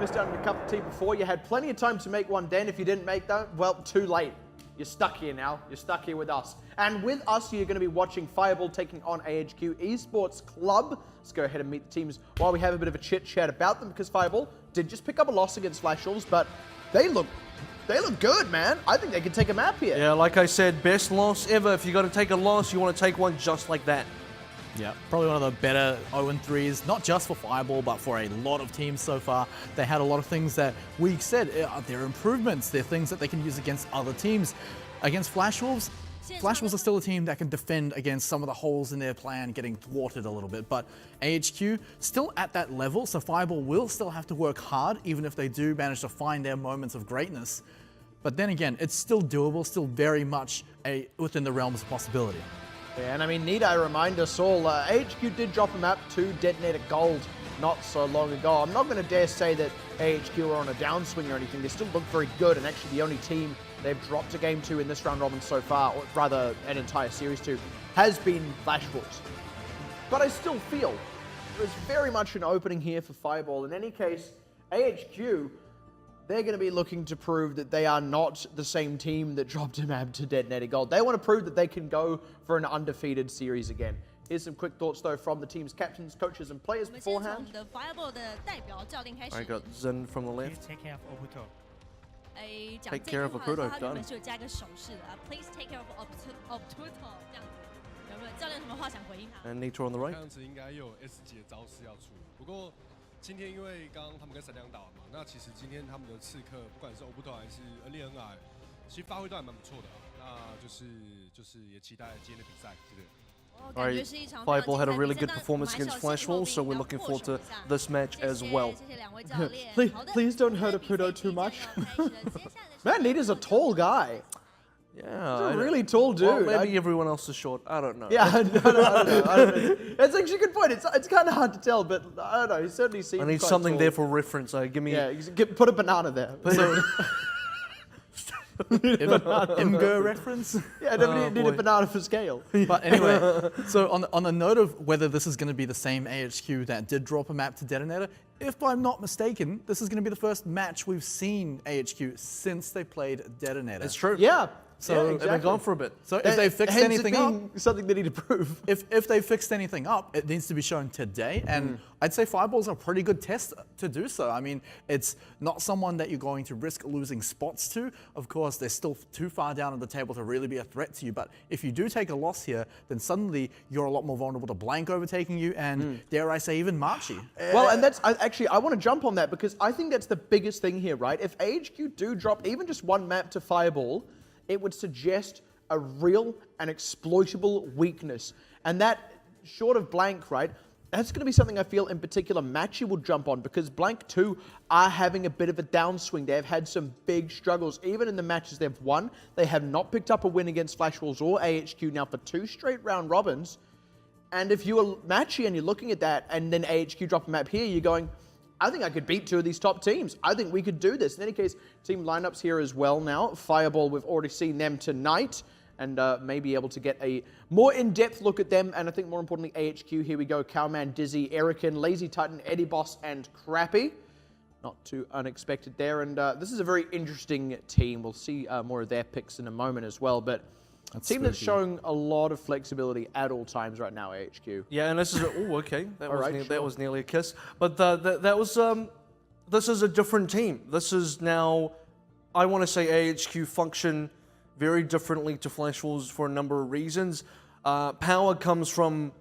missed out on your cup of tea before. You had plenty of time to make one then. If you didn't make that, well, too late. You're stuck here now. You're stuck here with us. And with us, you're going to be watching Fireball taking on AHQ Esports Club. Let's go ahead and meet the teams while we have a bit of a chit-chat about them, because Fireball did just pick up a loss against Flash Wolves, but they look good, man. I think they could take a map here. Yeah, like I said, best loss ever. If you're going to take a loss, you want to take one just like that. Yeah, probably one of the better 0-3s, not just for Fireball, but for a lot of teams so far. They had a lot of things that we said, they're improvements, they're things that they can use against other teams. Against Flash Wolves are still a team that can defend against some of the holes in their plan getting thwarted a little bit, but AHQ still at that level, so Fireball will still have to work hard, even if they do manage to find their moments of greatness. But then again, it's still doable, still very much within the realms of possibility. Yeah, and I mean, need I remind us all, AHQ did drop a map to Detonator Gold not so long ago. I'm not going to dare say that AHQ are on a downswing or anything. They still look very good, and actually the only team they've dropped a game to in this round robin so far, or rather an entire series to, has been Flash Wolves. But I still feel there's very much an opening here for Fireball. In any case, AHQ, they're going to be looking to prove that they are not the same team that dropped a map to Detonator Gold. They want to prove that they can go for an undefeated series again. Here's some quick thoughts, though, from the team's captains, coaches, and players beforehand. I got Zen from the left. Take care of Oputo. Take care of Oputo, done. And Nitro on the right. 今天因为刚刚他们跟闪亮打嘛，那其实今天他们的刺客，不管是欧布特还是 NDNI， 其实发挥都还蛮不错的。那就是也期待今天的比赛，对不对？ Alright, Fireball had a really good performance against Flash Wolves, so we're looking forward to this match as well. Please don't hurt Oputo too much. Man, Nita's a tall guy. Yeah, He's a really tall dude. Well, maybe everyone else is short. I don't know. Yeah, I don't know. That's actually a good point. It's kind of hard to tell, but I don't know. He certainly seems. I need quite something tall. there for reference. Give me. Yeah, put a banana there. Imgur reference? Yeah, need a banana for scale. But anyway, so on the note of whether this is going to be the same AHQ that did drop a map to Detonator, if I'm not mistaken, this is going to be the first match we've seen AHQ since they played Detonator. It's true. Yeah. So yeah, exactly. exactly. They've been gone for a bit. So if they fixed anything up, something they need to prove. If they fixed anything up, it needs to be shown today. And I'd say Fireball's a pretty good test to do so. I mean, it's not someone that you're going to risk losing spots to. Of course, they're still too far down on the table to really be a threat to you. But if you do take a loss here, then suddenly you're a lot more vulnerable to Blank overtaking you and, dare I say, even Marchi. Well, and that's actually, I want to jump on that because I think that's the biggest thing here, right? If AHQ do drop even just one map to Fireball, it would suggest a real and exploitable weakness. And that, short of Blank, right, that's going to be something I feel in particular Matchy will jump on, because Blank 2 are having a bit of a downswing. They've had some big struggles. Even in the matches they've won, they have not picked up a win against Flash Wolves or AHQ now for 2 straight round robins. And if you are Matchy and you're looking at that, and then AHQ drop a map here, you're going, I think I could beat 2 of these top teams. I think we could do this. In any case, team lineups here as well now. Fireball, we've already seen them tonight, and may be able to get a more in-depth look at them. And I think more importantly, AHQ, here we go. Cowman, Dizzy, Erican, Lazy Titan, Eddie Boss, and Crappy. Not too unexpected there. And this is a very interesting team. We'll see more of their picks in a moment as well. But a team that's showing a lot of flexibility at all times right now, AHQ. Yeah, and this is okay. That was nearly a kiss. But this is a different team. This is now, I want to say AHQ function very differently to Flash Wolves for a number of reasons. Power comes from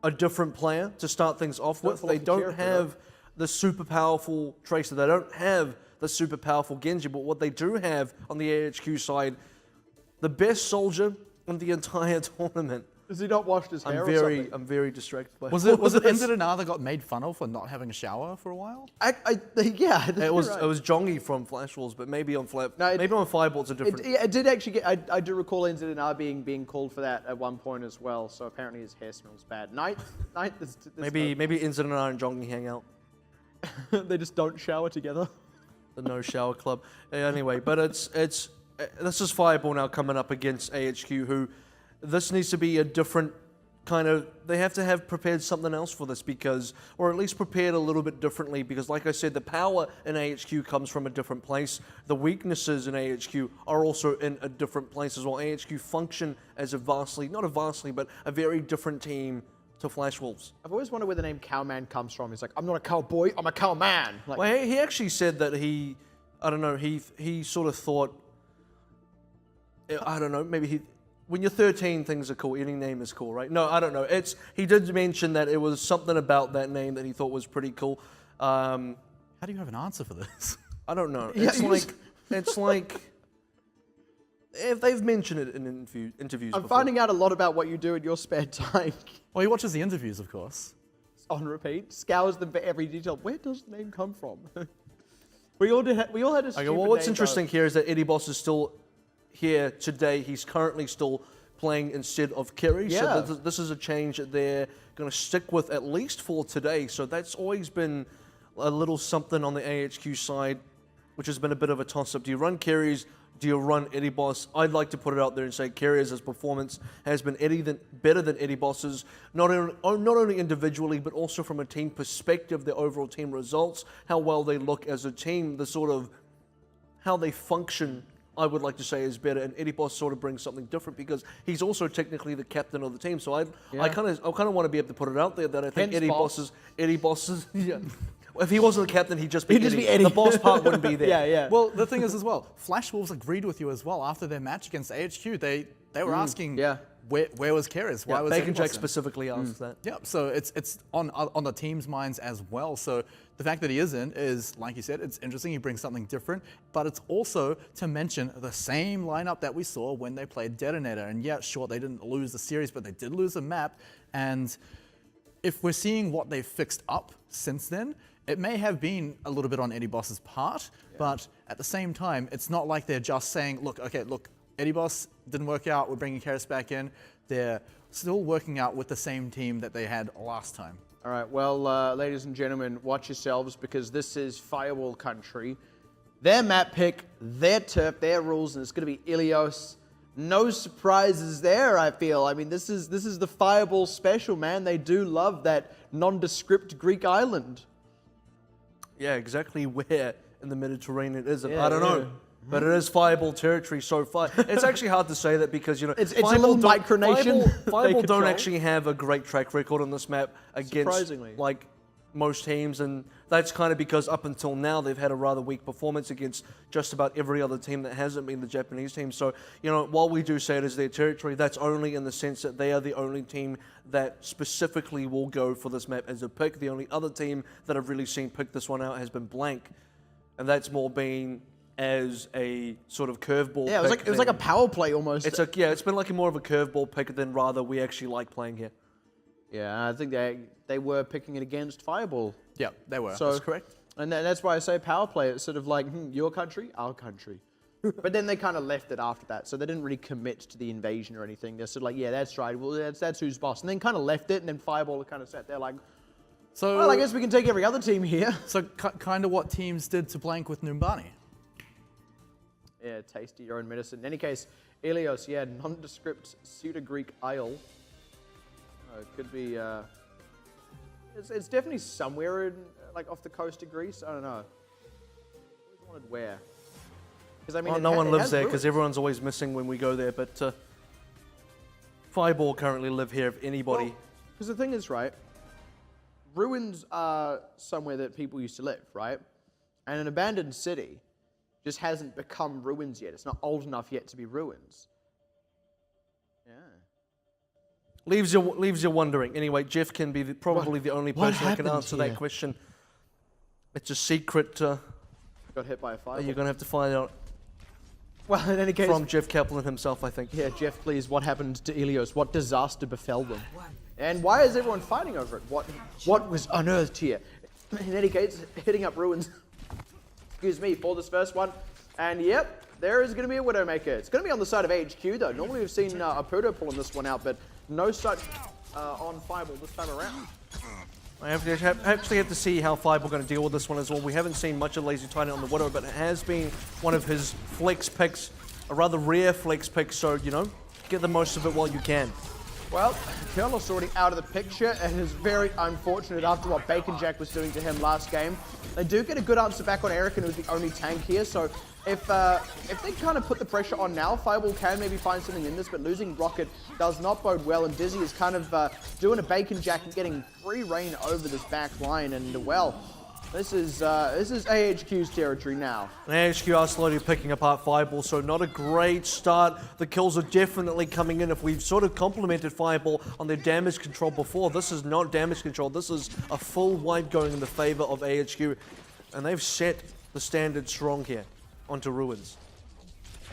a different player to start things off with. They don't have the super powerful Tracer. They don't have the super powerful Genji. But what they do have on the AHQ side, the best soldier in the entire tournament. Has he not washed his hair or something? I'm very distracted by Was it Inzidana that got made fun of for not having a shower for a while? Yeah, it was Jongi from Flash Wolves, but maybe on maybe on Fireball it's a different. It did actually get. I do recall Inzidana being called for that at one point as well. So apparently his hair smells bad. Maybe Inzidana and Jongi hang out. They just don't shower together. The no shower club. Anyway, but this is Fireball now coming up against AHQ, who this needs to be a different they have to have prepared something else for this because, or at least prepared a little bit differently because like I said, the power in AHQ comes from a different place. The weaknesses in AHQ are also in a different place as well. AHQ function as but a very different team to Flash Wolves. I've always wondered where the name Cowman comes from. He's like, I'm not a cowboy, I'm a cowman. Like, well, he actually said that he sort of thought, I don't know, maybe when you're 13, things are cool. Any name is cool, right? No, I don't know. He did mention that it was something about that name that he thought was pretty cool. How do you have an answer for this? I don't know. It's like if they've mentioned it in interviews. I'm finding out a lot about what you do in your spare time. Well, he watches the interviews, of course. On repeat, scours them for every detail. Where does the name come from? we all had a stupid well, what's name, interesting though. here is that Eddie Boss is still here today. He's currently still playing instead of Kerry. Yeah. So this is a change that they're going to stick with at least for today. So that's always been a little something on the AHQ side, which has been a bit of a toss-up. Do you run Kerry's? Do you run Eddie Boss? I'd like to put it out there and say Kerry's performance has been better than Eddie Boss's, not only individually, but also from a team perspective, the overall team results, how well they look as a team, the sort of how they function, I would like to say is better, and Eddie Boss sort of brings something different because he's also technically the captain of the team. So I kind of want to be able to put it out there that I think Eddie Boss's yeah. If he wasn't the captain, he'd just be Eddie. The boss part wouldn't be there. Yeah. Well, the thing is as well, Flash Wolves agreed with you as well after their match against AHQ. They were asking, where was Keres? Why was Bacon Eddie Jack Boss in? specifically asked that. Yeah, so it's on the team's minds as well. So the fact that he isn't is, like you said, it's interesting. He brings something different, but it's also to mention the same lineup that we saw when they played Detonator. And yeah, sure, they didn't lose the series, but they did lose a map. And if we're seeing what they've fixed up since then, it may have been a little bit on Eddie Boss's part, but at the same time, it's not like they're just saying, look, Eddie Boss didn't work out, we're bringing Keres back in. They're still working out with the same team that they had last time. All right, well, ladies and gentlemen, watch yourselves because this is Firewall country. Their map pick, their turf, their rules, and it's going to be Ilios. No surprises there, I feel. I mean, this is the Fireball special, man. They do love that nondescript Greek island. Yeah, exactly where in the Mediterranean is it? I don't know. But it is Fireball territory so far. It's actually hard to say that because, you know, it's a little micronation. Fireball don't actually have a great track record on this map against like most teams, and that's kind of because up until now they've had a rather weak performance against just about every other team that hasn't been the Japanese team. So, you know, while we do say it is their territory, that's only in the sense that they are the only team that specifically will go for this map as a pick. The only other team that I've really seen pick this one out has been Blank, and that's more been as a sort of curveball. Yeah, it was like a power play almost. It's been like more of a curveball pick than rather we actually like playing here. Yeah, I think they were picking it against Fireball. Yeah, they were. So, that's correct. And that's why I say power play. It's sort of like, your country, our country. But then they kind of left it after that, so they didn't really commit to the invasion or anything. They're sort of like, yeah, that's right. Well, that's who's boss. And then kind of left it, and then Fireball kind of sat there like, so well, I guess we can take every other team here. So kind of what teams did to Blank with Numbani. Yeah, tasty your own medicine. In any case, Ilios, yeah, nondescript pseudo-Greek isle. It could be, it's definitely somewhere in, like, off the coast of Greece. I don't know. Always wanted where. Because I mean, no one lives there because everyone's always missing when we go there. But Fireball currently live here. If anybody, because the thing is, right, ruins are somewhere that people used to live, right? And an abandoned city just hasn't become ruins yet. It's not old enough yet to be ruins. Yeah. Leaves you wondering. Anyway, Jeff can be probably the only person that can answer that question. It's a secret. Got hit by a fireball. You're going to have to find out. Well, in any case, from Jeff Kaplan himself, I think. Yeah, Jeff, please. What happened to Ilios? What disaster befell them? And why is everyone fighting over it? What was unearthed here? In any case, hitting up ruins. Excuse me, for this first one. And yep, there is going to be a Widowmaker. It's going to be on the side of HQ though. Normally we've seen Aputo pulling this one out, but no such on Fireball this time around. I actually have to see how Fireball going to deal with this one as well. We haven't seen much of Lazy Titan on the Widow, but it has been one of his flex picks, a rather rare flex pick, so, you know, get the most of it while you can. Well, Ilios already out of the picture, and is very unfortunate after what Bacon Jack was doing to him last game. They do get a good answer back on Eric, who's the only tank here, so if they kind of put the pressure on now, Fireball can maybe find something in this, but losing Rocket does not bode well, and Dizzy is kind of doing a Bacon Jack and getting free reign over this back line, and well, this is AHQ's territory now. And AHQ are slowly picking apart Fireball, so not a great start. The kills are definitely coming in. If we've sort of complimented Fireball on their damage control before, this is not damage control. This is a full wipe going in the favor of AHQ. And they've set the standard strong here onto Ruins.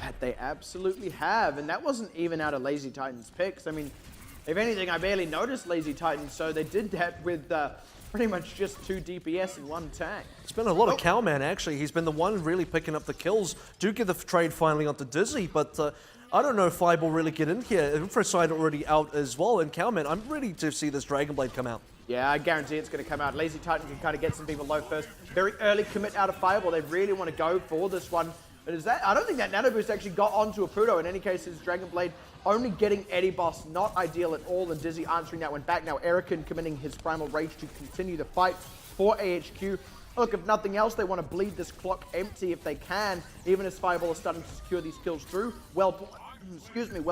That they absolutely have, and that wasn't even out of Lazy Titan's picks. I mean, if anything, I barely noticed Lazy Titan, so they did that with pretty much just 2 DPS and 1 tank. It's been a lot of Cowman, actually. He's been the one really picking up the kills. Do get the trade finally onto Dizzy, but I don't know if Fireball really get in here. Infraside already out as well, and Cowman, I'm ready to see this Dragon Blade come out. Yeah, I guarantee it's going to come out. Lazy Titan can kind of get some people low first. Very early commit out of Fireball. They really want to go for this one. But is that? I don't think that Nano Boost actually got onto Apudo. In any case, his Dragon Blade only getting Eddie Boss, not ideal at all. And Dizzy answering that one back. Now Erican committing his Primal Rage to continue the fight for AHQ. Look, if nothing else, they want to bleed this clock empty if they can. Even as Fireball is starting to secure these kills through. Well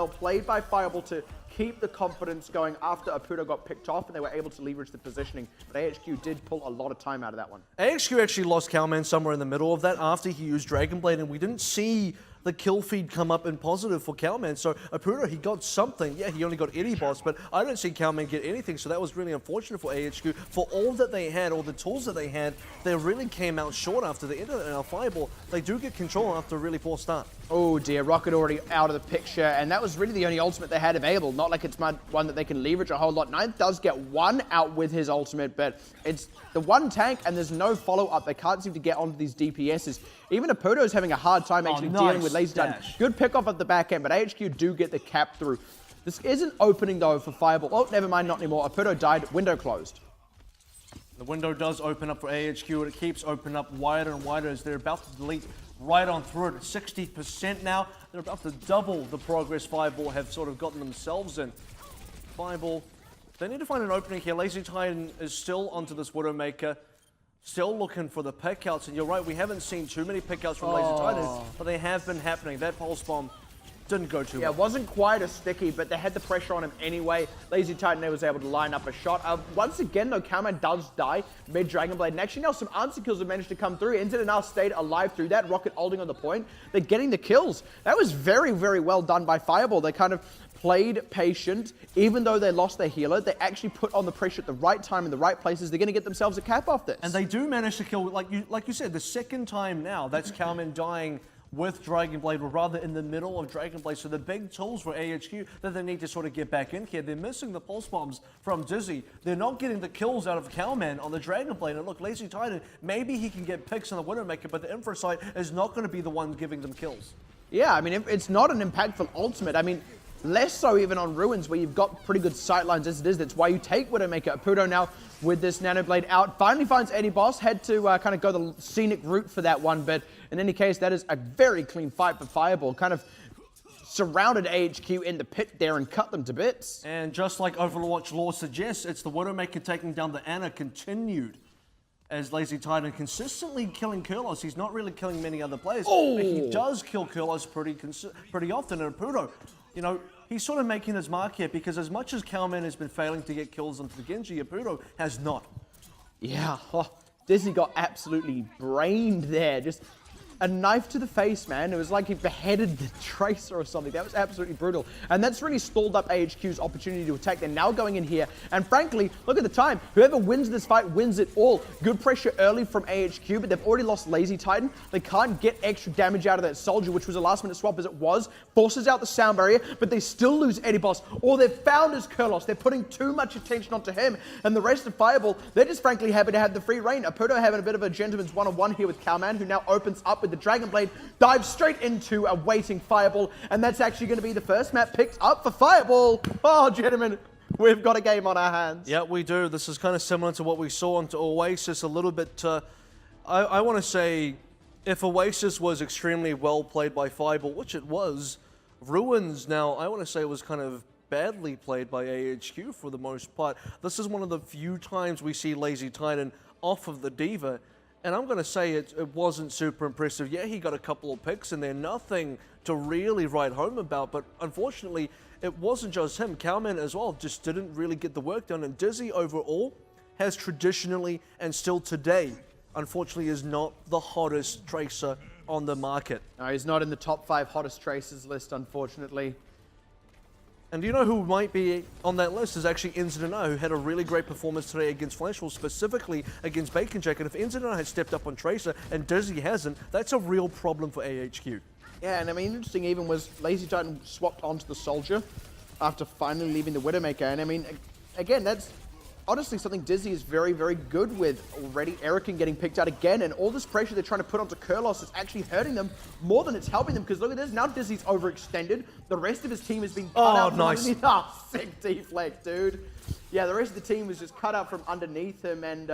played by Fireball to keep the confidence going after Apudo got picked off, and they were able to leverage the positioning. But AHQ did pull a lot of time out of that one. AHQ actually lost Cowman somewhere in the middle of that after he used Dragon Blade, and we didn't see the kill feed come up in positive for Cowman. So Apudo, he got something. Yeah, he only got Eddie Boss, but I don't see Cowman get anything. So that was really unfortunate for AHQ. For all that they had, all the tools that they had, they really came out short after the end of it. And Fireball, they do get control after a really poor start. Oh dear, Rocket already out of the picture, and that was really the only ultimate they had available. Not like it's one that they can leverage a whole lot. Ninth does get one out with his ultimate, but it's the one tank, and there's no follow-up. They can't seem to get onto these DPSs. Even Apudo's having a hard time actually dealing with Lazy Titan. Good pick off at the back end, but AHQ do get the cap through. This isn't opening though for Fireball. Oh, never mind, not anymore. Apudo died, window closed. The window does open up for AHQ, and it keeps opening up wider and wider as they're about to delete right on through it. 60% now. They're about to double the progress Fireball have sort of gotten themselves in. Fireball, they need to find an opening here. Lazy Titan is still onto this Widowmaker. Still looking for the pickouts, and you're right, we haven't seen too many pickouts from Lazy Titan, but they have been happening. That pulse bomb didn't go too well. Yeah, it wasn't quite as sticky, but they had the pressure on him anyway. Lazy Titan was able to line up a shot. Once again, though, Cowman does die mid-Dragon Blade, and actually now some answer kills have managed to come through. Entered and now stayed alive through that. Rocket holding on the point. They're getting the kills. That was very, very well done by Fireball. They kind of played patient. Even though they lost their healer, they actually put on the pressure at the right time in the right places. They're going to get themselves a cap off this. And they do manage to kill, like you said, the second time now, that's Cowman dying with Dragon Blade, or rather in the middle of Dragon Blade. So the big tools for AHQ that they need to sort of get back in here. They're missing the pulse bombs from Dizzy. They're not getting the kills out of Cowman on the Dragon Blade. And look, Lazy Titan, maybe he can get picks on the Widowmaker, but the Infrasight is not going to be the one giving them kills. Yeah, I mean, it's not an impactful ultimate. I mean, less so even on Ruins, where you've got pretty good sightlines as it is. That's why you take Widowmaker. Apudo now with this Nanoblade out. Finally finds Eddie Boss. Had to kind of go the scenic route for that one. But in any case, that is a very clean fight for Fireball. Kind of surrounded AHQ in the pit there and cut them to bits. And just like Overwatch lore suggests, it's the Widowmaker taking down the Ana continued. As Lazy Titan consistently killing Kurlos. He's not really killing many other players. Oh. But he does kill Kurlos pretty often. And Apudo, you know, he's sort of making his mark here, because as much as Cowman has been failing to get kills onto the Genji, Apudo has not. Yeah, Dizzy got absolutely brained there. Just a knife to the face, man. It was like he beheaded the Tracer or something. That was absolutely brutal. And that's really stalled up AHQ's opportunity to attack. They're now going in here. And frankly, look at the time. Whoever wins this fight wins it all. Good pressure early from AHQ, but they've already lost Lazy Titan. They can't get extra damage out of that Soldier, which was a last-minute swap as it was. Forces out the sound barrier, but they still lose Eddie Boss. All they've found is Kurlos. They're putting too much attention onto him. And the rest of Fireball, they're just frankly happy to have the free reign. Apudo having a bit of a gentleman's one-on-one here with Cowman, who now opens up with the Dragon Blade, dives straight into a waiting Fireball, and that's actually going to be the first map picked up for Fireball. Oh, gentlemen, we've got a game on our hands. Yeah, we do. This is kind of similar to what we saw on Oasis a little bit. I want to say, if Oasis was extremely well played by Fireball, which it was, Ruins now, I want to say, was kind of badly played by AHQ for the most part. This is one of the few times we see Lazy Titan off of the D.Va, and I'm going to say it wasn't super impressive. Yeah, he got a couple of picks, and they're nothing to really write home about, but unfortunately, it wasn't just him. Cowman as well just didn't really get the work done, and Dizzy overall has traditionally, and still today, unfortunately is not the hottest tracer on the market. No, he's not in the top 5 hottest tracers list, unfortunately. And do you know who might be on that list is actually NZNR, who had a really great performance today against Flashwolf, specifically against Bacon Jack. And if NZNR had stepped up on Tracer and Dizzy hasn't, that's a real problem for AHQ. Yeah, and I mean, interesting even was Lazy Titan swapped onto the Soldier after finally leaving the Widowmaker. And I mean, again, that's honestly something Dizzy is very, very good with. Already Erican getting picked out again, and all this pressure they're trying to put onto Kurlos is actually hurting them more than it's helping them, because look at this, now Dizzy's overextended. The rest of his team has been cut out from underneath. Oh, sick deflect, dude. Yeah, the rest of the team was just cut out from underneath him, and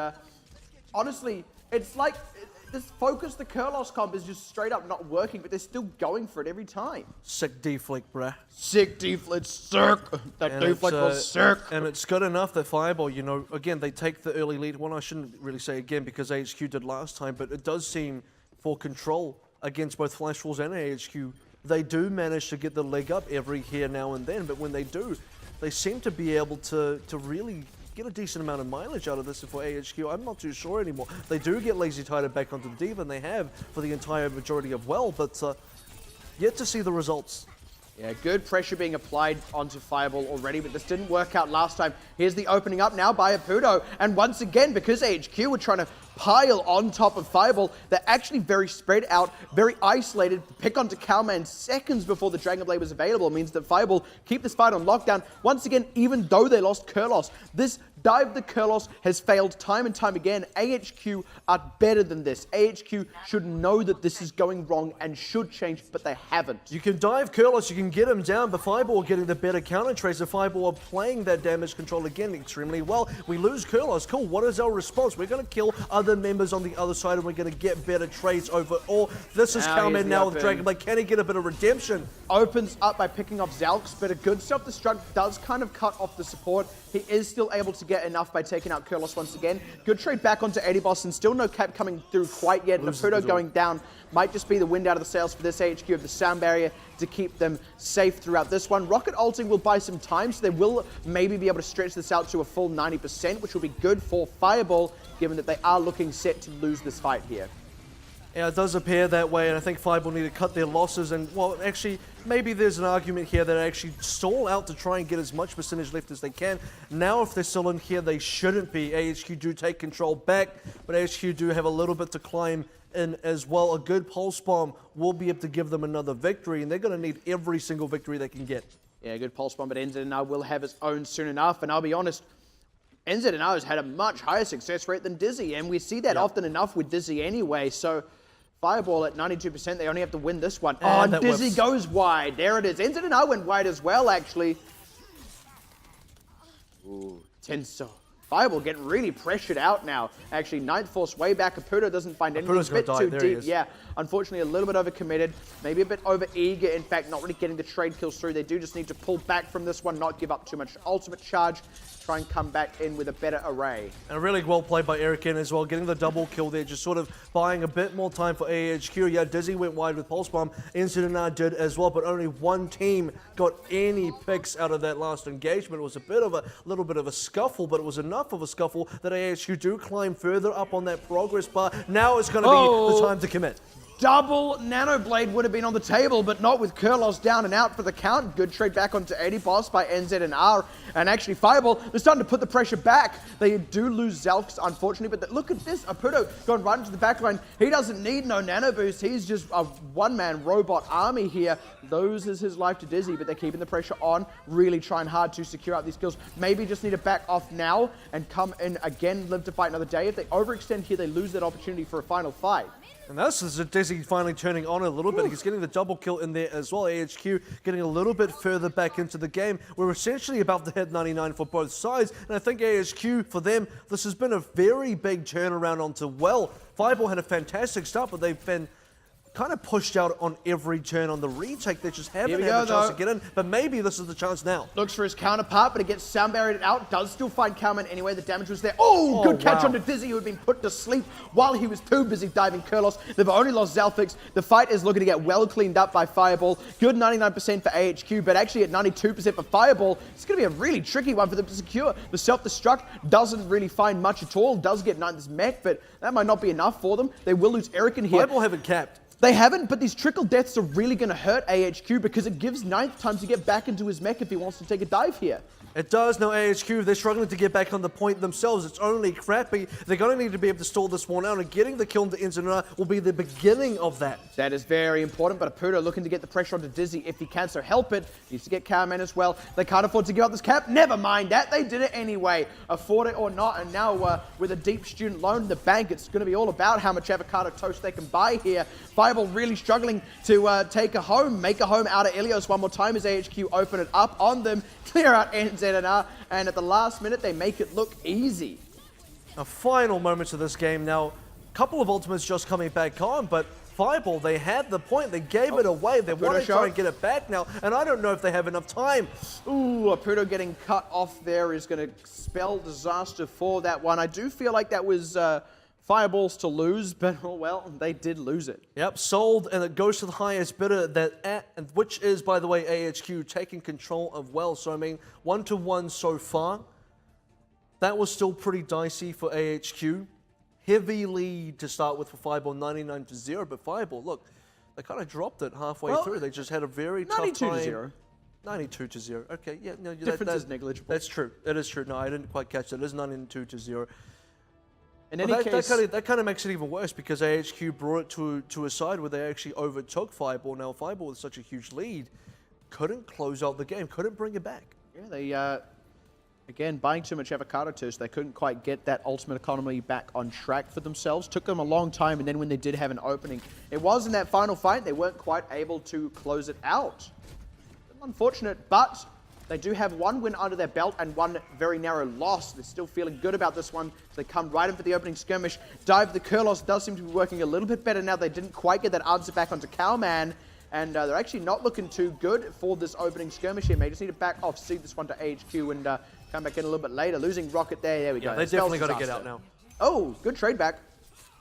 honestly, it's like this focus, the Kurlos comp is just straight up not working, but they're still going for it every time. Sick deflect, bruh. Sick deflect, circ. That deflect was circ. And it's good enough that Fireball, you know, again, they take the early lead. Well, I shouldn't really say again because AHQ did last time, but it does seem for control against both Flash Wolves and AHQ, they do manage to get the leg up every here, now and then, but when they do, they seem to be able to really get a decent amount of mileage out of this. And for AHQ, I'm not too sure anymore. They do get Lazy Titan back onto the D.Va, and they have for the entire majority of well, but yet to see the results. Yeah, good pressure being applied onto Fireball already, but this didn't work out last time. Here's the opening up now by Apudo, and once again, because AHQ were trying to pile on top of Fireball, they're actually very spread out, very isolated. Pick onto Cowman seconds before the Dragon Blade was available means that Fireball keep this fight on lockdown. Once again, even though they lost Kurlos, this dive the Kurlos has failed time and time again. AHQ are better than this. AHQ should know that this is going wrong and should change, but they haven't. You can dive Kurlos, you can get him down, but Fireball getting the better counter tracer. Fireball are playing that damage control again extremely well. We lose Kurlos. Cool, what is our response? We're going to kill other members on the other side, and we're going to get better trades overall. This is Cowman now with Dragon Blade. Can he get a bit of redemption? Opens up by picking off Zalx, but a good self-destruct does kind of cut off the support. He is still able to get enough by taking out Kurlos once again. Good trade back onto Eddie Boss, and still no cap coming through quite yet. Naputo going down might just be the wind out of the sails for this AHQ of the sound barrier to keep them safe throughout this one. Rocket ulting will buy some time, so they will maybe be able to stretch this out to a full 90%, which will be good for Fireball, given that they are looking set to lose this fight here. Yeah, it does appear that way, and I think Fireball need to cut their losses, and, well, actually, maybe there's an argument here that they actually stall out to try and get as much percentage left as they can. Now, if they're still in here, they shouldn't be. AHQ do take control back, but AHQ do have a little bit to climb in as well. A good Pulse Bomb will be able to give them another victory, and they're going to need every single victory they can get. Yeah, good Pulse Bomb, but NZNR will have its own soon enough, and I'll be honest, NZNR has had a much higher success rate than Dizzy, and we see that often enough with Dizzy anyway, so Fireball at 92%, they only have to win this one. And Dizzy goes wide. There it is. NZNR went wide as well, actually. Ooh, Tenso. Fireball getting really pressured out now. Actually, Ninth Force way back. Apudo doesn't find anything. A bit too deep. Yeah, unfortunately, a little bit overcommitted. Maybe a bit over-eager. In fact, not really getting the trade kills through. They do just need to pull back from this one, not give up too much ultimate charge. Try and come back in with a better array. And really well played by Erican as well, getting the double kill there, just sort of buying a bit more time for AHQ. Yeah, Dizzy went wide with Pulse Bomb. NZNR did as well, but only one team got any picks out of that last engagement. It was a bit of a little bit of a scuffle, but it was enough of a scuffle that AHQ do climb further up on that progress bar. Now it's going to be the time to commit. Double Nano Blade would have been on the table, but not with Kurlos down and out for the count. Good trade back onto 80 Boss by NZNR. And actually, Fireball, they're starting to put the pressure back. They do lose Zalx, unfortunately, but look at this. Apudo going right into the backline. He doesn't need no Nano Boost. He's just a one-man robot army here. Loses his life to Dizzy, but they're keeping the pressure on, really trying hard to secure out these kills. Maybe just need to back off now and come in again, live to fight another day. If they overextend here, they lose that opportunity for a final fight. And this is Dizzy finally turning on a little bit. He's getting the double kill in there as well. AHQ getting a little bit further back into the game. We're essentially about to hit 99 for both sides. And I think AHQ, for them, this has been a very big turnaround onto well. Fireball had a fantastic start, but they've been kind of pushed out on every turn on the retake. They just haven't Here we had go, the chance though. to get in, but maybe this is the chance now. Looks for his counterpart, but it gets sound barriered out. Does still find Cowman anyway. The damage was there. Oh, good catch wow. onto Dizzy, who had been put to sleep while he was too busy diving Kurlos. They've only lost Zalfix. The fight is looking to get well cleaned up by Fireball. Good 99% for AHQ, but actually at 92% for Fireball, it's going to be a really tricky one for them to secure. The self-destruct doesn't really find much at all. Does get this mech, but that might not be enough for them. They will lose Eric in here. Fireball haven't capped. They haven't, but these trickle deaths are really going to hurt AHQ because it gives Ninth time to get back into his mech if he wants to take a dive here. It does. Now AHQ, they're struggling to get back on the point themselves. It's only crappy. They're going to need to be able to stall this one out, and getting the kill into Inzanura will be the beginning of that. That is very important, but Aputo looking to get the pressure onto Dizzy if he can, so help it. Needs to get Cowman as well. They can't afford to give up this cap. Never mind that. They did it anyway. Afford it or not, and now with a deep student loan in the bank, it's going to be all about how much avocado toast they can buy here. Fireball really struggling to make a home out of Ilios one more time as AHQ open it up on them, clear out NZNR, and at the last minute they make it look easy. Now, final moments of this game. Now, a couple of ultimates just coming back on, but Fireball, they had the point. They gave it away. They want to try and get it back now, and I don't know if they have enough time. Ooh, Aputo getting cut off there is going to spell disaster for that one. I do feel like that was Fireballs to lose, but oh well, they did lose it. Yep, sold, and it goes to the highest bidder, which is, by the way, AHQ taking control of well. So, I mean, 1-1 so far. That was still pretty dicey for AHQ. Heavy lead to start with for Fireball, 99-0, but Fireball, look, they kind of dropped it halfway through. They just had a very tough time. 92-0. 92-0. Okay, yeah, no, Difference is negligible. That's true. It is true. No, I didn't quite catch that. It is 92-0. In any case, that kind of makes it even worse because AHQ brought it to a side where they actually overtook Fireball. Now Fireball with such a huge lead couldn't close out the game, couldn't bring it back. yeah, they again buying too much avocado toast. They couldn't quite get that ultimate economy back on track for themselves. Took them a long time, and then when they did have an opening, it was in that final fight they weren't quite able to close it out. Unfortunate, but they do have one win under their belt and one very narrow loss. They're still feeling good about this one. So they come right in for the opening skirmish. Dive the Kurlos does seem to be working a little bit better now. They didn't quite get that answer back onto Cowman. And they're actually not looking too good for this opening skirmish here. May just need to back off, cede this one to HQ and come back in a little bit later. Losing Rocket there. There we go. They definitely got to get out now. Oh, good trade back.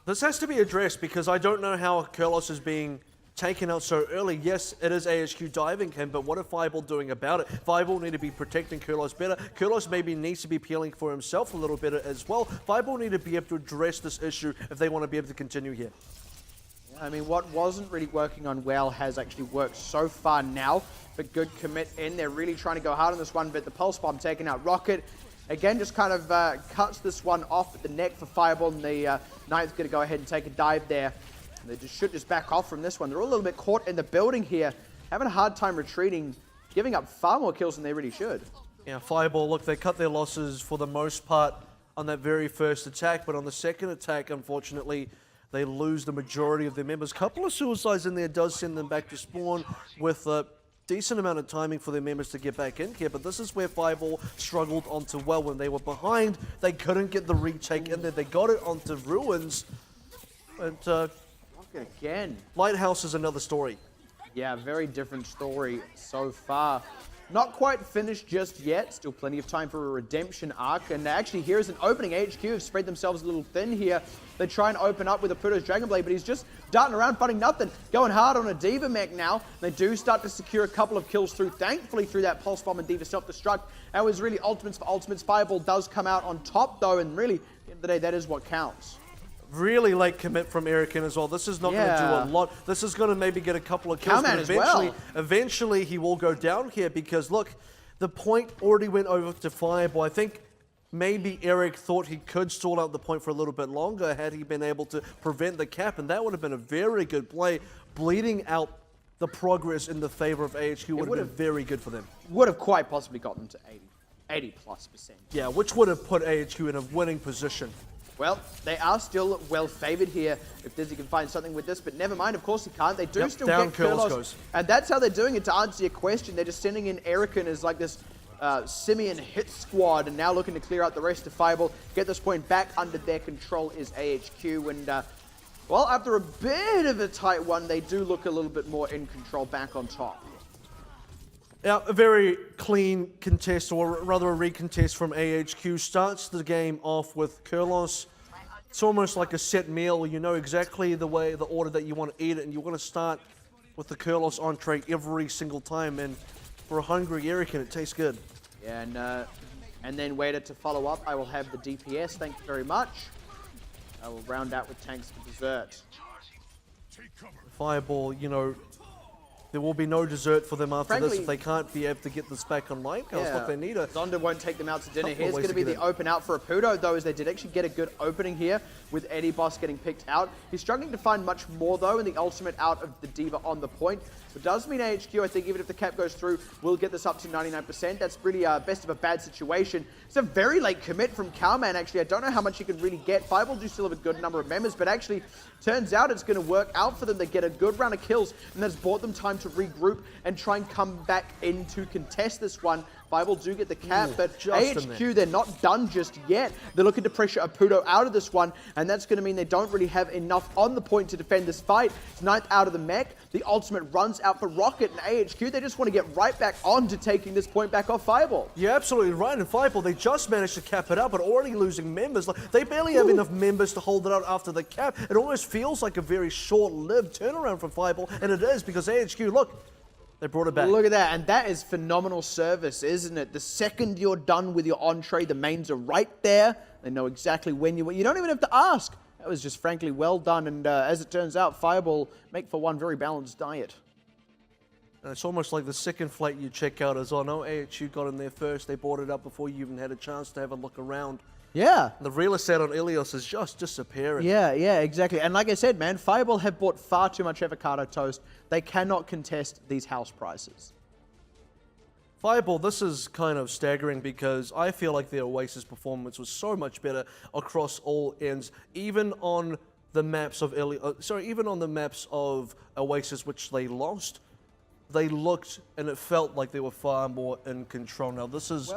This has to be addressed because I don't know how Kurlos is being taken out so early. Yes, it is AHQ diving him, but what are Fireball doing about it? Fireball need to be protecting Kurlos better. Kurlos maybe needs to be peeling for himself a little better as well. Fireball need to be able to address this issue if they want to be able to continue here. I mean, what wasn't really working on well has actually worked so far now. But good commit in. They're really trying to go hard on this one, but the Pulse Bomb taking out Rocket. Again, just kind of cuts this one off at the neck for Fireball, and the Ninth's going to go ahead and take a dive there. They should just back off from this one. They're all a little bit caught in the building here, having a hard time retreating, giving up far more kills than they really should. Yeah, Fireball, look, they cut their losses for the most part on that very first attack, but on the second attack, unfortunately, they lose the majority of their members. A couple of suicides in there does send them back to spawn with a decent amount of timing for their members to get back in here, but this is where Fireball struggled onto well. When they were behind, they couldn't get the retake in there. They got it onto Ruins, and Again. Lighthouse is another story. Yeah, very different story so far. Not quite finished just yet. Still plenty of time for a redemption arc. And actually, here's an opening. HQ have spread themselves a little thin here. They try and open up with Aputo's Dragon Blade, but he's just darting around, finding nothing. Going hard on a Diva mech now. They do start to secure a couple of kills thankfully through that Pulse Bomb and Diva self-destruct. That was really ultimates for ultimates. Fireball does come out on top, though, and really, at the end of the day, that is what counts. Really late commit from Eric as well. This is not going to do a lot. This is going to maybe get a couple of kills, Cowman but eventually he will go down here because, look, the point already went over to Fireball. I think maybe Eric thought he could stall out the point for a little bit longer had he been able to prevent the cap, and that would have been a very good play. Bleeding out the progress in the favor of AHQ would have been very good for them. Would have quite possibly gotten to 80+%. Yeah, which would have put AHQ in a winning position. Well, they are still well favored here if Dizzy can find something with this, but never mind, of course he can't. They do still down get Kurlos, goes. And that's how they're doing it. To answer your question, they're just sending in Erican as like this simian hit squad, and now looking to clear out the rest of Fireball. Get this point back under their control is AHQ, and Well, after a bit of a tight one, they do look a little bit more in control back on top. Yeah, a very clean contest, or rather a recontest from AHQ. Starts the game off with Ilios. It's almost like a set meal. You know exactly the order that you want to eat it, and you want to start with the Ilios entree every single time. And for a hungry Erican, it tastes good. Yeah, and then Wader to follow up. I will have the DPS. Thank you very much. I will round out with tanks for dessert. Fireball, you know, there will be no dessert for them after this Frankly, if they can't be able to get this back online. Because look, they need a Zonda won't take them out to dinner. couple Here's of ways going to be to get the open out for Apudo, though, as they did actually get a good opening here with Eddie Boss getting picked out. He's struggling to find much more, though, in the ultimate out of the Diva on the point. It does mean AHQ, I think, even if the cap goes through, will get this up to 99%. That's really best of a bad situation. It's a very late commit from Cowman, actually. I don't know how much he can really get. Fireball do still have a good number of members, but actually, turns out it's going to work out for them. They get a good round of kills, and that's bought them time to regroup and try and come back in to contest this one. Fireball do get the cap, but AHQ, they're not done just yet. They're looking to pressure Apudo out of this one, and that's going to mean they don't really have enough on the point to defend this fight. It's 9th out of the mech. The ultimate runs out for Rocket, and AHQ, they just want to get right back on to taking this point back off Fireball. You're absolutely right. And Fireball, they just managed to cap it out, but already losing members. Like, they barely have enough members to hold it out after the cap. It almost feels like a very short-lived turnaround from Fireball, and it is, because AHQ, look, they brought it back. Look at that, and that is phenomenal service, isn't it? The second you're done with your entree, the mains are right there. They know exactly when you don't even have to ask. That was just frankly well done, and as it turns out, Fireball make for one very balanced diet. And it's almost like the second flight you check out is, oh no, AHQ got in there first. They bought it up before you even had a chance to have a look around. Yeah. The real estate on Ilios is just disappearing. Yeah, exactly. And like I said, man, Fireball have bought far too much avocado toast. They cannot contest these house prices. Fireball, this is kind of staggering because I feel like their Oasis performance was so much better across all ends, even on the maps of even on the maps of Oasis, which they lost. They looked and it felt like they were far more in control. Now this is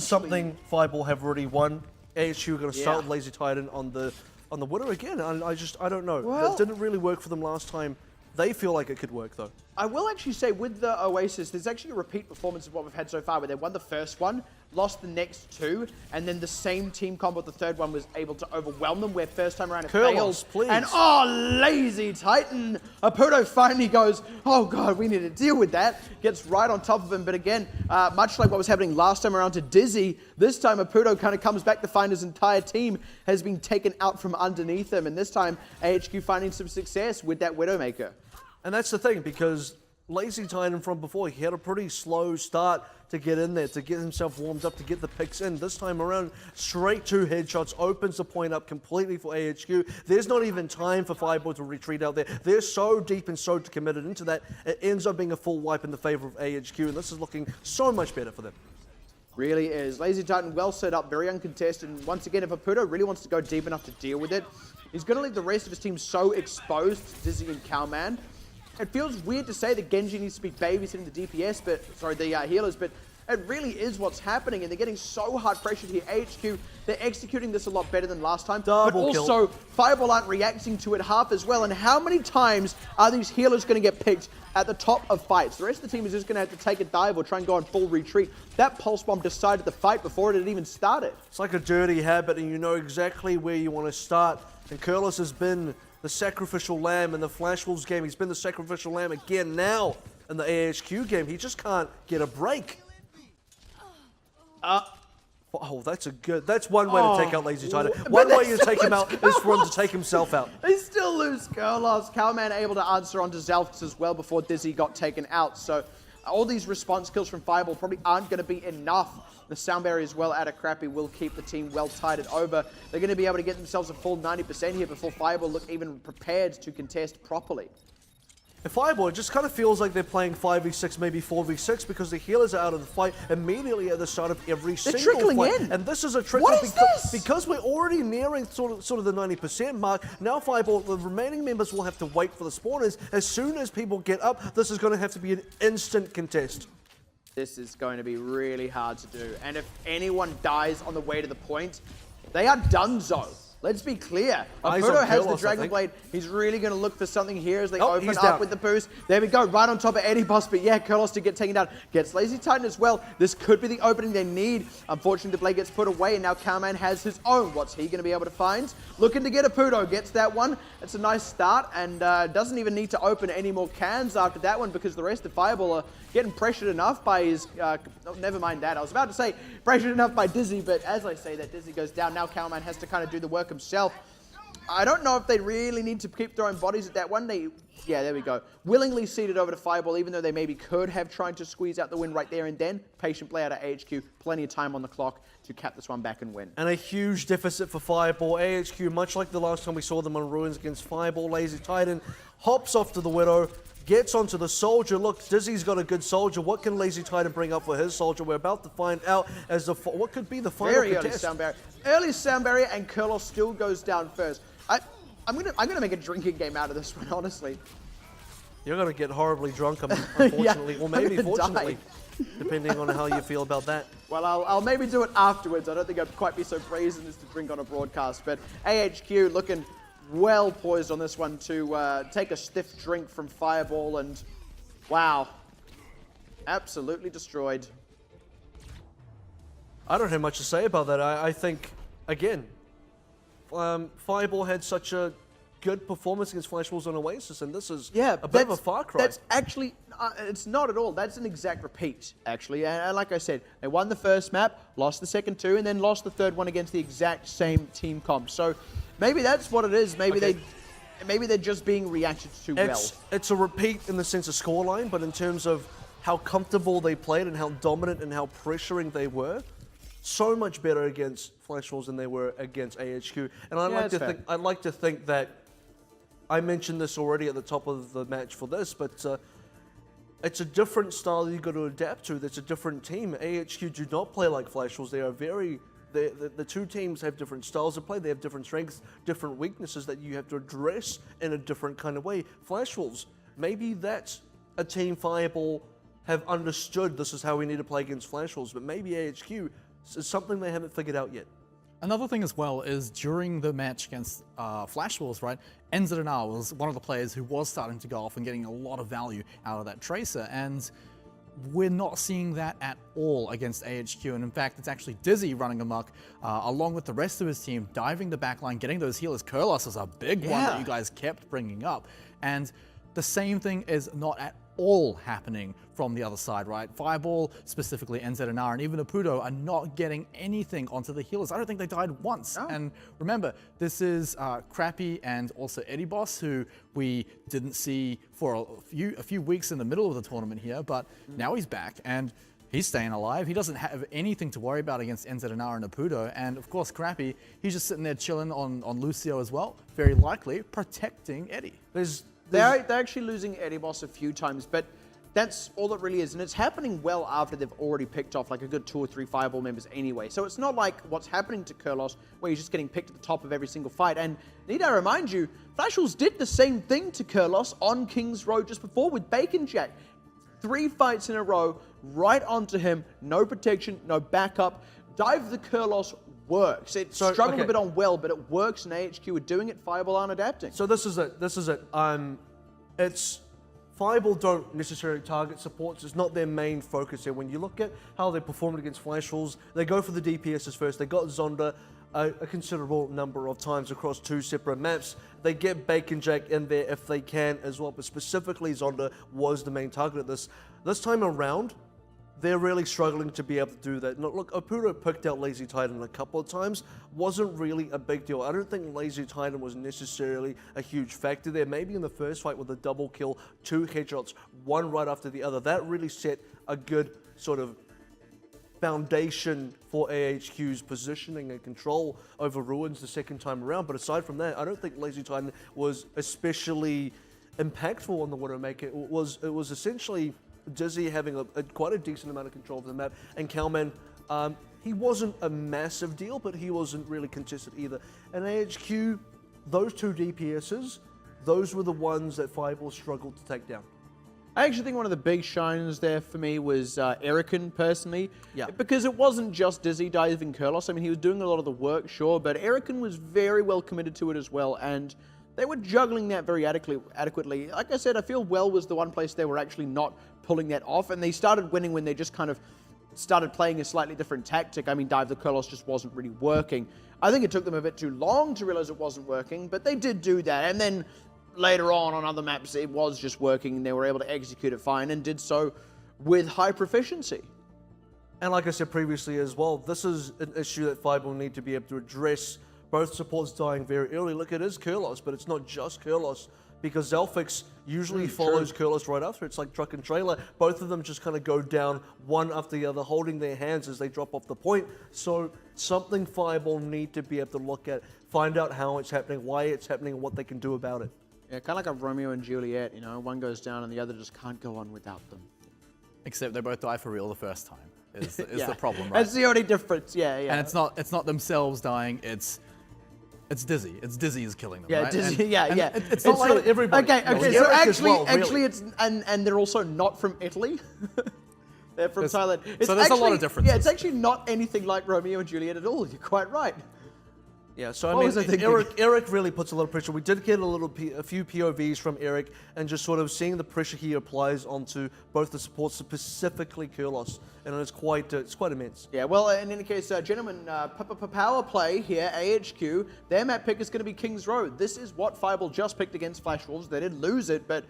something Fireball have already won. AHQ are going to start with Lazy Titan on the winner again. I don't know. Well, that didn't really work for them last time. They feel like it could work though. I will actually say with the Oasis, there's actually a repeat performance of what we've had so far, where they won the first one, lost the next two, and then the same team combo, the third one, was able to overwhelm them, where first time around it failed. Please. And Lazy Titan! Apudo finally goes, oh god, we need to deal with that. Gets right on top of him, but again, much like what was happening last time around to Dizzy, this time Apudo kind of comes back to find his entire team has been taken out from underneath him, and this time AHQ finding some success with that Widowmaker. And that's the thing, because Lazy Titan from before, he had a pretty slow start to get in there, to get himself warmed up, to get the picks in. This time around, straight 2 headshots, opens the point up completely for AHQ. There's not even time for Fireball to retreat out there. They're so deep and so committed into that, it ends up being a full wipe in the favor of AHQ, and this is looking so much better for them. Really is. Lazy Titan well set up, very uncontested, and once again, if Apudo really wants to go deep enough to deal with it, he's going to leave the rest of his team so exposed, Dizzy and Cowman. It feels weird to say that Genji needs to be babysitting the DPS, the healers, but it really is what's happening, and they're getting so hard pressured here. AHQ, they're executing this a lot better than last time, but also Fireball aren't reacting to it half as well. And how many times are these healers going to get picked at the top of fights? The rest of the team is just going to have to take a dive or try and go on full retreat. That Pulse Bomb decided the fight before it had even started. It's like a dirty habit, and you know exactly where you want to start. And Ilios has been the sacrificial lamb in the Flash Wolves game. He's been the sacrificial lamb again now in the AHQ game. He just can't get a break. Oh, that's one way to take out Lazy Titan. One way to take him out is for him to take himself out. They still lose Ilios. Cowman able to answer onto Zalfs as well before Dizzy got taken out. So all these response kills from Fireball probably aren't going to be enough. The sound barrier as well out of Crappy will keep the team well tided over. They're going to be able to get themselves a full 90% here before Fireball look even prepared to contest properly. And Fireball, it just kind of feels like they're playing 5v6, maybe 4v6, because the healers are out of the fight immediately at the start of every single fight. They're trickling in. And this is a trickle What is this? Because we're already nearing sort of the 90% mark. Now Fireball, the remaining members will have to wait for the spawners. As soon as people get up, this is going to have to be an instant contest. This is going to be really hard to do. And if anyone dies on the way to the point, they are donezo. Let's be clear. Eyes Apudo on has Ilios, the Dragon I think. Blade. He's really going to look for something here as they Oh, open he's up down. with the boost. There we go, right on top of Eddie Boss. But yeah, Kurlos to get taken down. Gets Lazy Titan as well. This could be the opening they need. Unfortunately, the blade gets put away, and now Cowman has his own. What's he going to be able to find? Looking to get Apudo. Gets that one. It's a nice start, and doesn't even need to open any more cans after that one because the rest of Fireball are getting pressured enough by his... oh, never mind that. I was about to say pressured enough by Dizzy, but as I say that, Dizzy goes down. Now Cowman has to kind of do the work himself. I don't know if they really need to keep throwing bodies at that one. Yeah, there we go. Willingly ceded over to Fireball, even though they maybe could have tried to squeeze out the win right there and then. Patient play out of AHQ. Plenty of time on the clock to cap this one back and win. And a huge deficit for Fireball. AHQ, much like the last time we saw them on Ruins against Fireball, Lazy Titan hops off to the Widow, gets onto the Soldier. Look, Dizzy's got a good Soldier. What can Lazy Titan bring up for his Soldier? We're about to find out as what could be the final Very early contest. sound barrier. Early sound barrier, and Kurlos still goes down first. I'm gonna make a drinking game out of this one, honestly. You're going to get horribly drunk, unfortunately, Yeah, or maybe I'm gonna fortunately, die. depending on how you feel about that. Well, I'll maybe do it afterwards. I don't think I'd quite be so brazen as to drink on a broadcast. But AHQ looking well poised on this one to take a stiff drink from Fireball, and wow, absolutely destroyed. I don't have much to say about that. I think, again, Fireball had such a good performance against Flash Wolves on Oasis, and this is a bit of a far cry. That's actually, it's not at all. That's an exact repeat, actually. And like I said, they won the first map, lost the second two, and then lost the third one against the exact same team comp. So maybe that's what it is. Maybe maybe they're just being reacted to well. It's a repeat in the sense of scoreline, but in terms of how comfortable they played and how dominant and how pressuring they were, so much better against Flash Wolves than they were against AHQ. And I'd like to think that I mentioned this already at the top of the match for this, but it's a different style you've got to adapt to. That's a different team. AHQ do not play like Flash Wolves. They are the two teams have different styles of play. They have different strengths, different weaknesses that you have to address in a different kind of way. Flash Wolves, maybe that's a team Fireball have understood this is how we need to play against Flash Wolves, but maybe AHQ is something they haven't figured out yet. Another thing as well is during the match against Flash Wolves, right, NZNR was one of the players who was starting to go off and getting a lot of value out of that Tracer, and we're not seeing that at all against AHQ, and in fact, it's actually Dizzy running amok, along with the rest of his team, diving the backline, getting those healers. Kurlos is a big one that you guys kept bringing up, and the same thing is not at all happening from the other side, right? Fireball, specifically NZNR, and even Apudo are not getting anything onto the healers. I don't think they died once. Oh. And remember, this is Crappy and also Eddie Boss, who we didn't see for a few weeks in the middle of the tournament here, but now he's back and he's staying alive. He doesn't have anything to worry about against NZNR and Apudo. And of course, Crappy, he's just sitting there chilling on Lucio as well, very likely protecting Eddie. They're actually losing Eddie Boss a few times, but that's all it really is. And it's happening well after they've already picked off like a good 2 or 3 Fireball members anyway. So it's not like what's happening to Kurlos, where he's just getting picked at the top of every single fight. And need I remind you, Flash Wolves did the same thing to Kurlos on King's Road just before with Bacon Jack. 3 fights in a row, right onto him, no protection, no backup. Dive the Kurlos works. It struggled a bit on well, but it works, and AHQ are doing it. Fireball aren't adapting. So this is it. It's Fireball don't necessarily target supports. It's not their main focus here. When you look at how they performed against Flash Wolves, they go for the DPSs first. They got Zonda a considerable number of times across 2 separate maps. They get Bacon Jack in there if they can as well, but specifically Zonda was the main target of this. This time around, they're really struggling to be able to do that. Look, Apudo picked out Lazy Titan a couple of times. Wasn't really a big deal. I don't think Lazy Titan was necessarily a huge factor there. Maybe in the first fight with a double kill, 2 headshots, one right after the other. That really set a good sort of foundation for AHQ's positioning and control over Ruins the second time around. But aside from that, I don't think Lazy Titan was especially impactful on the Widowmaker. It was essentially Dizzy having quite a decent amount of control of the map, and Kalman, he wasn't a massive deal, but he wasn't really contested either. And AHQ, those 2 DPSs, those were the ones that Fireball struggled to take down. I actually think one of the big shines there for me was Erican, personally. Yeah. Because it wasn't just Dizzy diving Kurlos. I mean, he was doing a lot of the work, sure, but Erican was very well committed to it as well, and they were juggling that very adequately. Like I said, I feel Well was the one place they were actually not pulling that off, and they started winning when they just kind of started playing a slightly different tactic. I mean, Dive the Kurlos just wasn't really working. I think it took them a bit too long to realize it wasn't working, but they did do that, and then later on other maps, it was just working, and they were able to execute it fine, and did so with high proficiency. And like I said previously as well, this is an issue that Fireball need to be able to address. Both supports dying very early. Look, it is Kurlos, but it's not just Kurlos, because Zelfix usually follows Kurlos right after. It's like truck and trailer. Both of them just kind of go down one after the other, holding their hands as they drop off the point. So something Fireball need to be able to look at, find out how it's happening, why it's happening, and what they can do about it. Yeah, kind of like a Romeo and Juliet, you know, one goes down and the other just can't go on without them. Except they both die for real the first time, is Yeah. the problem, right? That's the only difference, yeah. And it's not themselves dying, it's Dizzy. It's Dizzy is killing them, Yeah, right? Dizzy, And- yeah, and yeah. It's not like everybody. Okay, No, okay. it's So Eric as well, actually, really. it's and they're also not from Italy. They're from Thailand. It's so there's a lot of actually- differences. Yeah, it's actually not anything like Romeo and Juliet at all. You're quite right. Yeah, so What I was I mean, thinking? Eric really puts a lot of pressure. We did get a few POVs from Eric, and just sort of seeing the pressure he applies onto both the supports, specifically Kurlos, and it's quite immense. Yeah, well, in any case, gentlemen, power play here, AHQ. Their map pick is going to be King's Road. This is what Fireball just picked against Flash Wolves. They did lose it, but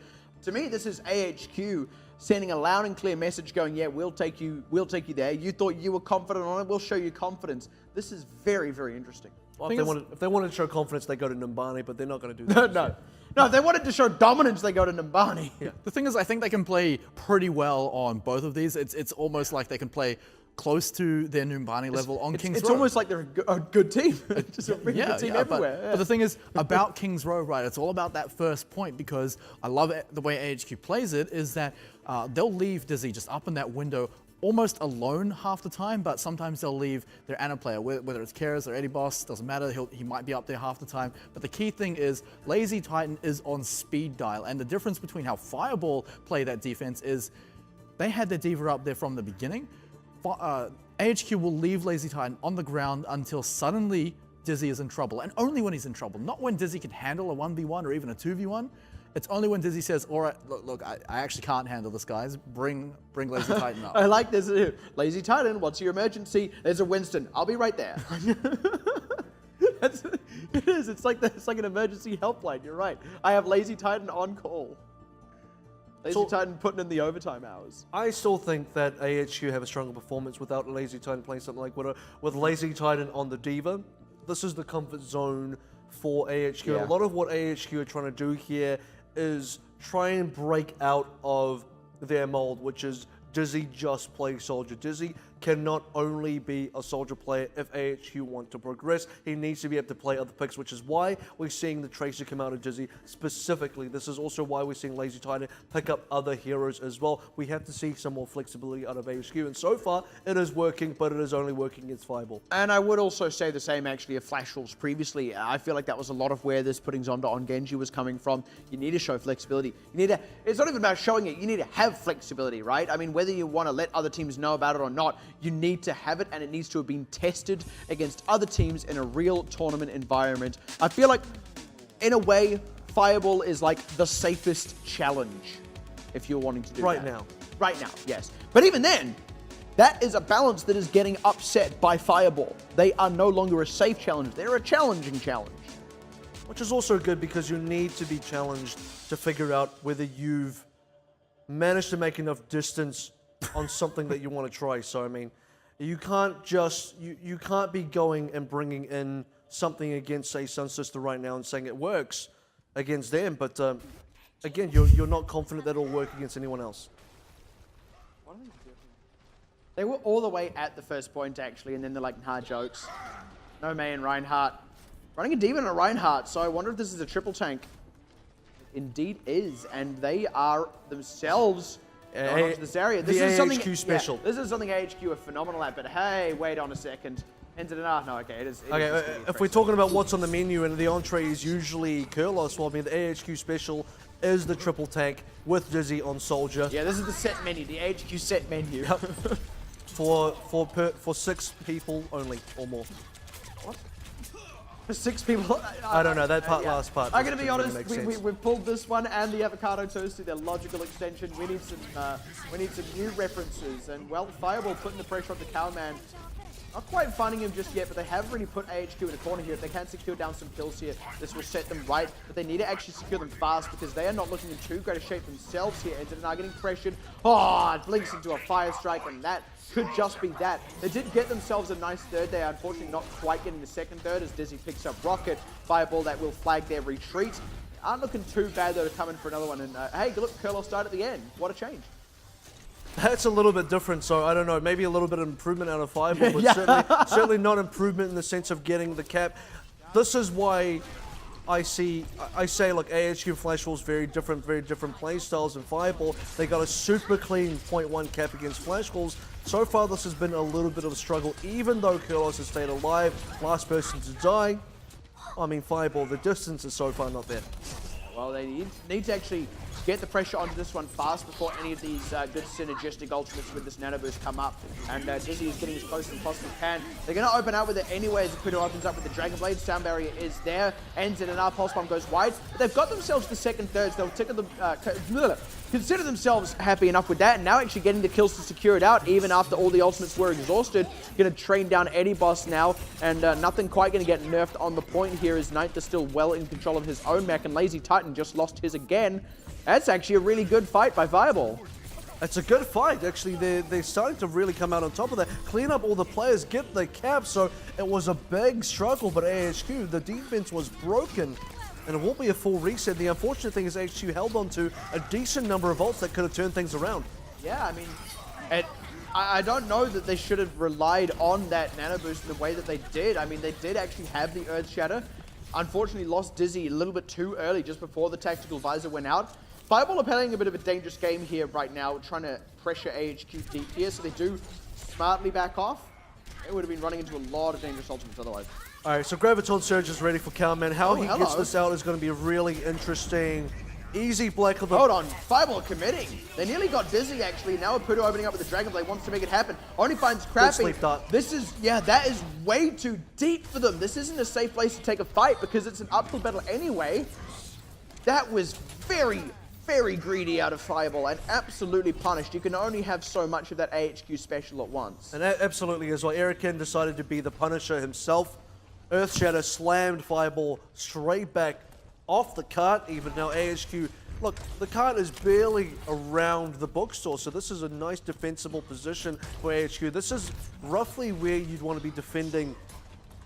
to me, this is AHQ sending a loud and clear message going, yeah, we'll take you there. You thought you were confident on it, we'll show you confidence. This is very, very interesting. Well, if they wanted to show confidence, they go to Numbani, but they're not going to do that. No, if they wanted to show dominance, they go to Numbani. Yeah. The thing is, I think they can play pretty well on both of these. It's almost like they can play close to their Numbani level on King's Road. It's almost like they're a good team. Just a really good team everywhere. But the thing is, about King's Road, right, it's all about that first point, because I love it, the way AHQ plays it, is that they'll leave Dizzy just up in that window almost alone half the time, but sometimes they'll leave their Ana player, whether it's Keras or Eddie Boss, doesn't matter, he might be up there half the time. But the key thing is Lazy Titan is on speed dial, and the difference between how Fireball play that defense is they had their Diva up there from the beginning. AHQ will leave Lazy Titan on the ground until suddenly Dizzy is in trouble, and only when he's in trouble, not when Dizzy can handle a 1v1 or even a 2v1. It's only when Dizzy says, all right, look, I actually can't handle this, guys. Bring Lazy Titan up. I like this. Lazy Titan, what's your emergency? There's a Winston. I'll be right there. It is. It's like an emergency helpline. You're right. I have Lazy Titan on call. Lazy Titan putting in the overtime hours. I still think that AHQ have a stronger performance without Lazy Titan playing something like with Lazy Titan on the Diva. This is the comfort zone for AHQ. Yeah. A lot of what AHQ are trying to do here is try and break out of their mold, which is Dizzy just plays Soldier. Dizzy cannot only be a Soldier player if AHQ want to progress. He needs to be able to play other picks, which is why we're seeing the Tracer come out of Dizzy specifically. This is also why we're seeing Lazy Titan pick up other heroes as well. We have to see some more flexibility out of AHQ, and so far it is working, but it is only working against Fireball. And I would also say the same actually of Flash Wolves previously. I feel like that was a lot of where this putting Zonda on Genji was coming from. You need to show flexibility. It's not even about showing it, you need to have flexibility, right? I mean, whether you want to let other teams know about it or not, you need to have it, and it needs to have been tested against other teams in a real tournament environment. I feel like, in a way, Fireball is like the safest challenge if you're wanting to do Right that. now. Right now, yes. But even then, that is a balance that is getting upset by Fireball. They are no longer a safe challenge. They're a challenging challenge. Which is also good because you need to be challenged to figure out whether you've managed to make enough distance on something that you want to try. So, I mean, you can't just, you can't be going and bringing in something against, say, Sun Sister right now and saying it works against them. But, again, you're not confident that it'll work against anyone else. They were all the way at the first point, actually, and then they're like, nah, jokes. No May and Reinhardt. Running a Demon and a Reinhardt, so I wonder if this is a triple tank. Indeed is, and they are themselves going onto this area. This is something AHQ special. Yeah, this is something AHQ are phenomenal at, but hey, wait on a second. Enter it out. No, okay, it is. Okay, if we're talking about what's on the menu and the entree is usually Kurlos, well, I mean, the AHQ special is the triple tank with Dizzy on Soldier. Yeah, this is the set menu, the HQ set menu. Yep. for 6 people only or more. For 6 people. I don't know, that last part. I'm gonna be didn't honest. really make sense. We've pulled this one and the avocado toast to their logical extension. We need some new references. And well, Fireball putting the pressure on the Cowman. Not quite finding him just yet, but they have really put AHQ in a corner here. If they can secure down some kills here, this will set them right. But they need to actually secure them fast because they are not looking in too great a shape themselves here. And they're getting pressured. Oh, it blinks into a fire strike, and that could just be that. They did get themselves a nice third. They are unfortunately not quite getting the second third as Dizzy picks up Rocket. Fireball that will flag their retreat. Aren't looking too bad though to come in for another one. And hey, look, Kurlos died at the end. What a change. That's a little bit different, so I don't know, maybe a little bit of improvement out of Fireball, but certainly not improvement in the sense of getting the cap. This is why I say, look, AHQ and Flash Wolves very different play styles than Fireball. They got a super clean 0.1 cap against Flash Wolves. So far, this has been a little bit of a struggle, even though Kurlos has stayed alive, last person to die. I mean, Fireball, the distance is so far not there. Well, they need to actually get the pressure onto this one fast before any of these good synergistic ultimates with this nano boost come up. And Dizzy is getting as close as possibly can. They're going to open out with it anyway as the Kudo opens up with the Dragon Blade. Sound barrier is there. Ends in an R. Pulse Bomb goes wide. But they've got themselves the second thirds. They'll tickle them, consider themselves happy enough with that. And now actually getting the kills to secure it out even after all the ultimates were exhausted. Going to train down Eddie Boss now. And nothing quite going to get nerfed on the point here as Knight is still well in control of his own mech. And Lazy Titan just lost his again. That's actually a really good fight by Fireball. It's a good fight, actually. They're starting to really come out on top of that. Clean up all the players, get the cap. So it was a big struggle, but AHQ, the defense was broken. And it won't be a full reset. The unfortunate thing is AHQ held on to a decent number of ults that could have turned things around. Yeah, I mean, I don't know that they should have relied on that nano boost in the way that they did. I mean, they did actually have the Earth Shatter. Unfortunately, lost Dizzy a little bit too early just before the Tactical Visor went out. Fireball are playing a bit of a dangerous game here right now, trying to pressure AHQ deep here, so they do smartly back off. They would have been running into a lot of dangerous ultimates otherwise. All right, so Graviton Surge is ready for Cowman. How he gets this out is going to be really interesting. Easy Black of the... Hold on, Fireball committing. They nearly got Dizzy actually. Now Pudo opening up with the Dragon Blade, wants to make it happen. Only finds Crappy. This is, that is way too deep for them. This isn't a safe place to take a fight because it's an uphill battle anyway. That was very, very greedy out of Fireball and absolutely punished. You can only have so much of that AHQ special at once. And absolutely as well. Erican decided to be the Punisher himself. Earth Shatter slammed Fireball straight back off the cart. Even now AHQ, look, the cart is barely around the bookstore, so this is a nice defensible position for AHQ. This is roughly where you'd want to be defending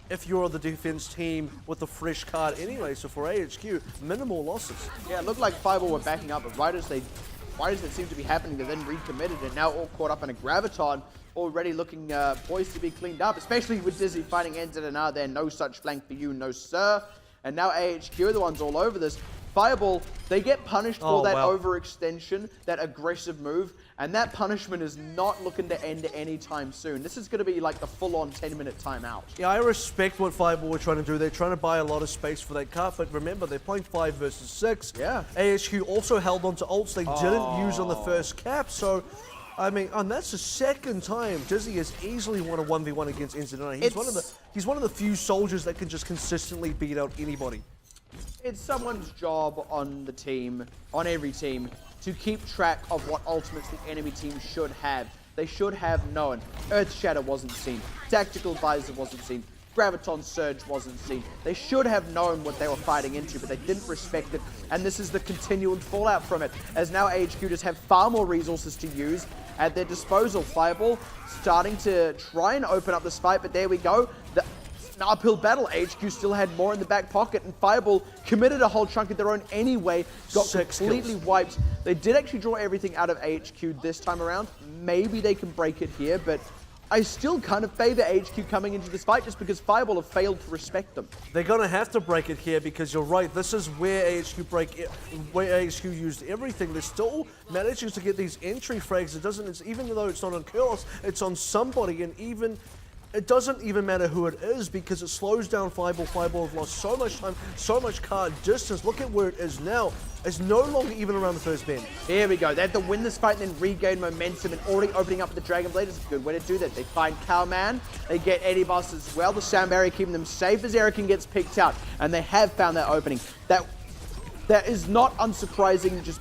if you're the defense team with a fresh card anyway. So for AHQ, minimal losses. Yeah, it looked like Fireball were backing up, but right as that seemed to be happening, they then recommitted and now all caught up in a Graviton, already looking poised to be cleaned up, especially with Dizzy fighting NZNR there. No such flank for you, no sir. And now AHQ are the ones all over this. Fireball, they get punished for that overextension, that aggressive move, and that punishment is not looking to end anytime soon. This is going to be like the full-on 10-minute timeout. Yeah, I respect what Fireball were trying to do. They're trying to buy a lot of space for that cart, but remember, they're playing 5 versus 6. Yeah. AHQ also held on to ults they didn't use on the first cap, so... I mean, and that's the second time Dizzy has easily won a 1v1 against NZNR. He's one of the few soldiers that can just consistently beat out anybody. It's someone's job on the team, on every team, to keep track of what ultimates the enemy team should have. They should have known. Earth Shatter wasn't seen. Tactical Visor wasn't seen. Graviton Surge wasn't seen. They should have known what they were fighting into, but they didn't respect it. And this is the continual fallout from it, as now AHQ just have far more resources to use at their disposal. Fireball starting to try and open up this fight, but there we go. An uphill battle. AHQ still had more in the back pocket, and Fireball committed a whole chunk of their own anyway. Got completely wiped. They did actually draw everything out of AHQ this time around. Maybe they can break it here, but I still kind of favor HQ coming into this fight just because Fireball have failed to respect them. They're going to have to break it here because you're right. This is where where AHQ used everything. They're still managing to get these entry frags. Even though it's not on Kurlos, it's on somebody. And even it doesn't even matter who it is because it slows down Fireball. Fireball have lost so much time, so much card distance. Look at where it is now. It's no longer even around the first bend. Here we go. They have to win this fight and then regain momentum, and already opening up the Dragon Blade is a good way to do that. They find Cowman, they get Eddie Boss as well. The sound barrier keeping them safe as Erican gets picked out, and they have found that opening. That is not unsurprising just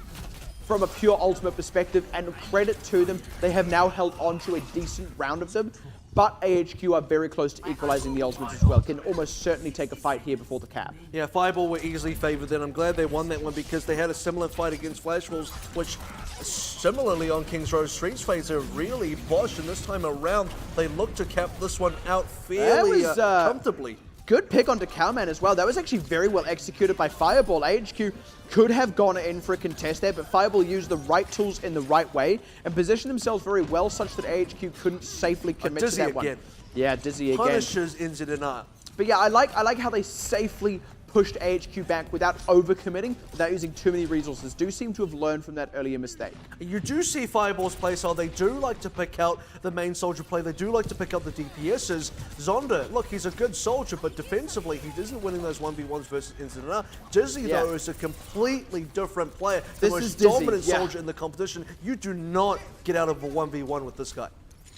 from a pure ultimate perspective, and credit to them, they have now held on to a decent round of them. But AHQ are very close to equalizing the ultimates as well. Can almost certainly take a fight here before the cap. Yeah, Fireball were easily favored then. I'm glad they won that one because they had a similar fight against Flash Wolves, which similarly on Kings Row Streets phase are really bosh, and this time around they look to cap this one out fairly comfortably. Good pick onto Cowman as well. That was actually very well executed by Fireball. AHQ could have gone in for a contest there, but Fireball used the right tools in the right way and positioned themselves very well such that AHQ couldn't safely commit to that one. Yeah, Dizzy again. Punishes NZNR. But yeah, I like how they safely pushed AHQ back without overcommitting, without using too many resources. Do seem to have learned from that earlier mistake. You do see Fireball's playstyle. They do like to pick out the main soldier play. They do like to pick out the DPSs. Zonda, look, he's a good soldier, but defensively, he isn't winning those 1v1s versus NZNR. Dizzy, though, is a completely different player. The most dominant soldier in the competition. You do not get out of a 1v1 with this guy.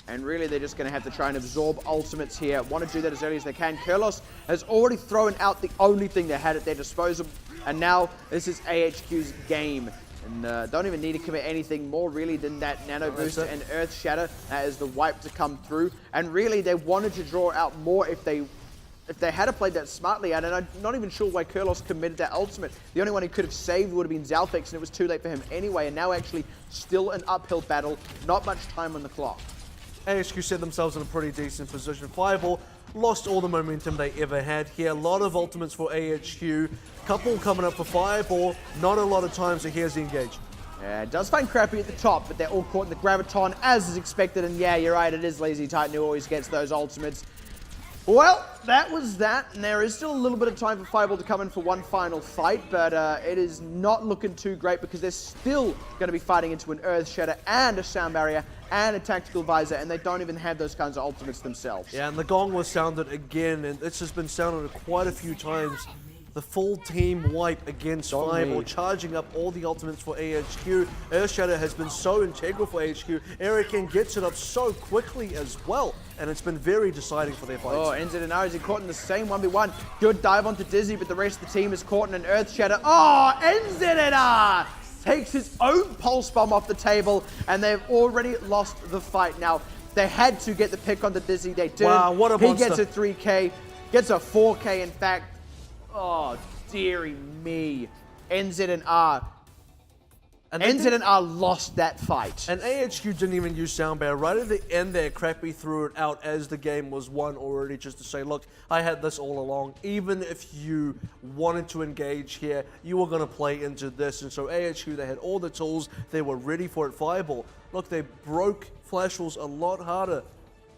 And really, they're just going to have to try and absorb ultimates here. Want to do that as early as they can. Kurlos has already thrown out the only thing they had at their disposal. And now, this is AHQ's game. And don't even need to commit anything more, really, than that Nano Booster and Earth Shatter. That is the wipe to come through. And really, they wanted to draw out more if they had played that smartly. And I'm not even sure why Kurlos committed that ultimate. The only one he could have saved would have been Zalfix, and it was too late for him anyway. And now, actually, still an uphill battle. Not much time on the clock. AHQ set themselves in a pretty decent position. Fireball lost all the momentum they ever had here. A lot of ultimates for AHQ. Couple coming up for Fireball. Not a lot of times that here's the engage. Yeah, it does find Crappy at the top, but they're all caught in the Graviton as is expected. And yeah, you're right, it is Lazy Titan who always gets those ultimates. Well, that was that, and there is still a little bit of time for Fireball to come in for one final fight, but it is not looking too great because they're still going to be fighting into an Earth Shatter and a Sound Barrier and a Tactical Visor, and they don't even have those kinds of ultimates themselves. Yeah, and the gong was sounded again, and this has been sounded quite a few times. The full team wipe against Fireball, charging up all the ultimates for AHQ. Earth Shatter has been so integral for AHQ. Erican gets it up so quickly as well, and it's been very deciding for their fights. Oh, NZNR is caught in the same 1v1. Good dive onto Dizzy, but the rest of the team is caught in an Earth Shatter. Oh, NZNR takes his own Pulse Bomb off the table, and they've already lost the fight. Now, they had to get the pick on the Dizzy. They did. Wow, what a monster. He gets a 3K, gets a 4K, in fact. Oh, dearie me. NZNR lost that fight. And AHQ didn't even use Sound Barrier. Right at the end there, Crappy threw it out as the game was won already, just to say, look, I had this all along. Even if you wanted to engage here, you were going to play into this. And so AHQ, they had all the tools. They were ready for it. Fireball, look, they broke Flash Wolves a lot harder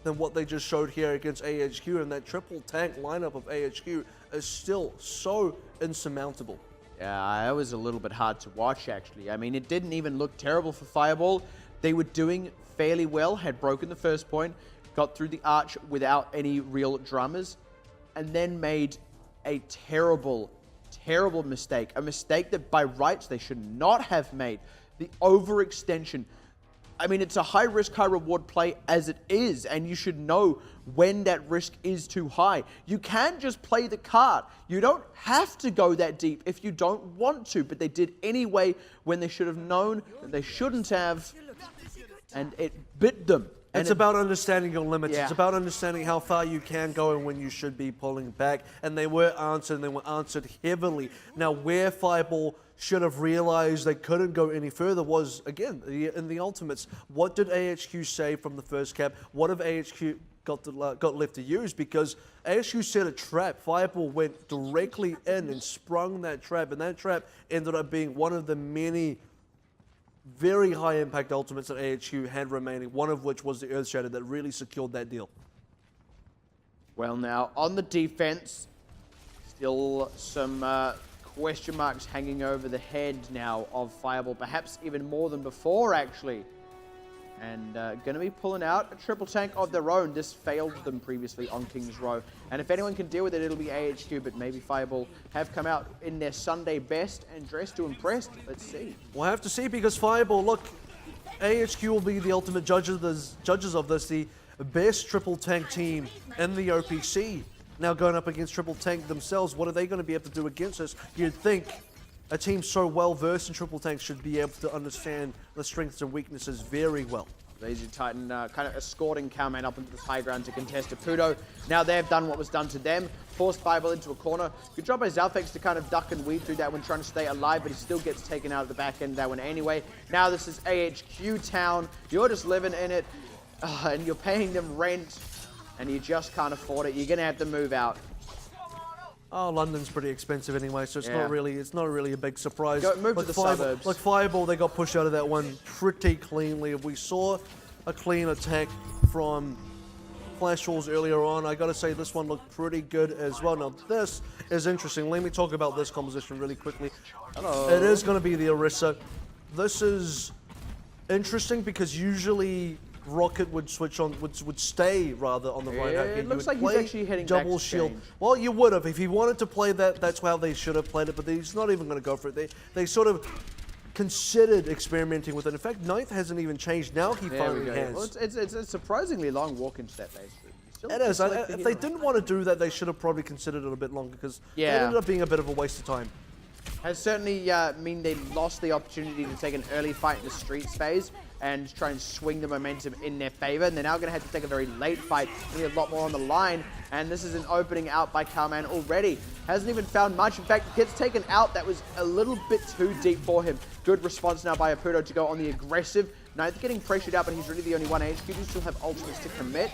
than what they just showed here against AHQ. And that triple tank lineup of AHQ is still so insurmountable. Yeah, that was a little bit hard to watch, actually. I mean, it didn't even look terrible for Fireball. They were doing fairly well, had broken the first point, got through the arch without any real drummers, and then made a terrible, terrible mistake. A mistake that by rights they should not have made. The overextension. I mean, it's a high-risk, high-reward play as it is, and you should know when that risk is too high. You can just play the card. You don't have to go that deep if you don't want to, but they did anyway when they should have known that they shouldn't have, and it bit them. It's about understanding your limits. Yeah. It's about understanding how far you can go and when you should be pulling back. And they were answered, and they were answered heavily. Now, where Fireball should have realized they couldn't go any further was, again, in the ultimates. What did AHQ say from the first cap? What have AHQ got left to use? Because AHQ set a trap. Fireball went directly in and sprung that trap, and that trap ended up being one of the many very high impact ultimates that AHQ had remaining, one of which was the Earth Shatter that really secured that deal. Well, now, on the defense, still some question marks hanging over the head now of Fireball, perhaps even more than before, actually. And going to be pulling out a triple tank of their own. This failed them previously on King's Row. And if anyone can deal with it, it'll be AHQ. But maybe Fireball have come out in their Sunday best and dressed to impress. Let's see. We'll have to see, because Fireball, look, AHQ will be the ultimate judges of this, the best triple tank team in the OPC. Now going up against triple tank themselves, what are they going to be able to do against us? You'd think a team so well versed in triple tank should be able to understand the strengths and weaknesses very well. Lazy Titan kind of escorting Cowman up into the high ground to contest a Pudo. Now they've done what was done to them. Forced Fireball into a corner. Good job by Zalfex to kind of duck and weave through that one, trying to stay alive, but he still gets taken out of the back end of that one anyway. Now this is AHQ Town. You're just living in it, and you're paying them rent, and you just can't afford it. You're going to have to move out. Oh, London's pretty expensive anyway, so it's not really a big surprise. Move to the suburbs. Like Fireball, they got pushed out of that one pretty cleanly. We saw a clean attack from Flash Walls earlier on. I gotta say, this one looked pretty good as well. Now, this is interesting. Let me talk about this composition really quickly. Hello. It is gonna be the Orisa. This is interesting because usually Rocket would switch on, would stay rather on the right hand. It looks like he's actually heading back double to shield. change. Well, you would have if he wanted to play that. That's how they should have played it. But he's not even going to go for it. They sort of considered experimenting with it. In fact, Ninth hasn't even changed. Now he finally has. Well, it's a surprisingly long walk into that base. It is. If they didn't want to do that, they should have probably considered it a bit longer, because it ended up being a bit of a waste of time. Has certainly mean they lost the opportunity to take an early fight in the streets phase and try and swing the momentum in their favor. And they're now going to have to take a very late fight. Really a lot more on the line. And this is an opening out by Cowman already. Hasn't even found much. In fact, gets taken out. That was a little bit too deep for him. Good response now by Apudo to go on the aggressive. Ninth getting pressured out, but he's really the only one. HQ do still have ultimates to commit.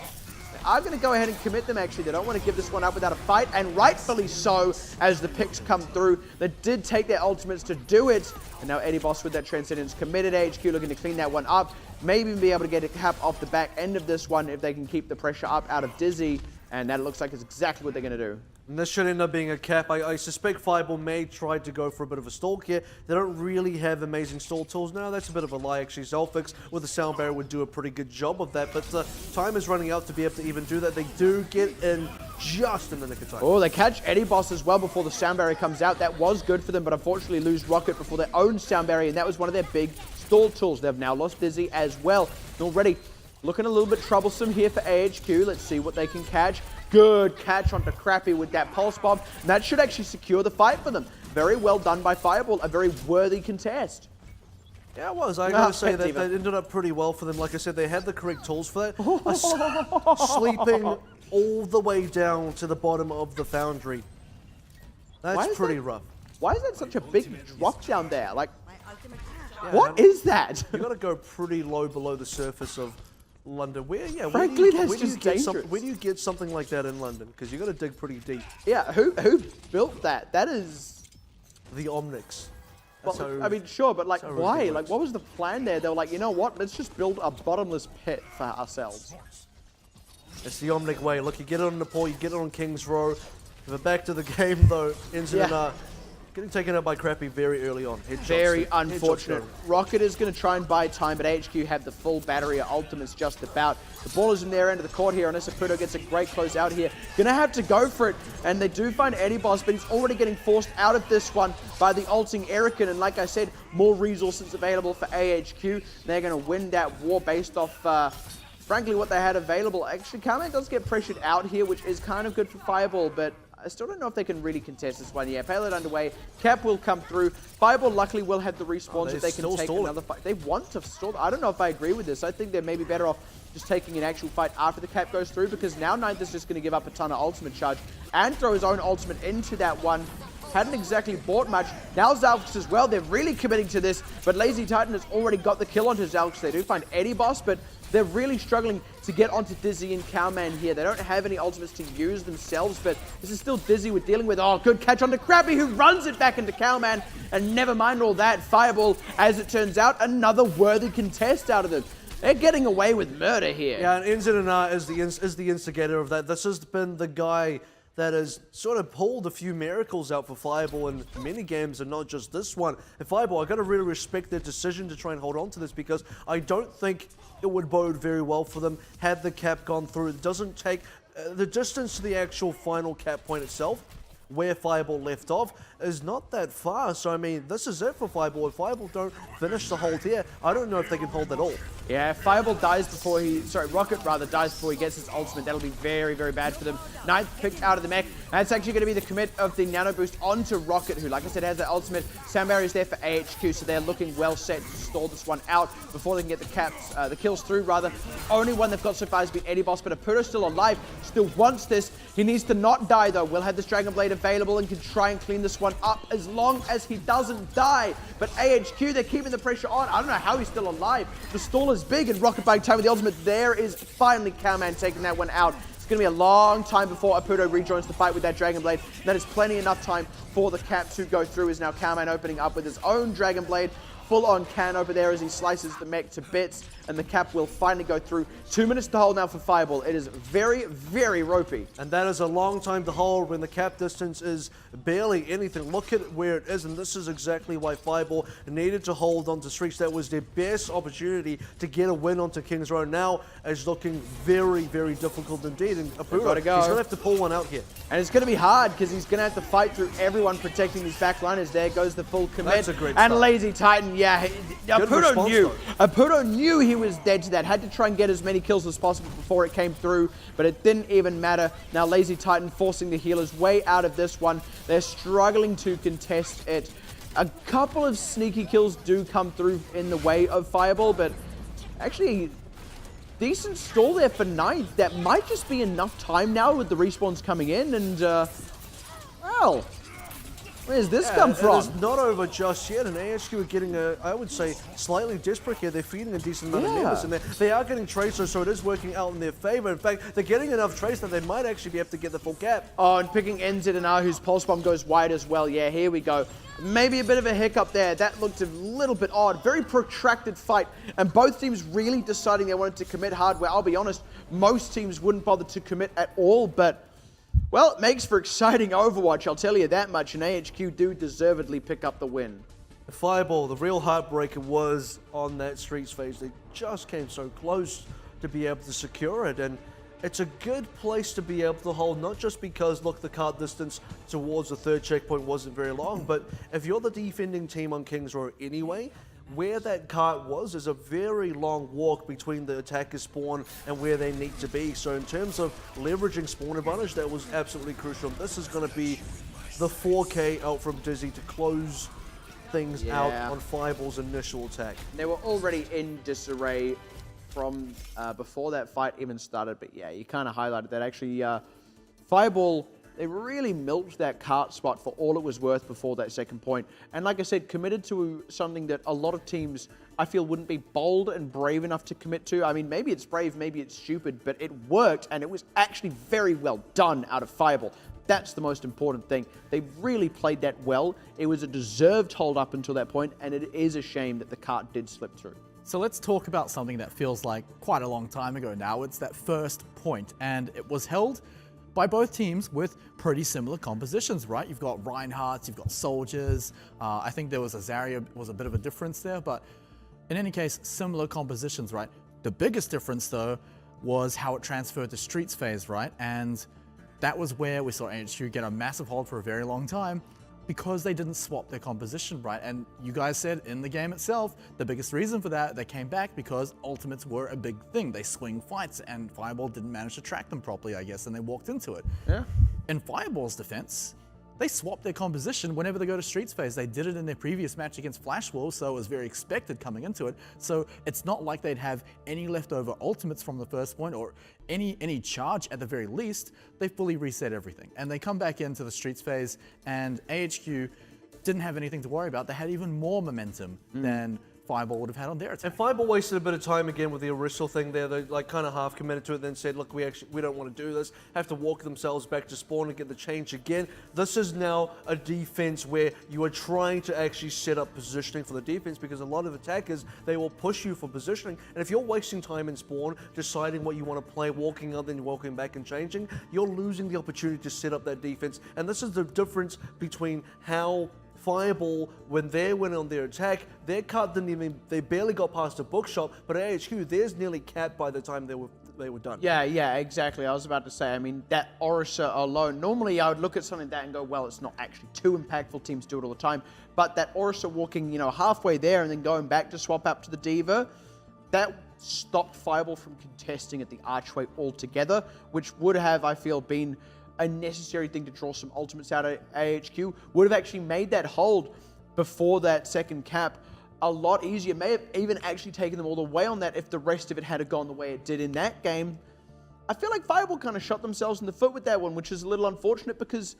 I'm going to go ahead and commit them, actually. They don't want to give this one up without a fight, and rightfully so, as the picks come through. They did take their ultimates to do it, and now Eddie Boss with that Transcendence committed. HQ looking to clean that one up. Maybe be able to get a cap off the back end of this one if they can keep the pressure up out of Dizzy, and that looks like it's exactly what they're going to do. And this should end up being a cap. I suspect Fireball may try to go for a bit of a stall here. They don't really have amazing stall tools now. That's a bit of a lie, actually. Zelfix with the sound barrier would do a pretty good job of that, but time is running out to be able to even do that. They do get in just in the nick of time. Oh, they catch Eddie Boss as well before the sound barrier comes out. That was good for them, but unfortunately lose Rocket before their own sound barrier, and that was one of their big stall tools. They've now lost Dizzy as well. Already looking a little bit troublesome here for AHQ. Let's see what they can catch. Good catch onto Crappy with that Pulse Bomb. And that should actually secure the fight for them. Very well done by Fireball. A very worthy contest. Yeah, it was. I gotta say that ended up pretty well for them. Like I said, they had the correct tools for that. Sleeping all the way down to the bottom of the foundry. That's pretty rough. Why is that such a big drop down there? Like, what is that? You gotta go pretty low below the surface of London. Frankly, that's just dangerous. Where do you get something like that in London? Because you got to dig pretty deep. Yeah, who built that? That is the Omnics. Well, I mean, sure, but like, why? Like, what was the plan there? They were like, you know what? Let's just build a bottomless pit for ourselves. It's the Omnic way. Look, you get it on Nepal, you get it on King's Row. But back to the game though, Incident getting taken out by Crappy very early on. Very unfortunate. Rocket is going to try and buy time, but HQ have the full battery of ultimates just about. The ball is in their end of the court here, and Asaputo gets a great close out here. Gonna have to go for it, and they do find Eddie Boss, but he's already getting forced out of this one by the ulting Erican, and like I said, more resources available for AHQ. They're going to win that war based off, frankly, what they had available. Actually, Carmack does get pressured out here, which is kind of good for Fireball, but I still don't know if they can really contest this one. Yeah, payload underway. Cap will come through. Fireball luckily will have the respawns if they can take another fight. They want to stall. I don't know if I agree with this. I think they're maybe better off just taking an actual fight after the cap goes through, because now Ninth is just going to give up a ton of ultimate charge and throw his own ultimate into that one. Hadn't exactly bought much. Now Zalx as well. They're really committing to this, but Lazy Titan has already got the kill onto Zalx. They do find Eddie Boss, but they're really struggling to get onto Dizzy and Cowman here. They don't have any ultimates to use themselves, but this is still Dizzy we're dealing with. Oh, good catch onto Crappy, who runs it back into Cowman, and never mind all that. Fireball, as it turns out, another worthy contest out of them. They're getting away with murder here. Yeah, and Incident is the instigator of that. This has been the guy that has sort of pulled a few miracles out for Fireball in many games and not just this one. And Fireball, I got to really respect their decision to try and hold on to this, because I don't think it would bode very well for them had the cap gone through. It doesn't take the distance to the actual final cap point itself, where Fireball left off, is not that far. So, I mean, this is it for Fireball. If Fireball don't finish the hold here, I don't know if they can hold at all. Yeah, if Fireball dies before Rocket rather dies before he gets his ultimate, that'll be very, very bad for them. Ninth picked out of the mech. That's actually going to be the commit of the Nano Boost onto Rocket, who, like I said, has the ultimate. Sound barrier is there for AHQ, so they're looking well set to stall this one out before they can get the kills through, rather. Only one they've got so far has been Eddie Boss, but Aputo's still alive, still wants this. He needs to not die, though. We'll have this Dragon Blade available and can try and clean this one up as long as he doesn't die. But AHQ, they're keeping the pressure on. I don't know how he's still alive. The stall is big, and Rocket buying time with the ultimate. There is finally Cowman taking that one out. It's going to be a long time before Aputo rejoins the fight with that Dragon Blade. That is plenty enough time for the cap to go through, as now Cowman opening up with his own Dragon Blade. Full-on can over there as he slices the mech to bits, and the cap will finally go through. 2 minutes to hold now for Fireball. It is very, very ropey. And that is a long time to hold when the cap distance is barely anything. Look at where it is, and this is exactly why Fireball needed to hold on to streaks. That was their best opportunity to get a win onto King's Row. Now it's looking very, very difficult indeed. And Aputo, he's going to have to pull one out here. And it's going to be hard, because he's going to have to fight through everyone protecting these backliners. There goes the full commit. That's a great and start. Lazy Titan, yeah. Aputo knew he was dead to that. Had to try and get as many kills as possible before it came through, but it didn't even matter. Now Lazy Titan forcing the healers way out of this one. They're struggling to contest it. A couple of sneaky kills do come through in the way of Fireball, but actually decent stall there for Ninth. That might just be enough time now with the respawns coming in, and well, where's this come from? It's not over just yet, and AHQ are getting I would say, slightly desperate here. They're feeding a decent amount of members, and they are getting tracers, so it is working out in their favor. In fact, they're getting enough trace that they might actually be able to get the full cap. Oh, and picking NZ&R, whose pulse bomb goes wide as well. Yeah, here we go. Maybe a bit of a hiccup there. That looked a little bit odd. Very protracted fight, and both teams really deciding they wanted to commit hard. Well, I'll be honest, most teams wouldn't bother to commit at all, but well, it makes for exciting Overwatch, I'll tell you that much, and AHQ do deservedly pick up the win. Fireball, the real heartbreaker was on that Streets phase. They just came so close to be able to secure it, and it's a good place to be able to hold, not just because, look, the cart distance towards the third checkpoint wasn't very long, but if you're the defending team on King's Row anyway, where that cart was is a very long walk between the attacker's spawn and where they need to be. So in terms of leveraging spawn advantage, that was absolutely crucial. This is going to be the 4K out from Dizzy to close things out on Fireball's initial attack. They were already in disarray from before that fight even started, but yeah, you kind of highlighted that. Actually, Fireball, they really milked that cart spot for all it was worth before that second point. And like I said, committed to something that a lot of teams, I feel, wouldn't be bold and brave enough to commit to. I mean, maybe it's brave, maybe it's stupid, but it worked, and it was actually very well done out of Fireball. That's the most important thing. They really played that well. It was a deserved hold up until that point, and it is a shame that the cart did slip through. So let's talk about something that feels like quite a long time ago now. It's that first point, and it was held by both teams with pretty similar compositions, right? You've got Reinhardts, you've got Soldiers. I think there was a Zarya, was a bit of a difference there, but in any case, similar compositions, right? The biggest difference, though, was how it transferred to Streets phase, right? And that was where we saw AHQ get a massive hold for a very long time because they didn't swap their composition, right? And you guys said in the game itself, the biggest reason for that, they came back because ultimates were a big thing. They swing fights, and Fireball didn't manage to track them properly, I guess, and they walked into it. Yeah. In Fireball's defense, they swapped their composition whenever they go to Streets phase. They did it in their previous match against Flash Wolves, so it was very expected coming into it. So it's not like they'd have any leftover ultimates from the first point or any charge at the very least. They fully reset everything. And they come back into the Streets phase, and AHQ didn't have anything to worry about. They had even more momentum than Fireball would have had on their attack. And Fireball wasted a bit of time again with the Arisal thing there. They like kind of half committed to it, then said, look, we don't want to do this. Have to walk themselves back to spawn and get the change again. This is now a defense where you are trying to actually set up positioning for the defense, because a lot of attackers, they will push you for positioning. And if you're wasting time in spawn, deciding what you want to play, walking up, then walking back and changing, you're losing the opportunity to set up that defense. And this is the difference between how Fireball, when they went on their attack, their card they barely got past a bookshop, but at AHQ, theirs nearly capped by the time they were done. Yeah, exactly. I was about to say, I mean, that Orisa alone, normally I would look at something like that and go, well, it's not actually too impactful, teams do it all the time, but that Orisa walking, halfway there and then going back to swap up to the Diva, that stopped Fireball from contesting at the Archway altogether, which would have, I feel, been a necessary thing to draw some ultimates out of AHQ, would have actually made that hold before that second cap a lot easier. May have even actually taken them all the way on that if the rest of it had gone the way it did in that game. I feel like Fireball kind of shot themselves in the foot with that one, which is a little unfortunate because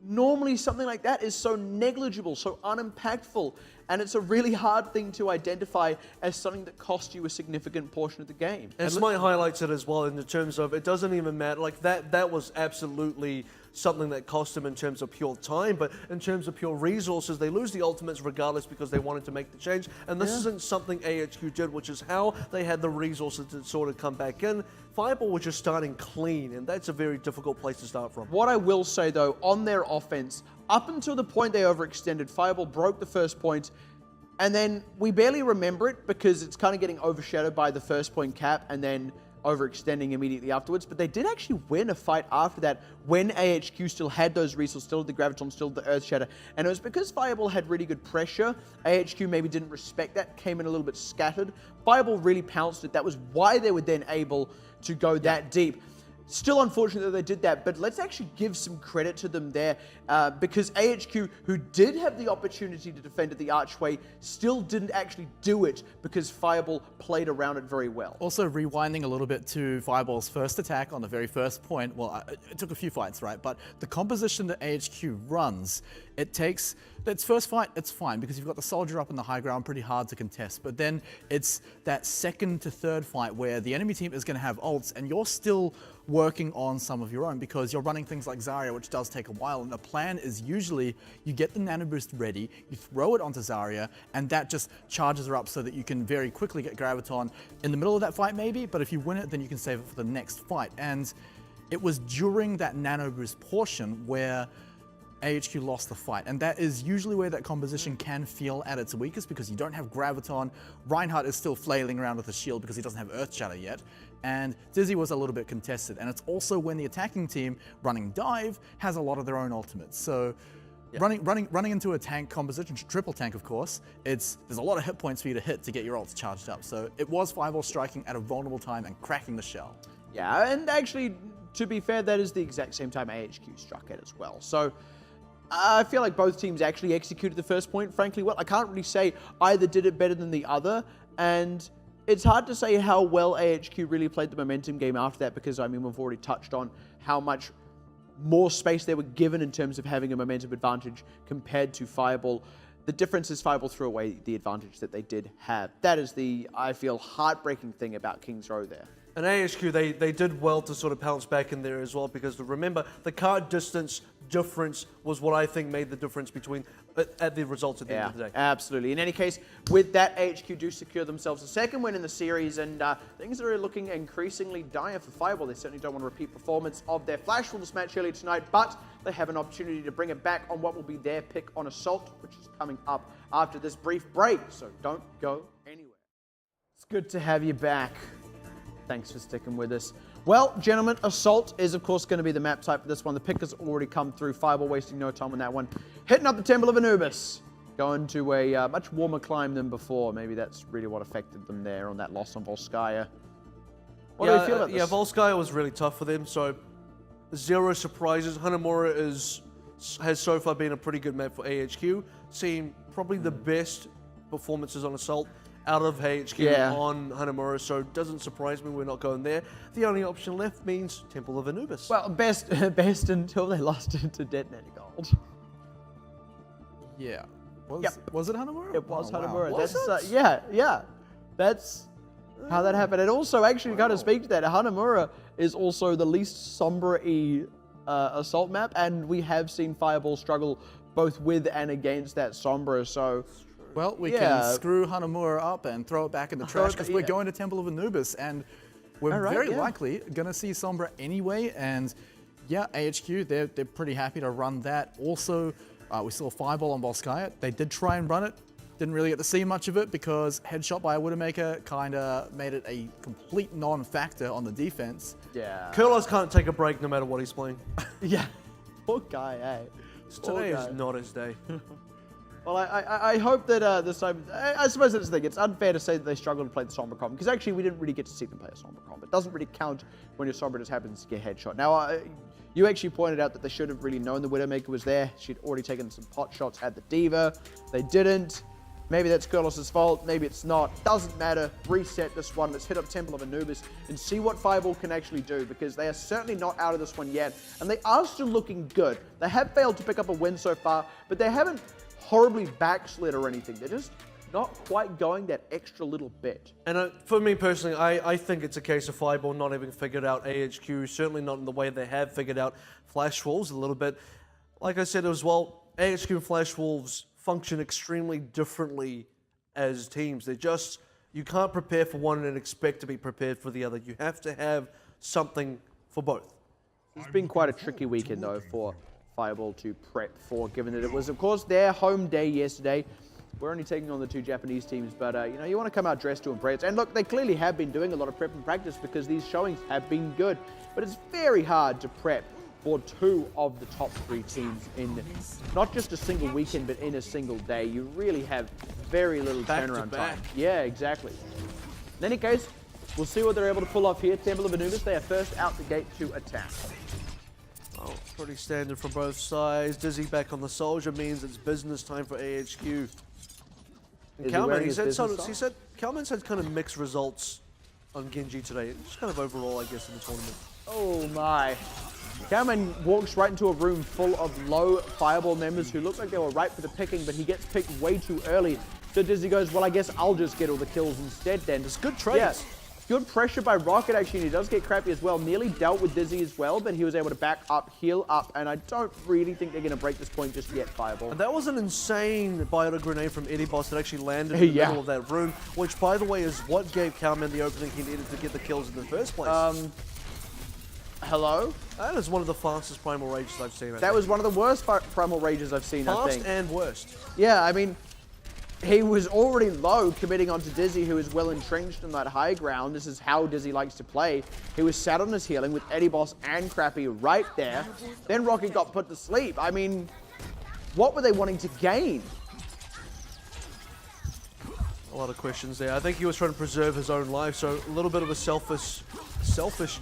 normally something like that is so negligible, so unimpactful, and it's a really hard thing to identify as something that cost you a significant portion of the game. And Smite highlights it as well in the terms of it doesn't even matter. Like that was absolutely something that cost them in terms of pure time, but in terms of pure resources, they lose the ultimates regardless because they wanted to make the change. And this isn't something AHQ did, which is how they had the resources to sort of come back in. Fireball was just starting clean, and that's a very difficult place to start from. What I will say though, on their offense, up until the point they overextended, Fireball broke the first point, and then we barely remember it because it's kind of getting overshadowed by the first point cap and then overextending immediately afterwards. But they did actually win a fight after that when AHQ still had those resources, still had the Graviton, still had the Earth Shatter. And it was because Fireball had really good pressure. AHQ maybe didn't respect that, came in a little bit scattered. Fireball really pounced it. That was why they were then able to go that deep. Still unfortunate that they did that, but let's actually give some credit to them there because AHQ, who did have the opportunity to defend at the Archway, still didn't actually do it because Fireball played around it very well. Also, rewinding a little bit to Fireball's first attack on the very first point, well, it took a few fights, right? But the composition that AHQ runs, it takes its first fight, it's fine because you've got the soldier up in the high ground, pretty hard to contest. But then it's that second to third fight where the enemy team is going to have ults and you're still working on some of your own because you're running things like Zarya, which does take a while. And the plan is usually you get the nano boost ready, you throw it onto Zarya, and that just charges her up so that you can very quickly get Graviton in the middle of that fight maybe, but if you win it, then you can save it for the next fight. And it was during that nano boost portion where AHQ lost the fight, and that is usually where that composition can feel at its weakest because you don't have Graviton. Reinhardt is still flailing around with a shield because he doesn't have Earth Shatter yet, and Dizzy was a little bit contested. And it's also when the attacking team running dive has a lot of their own ultimates. So running into a tank composition, triple tank of course, there's a lot of hit points for you to hit to get your ults charged up. So it was Fireball striking at a vulnerable time and cracking the shell. Yeah, and actually, to be fair, that is the exact same time AHQ struck it as well. So I feel like both teams actually executed the first point, frankly, well. I can't really say either did it better than the other, and it's hard to say how well AHQ really played the momentum game after that because, I mean, we've already touched on how much more space they were given in terms of having a momentum advantage compared to Fireball. The difference is Fireball threw away the advantage that they did have. That is the, I feel, heartbreaking thing about King's Row there. And AHQ, they did well to sort of pounce back in there as well because remember, the card distance difference was what I think made the difference between at the results at the end of the day. Absolutely. In any case, with that, AHQ do secure themselves a second win in the series, and things are looking increasingly dire for Fireball. They certainly don't want to repeat performance of their Flash Rules match earlier tonight, but they have an opportunity to bring it back on what will be their pick on Assault, which is coming up after this brief break, so don't go anywhere. It's good to have you back. Thanks for sticking with us. Well, gentlemen, Assault is, of course, going to be the map type for this one. The pick has already come through. Fireball wasting no time on that one. Hitting up the Temple of Anubis. Going to a much warmer climb than before. Maybe that's really what affected them there on that loss on Volskaya. What do you feel about this? Yeah, Volskaya was really tough for them, so zero surprises. Hanamura has so far been a pretty good map for AHQ. Seen probably the best performances on Assault out of AHQ on Hanamura, so it doesn't surprise me we're not going there. The only option left means Temple of Anubis. Well, best until they lost it to Detonator Gold. Yeah. Was it Hanamura? It was Oh, wow. Hanamura. That's yeah. That's how that happened. And also, actually, kind of speak to that, Hanamura is also the least Sombra-y assault map, and we have seen Fireball struggle both with and against that Sombra. So, well, we can screw Hanamura up and throw it back in the trash because we're going to Temple of Anubis, and we're very likely going to see Sombra anyway. And yeah, AHQ, they're pretty happy to run that. Also, we saw Fireball on Volskaya. They did try and run it. Didn't really get to see much of it because headshot by a Widowmaker kind of made it a complete non-factor on the defense. yeah. Kurlos can't take a break no matter what he's playing. Yeah. Poor guy, eh? Today is not his day. Well, I hope that this time, I suppose that's the thing. It's unfair to say that they struggled to play the Sombra comp, because actually we didn't really get to see them play a Sombra comp. It doesn't really count when your Sombra just happens to get headshot. Now, you actually pointed out that they should have really known the Widowmaker was there. She'd already taken some pot shots at the Diva. They didn't. Maybe that's Kurlos' fault, maybe it's not. Doesn't matter. Reset this one. Let's hit up Temple of Anubis and see what Fireball can actually do, because they are certainly not out of this one yet. And they are still looking good. They have failed to pick up a win so far, but they haven't horribly backslid or anything. They're just not quite going that extra little bit. And for me personally, I think it's a case of Fireball not having figured out AHQ, certainly not in the way they have figured out Flash Wolves a little bit. Like I said as well, AHQ and Flash Wolves function extremely differently as teams. They're just, you can't prepare for one and expect to be prepared for the other. You have to have something for both. It's been quite a tricky weekend though for Fireball to prep for, given that it was of course their home day yesterday. We're only taking on the two Japanese teams, but you know, you want to come out dressed to impress. And look, they clearly have been doing a lot of prep and practice because these showings have been good, but it's very hard to prep for two of the top three teams in not just a single weekend, but in a single day. You really have very little turnaround time. Yeah, exactly. In any case, we'll see what they're able to pull off here. Temple of Anubis, they are first out the gate to attack. Oh, pretty standard from both sides. Dizzy back on the Soldier means it's business time for AHQ. And Kalman, he said Kalman's had kind of mixed results on Genji today. Just kind of overall, I guess, in the tournament. Oh my. Kalman walks right into a room full of low Fireball members who look like they were ripe for the picking, but he gets picked way too early. So Dizzy goes, well, I guess I'll just get all the kills instead then. It's good trades. Yeah. Good pressure by Rocket, actually, and he does get crappy as well. Nearly dealt with Dizzy as well, but he was able to back up, heal up, and I don't really think they're going to break this point just yet, Fireball. And that was an insane bio grenade from Ilios that actually landed in the middle of that room, which, by the way, is what gave Kalman the opening he needed to get the kills in the first place. Hello? That is one of the fastest Primal Rages I've seen. That was one of the worst Primal Rages I've seen, I think. Fast and worst. Yeah, I mean, he was already low, committing onto Dizzy, who is well entrenched in that high ground. This is how Dizzy likes to play. He was sat on his healing with Eddie Boss and Crappy right there. Then Rocket got put to sleep. I mean, what were they wanting to gain? A lot of questions there. I think he was trying to preserve his own life, so a little bit of a selfish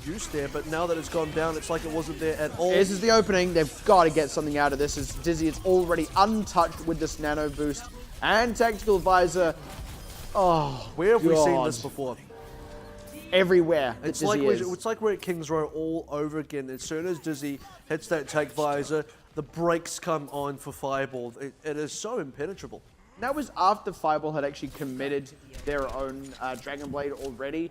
use there, but now that it's gone down, it's like it wasn't there at all. This is the opening. They've got to get something out of this, as Dizzy is already untouched with this nano boost. And Tactical Visor. Oh, where have we seen this before? Everywhere. It's like we're at King's Row all over again. As soon as Dizzy hits that Tac Visor, the brakes come on for Fireball. It is so impenetrable. That was after Fireball had actually committed their own Dragon Blade already.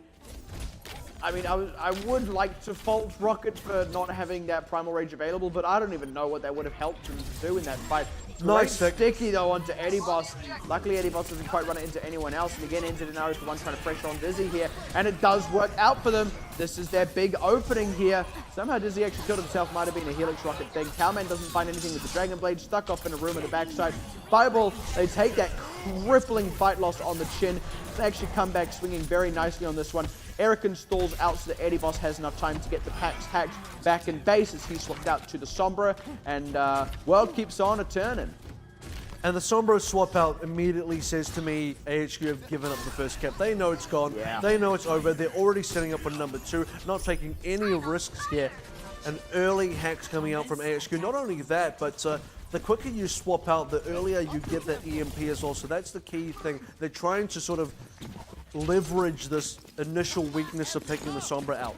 I mean, I would like to fault Rocket for not having that Primal Rage available, but I don't even know what that would have helped him to do in that fight. Great sticky though onto Eddie Boss. Luckily Eddie Boss doesn't quite run it into anyone else, and again Entered and is the one trying to pressure on Dizzy here, and it does work out for them. This is their big opening here. Somehow Dizzy actually killed himself, might have been a Helix Rocket thing. Kalman doesn't find anything with the Dragon Blade, stuck off in a room at the backside. Fireball, they take that crippling fight loss on the chin. They actually come back swinging very nicely on this one. Erican stalls out so that Eddie Boss has enough time to get the packs hacked back in base as he swapped out to the Sombra, and world keeps on a-turning. And the Sombra swap out immediately says to me, AHQ have given up the first cap. They know it's gone. Yeah. They know it's over. They're already setting up for number 2, not taking any risks here. And early hacks coming out from AHQ. Not only that, but the quicker you swap out, the earlier you get that EMP as well. So that's the key thing. They're trying to sort of leverage this initial weakness of picking the Sombra out.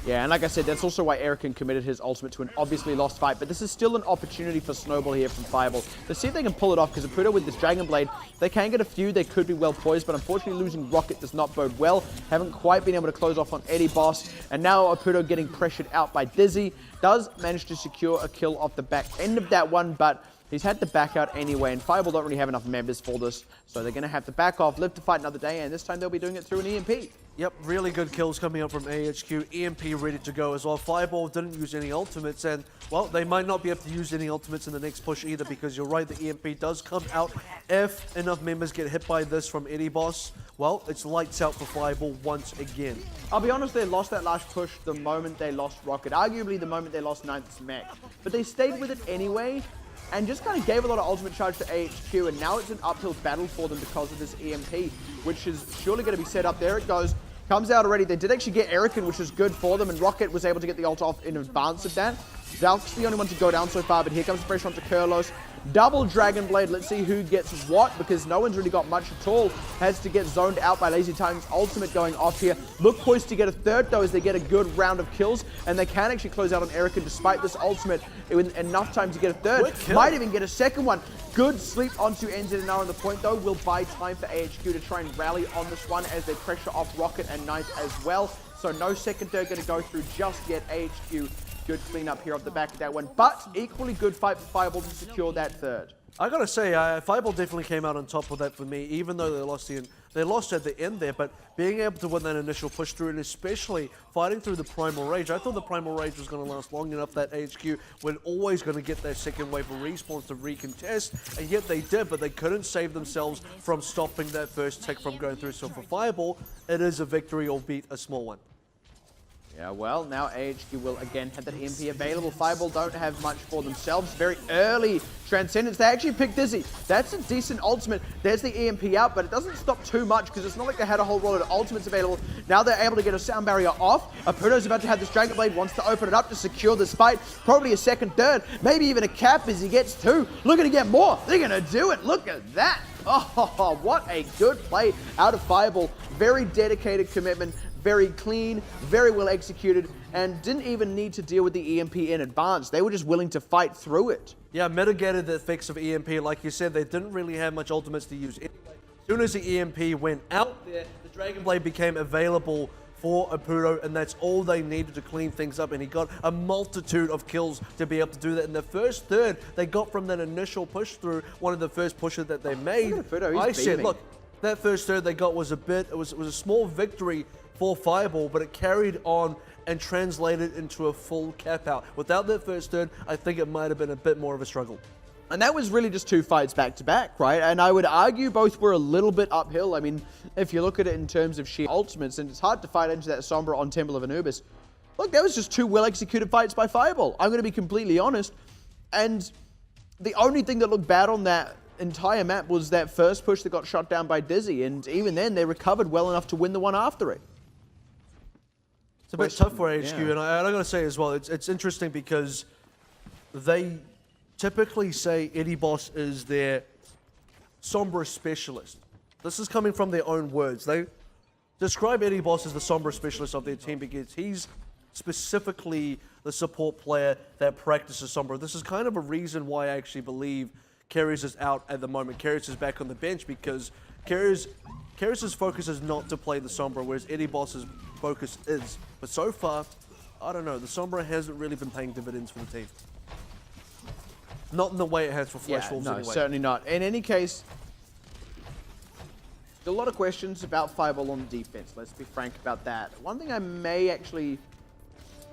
Yeah, and like I said, that's also why Erican committed his ultimate to an obviously lost fight, but this is still an opportunity for Snowball here from Fireball to see if they can pull it off, because Aputo with this Dragon Blade, they can get a few, they could be well poised, but unfortunately losing Rocket does not bode well. Haven't quite been able to close off on Eddie Boss, and now Aputo getting pressured out by Dizzy, does manage to secure a kill off the back end of that one, but he's had to back out anyway, and Fireball don't really have enough members for this, so they're going to have to back off, live to fight another day, and this time they'll be doing it through an EMP. Yep, really good kills coming up from AHQ. EMP ready to go as well. Fireball didn't use any ultimates, and, well, they might not be able to use any ultimates in the next push either, because you're right, the EMP does come out. If enough members get hit by this from Eddie Boss, well, it's lights out for Fireball once again. I'll be honest, they lost that last push the moment they lost Rocket, arguably the moment they lost 9th mech, but they stayed with it anyway, and just kind of gave a lot of ultimate charge to AHQ, and now it's an uphill battle for them because of this EMP, which is surely going to be set up. There it goes. Comes out already. They did actually get Erican, which is good for them, and Rocket was able to get the ult off in advance of that. Valk's the only one to go down so far, but here comes the pressure onto Kurlos. Double Dragon Blade. Let's see who gets what, because no one's really got much at all. Has to get zoned out by Lazy Titan's ultimate going off here. Look poised to get a third, though, as they get a good round of kills, and they can actually close out on Erican despite this ultimate with enough time to get a third. Might even get a second one. Good sleep onto NZNR on the point, though. Will buy time for AHQ to try and rally on this one as they pressure off Rocket and Ninth as well. So no second third going to go through just yet. AHQ, good cleanup here off the back of that one. But equally good fight for Fireball to secure that third. I gotta say, Fireball definitely came out on top of that for me, even though they lost at the end there, but being able to win that initial push through, and especially fighting through the Primal Rage. I thought the Primal Rage was going to last long enough that HQ were always going to get that second wave of respawns to recontest, and yet they did, but they couldn't save themselves from stopping that first tick from going through. So for Fireball, it is a victory, albeit a small one. Yeah, well, now AHQ will again have that EMP available. Fireball don't have much for themselves. Very early Transcendence. They actually picked Dizzy. That's a decent ultimate. There's the EMP out, but it doesn't stop too much because it's not like they had a whole roll of ultimates available. Now they're able to get a sound barrier off. Aputo's about to have this Dragon Blade, wants to open it up to secure this fight. Probably a second, third, maybe even a cap as he gets two. Looking to get more. They're going to do it. Look at that. Oh, what a good play out of Fireball. Very dedicated commitment. Very clean, very well executed, and didn't even need to deal with the EMP in advance. They were just willing to fight through it. Yeah, mitigated the effects of EMP. Like you said, they didn't really have much ultimates to use. As soon as the EMP went out there, the Dragon Blade became available for Aputo, and that's all they needed to clean things up, and he got a multitude of kills to be able to do that. In the first third, they got from that initial push through, one of the first pushes that they made. Aputo, I said, look, that first third they got was it was a small victory for Fireball, but it carried on and translated into a full cap out. Without that first third, I think it might have been a bit more of a struggle. And that was really just two fights back to back, right? And I would argue both were a little bit uphill. I mean, if you look at it in terms of sheer ultimates, and it's hard to fight into that Sombra on Temple of Anubis. Look, that was just two well-executed fights by Fireball. I'm going to be completely honest. And the only thing that looked bad on that entire map was that first push that got shot down by Dizzy. And even then, they recovered well enough to win the one after it. It's a bit tough for HQ, yeah. And I gotta say as well, it's interesting because they typically say Eddie Boss is their Sombra specialist. This is coming from their own words. They describe Eddie Boss as the Sombra specialist of their team because he's specifically the support player that practices Sombra. This is kind of a reason why I actually believe Carriers is out at the moment. Carriers is back on the bench because Carriers' focus is not to play the Sombra, whereas Eddie Boss's focus is. But so far, I don't know, the Sombra hasn't really been paying dividends for the team. Not in the way it has for Flash Wolves anyway. No, certainly not. In any case, a lot of questions about Fireball on defense. Let's be frank about that. One thing I may actually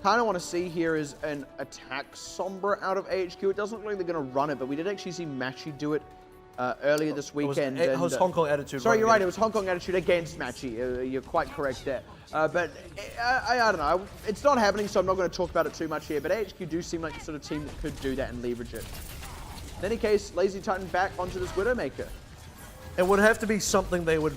kind of want to see here is an attack Sombra out of AHQ. It doesn't look like they're going to run it, but we did actually see Matchy do it earlier this weekend. It was Hong Kong Attitude. Sorry, you're right. It was Hong Kong Attitude against Matchy. You're quite correct there. But I don't know. It's not happening, so I'm not going to talk about it too much here. But AHQ do seem like the sort of team that could do that and leverage it. In any case, Lazy Titan back onto this Widowmaker. It would have to be something they would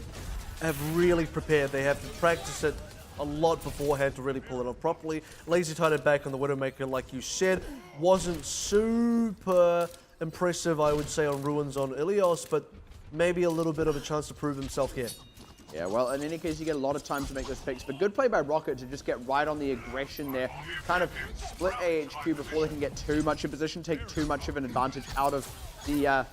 have really prepared. They have to practice it a lot beforehand to really pull it off properly. Lazy Titan back on the Widowmaker, like you said, wasn't super impressive, I would say, on Ruins on Ilios, but maybe a little bit of a chance to prove himself here. Yeah, well, in any case, you get a lot of time to make those picks, but good play by Rocket to just get right on the aggression there, kind of split AHQ before they can get too much in position, take too much of an advantage out of the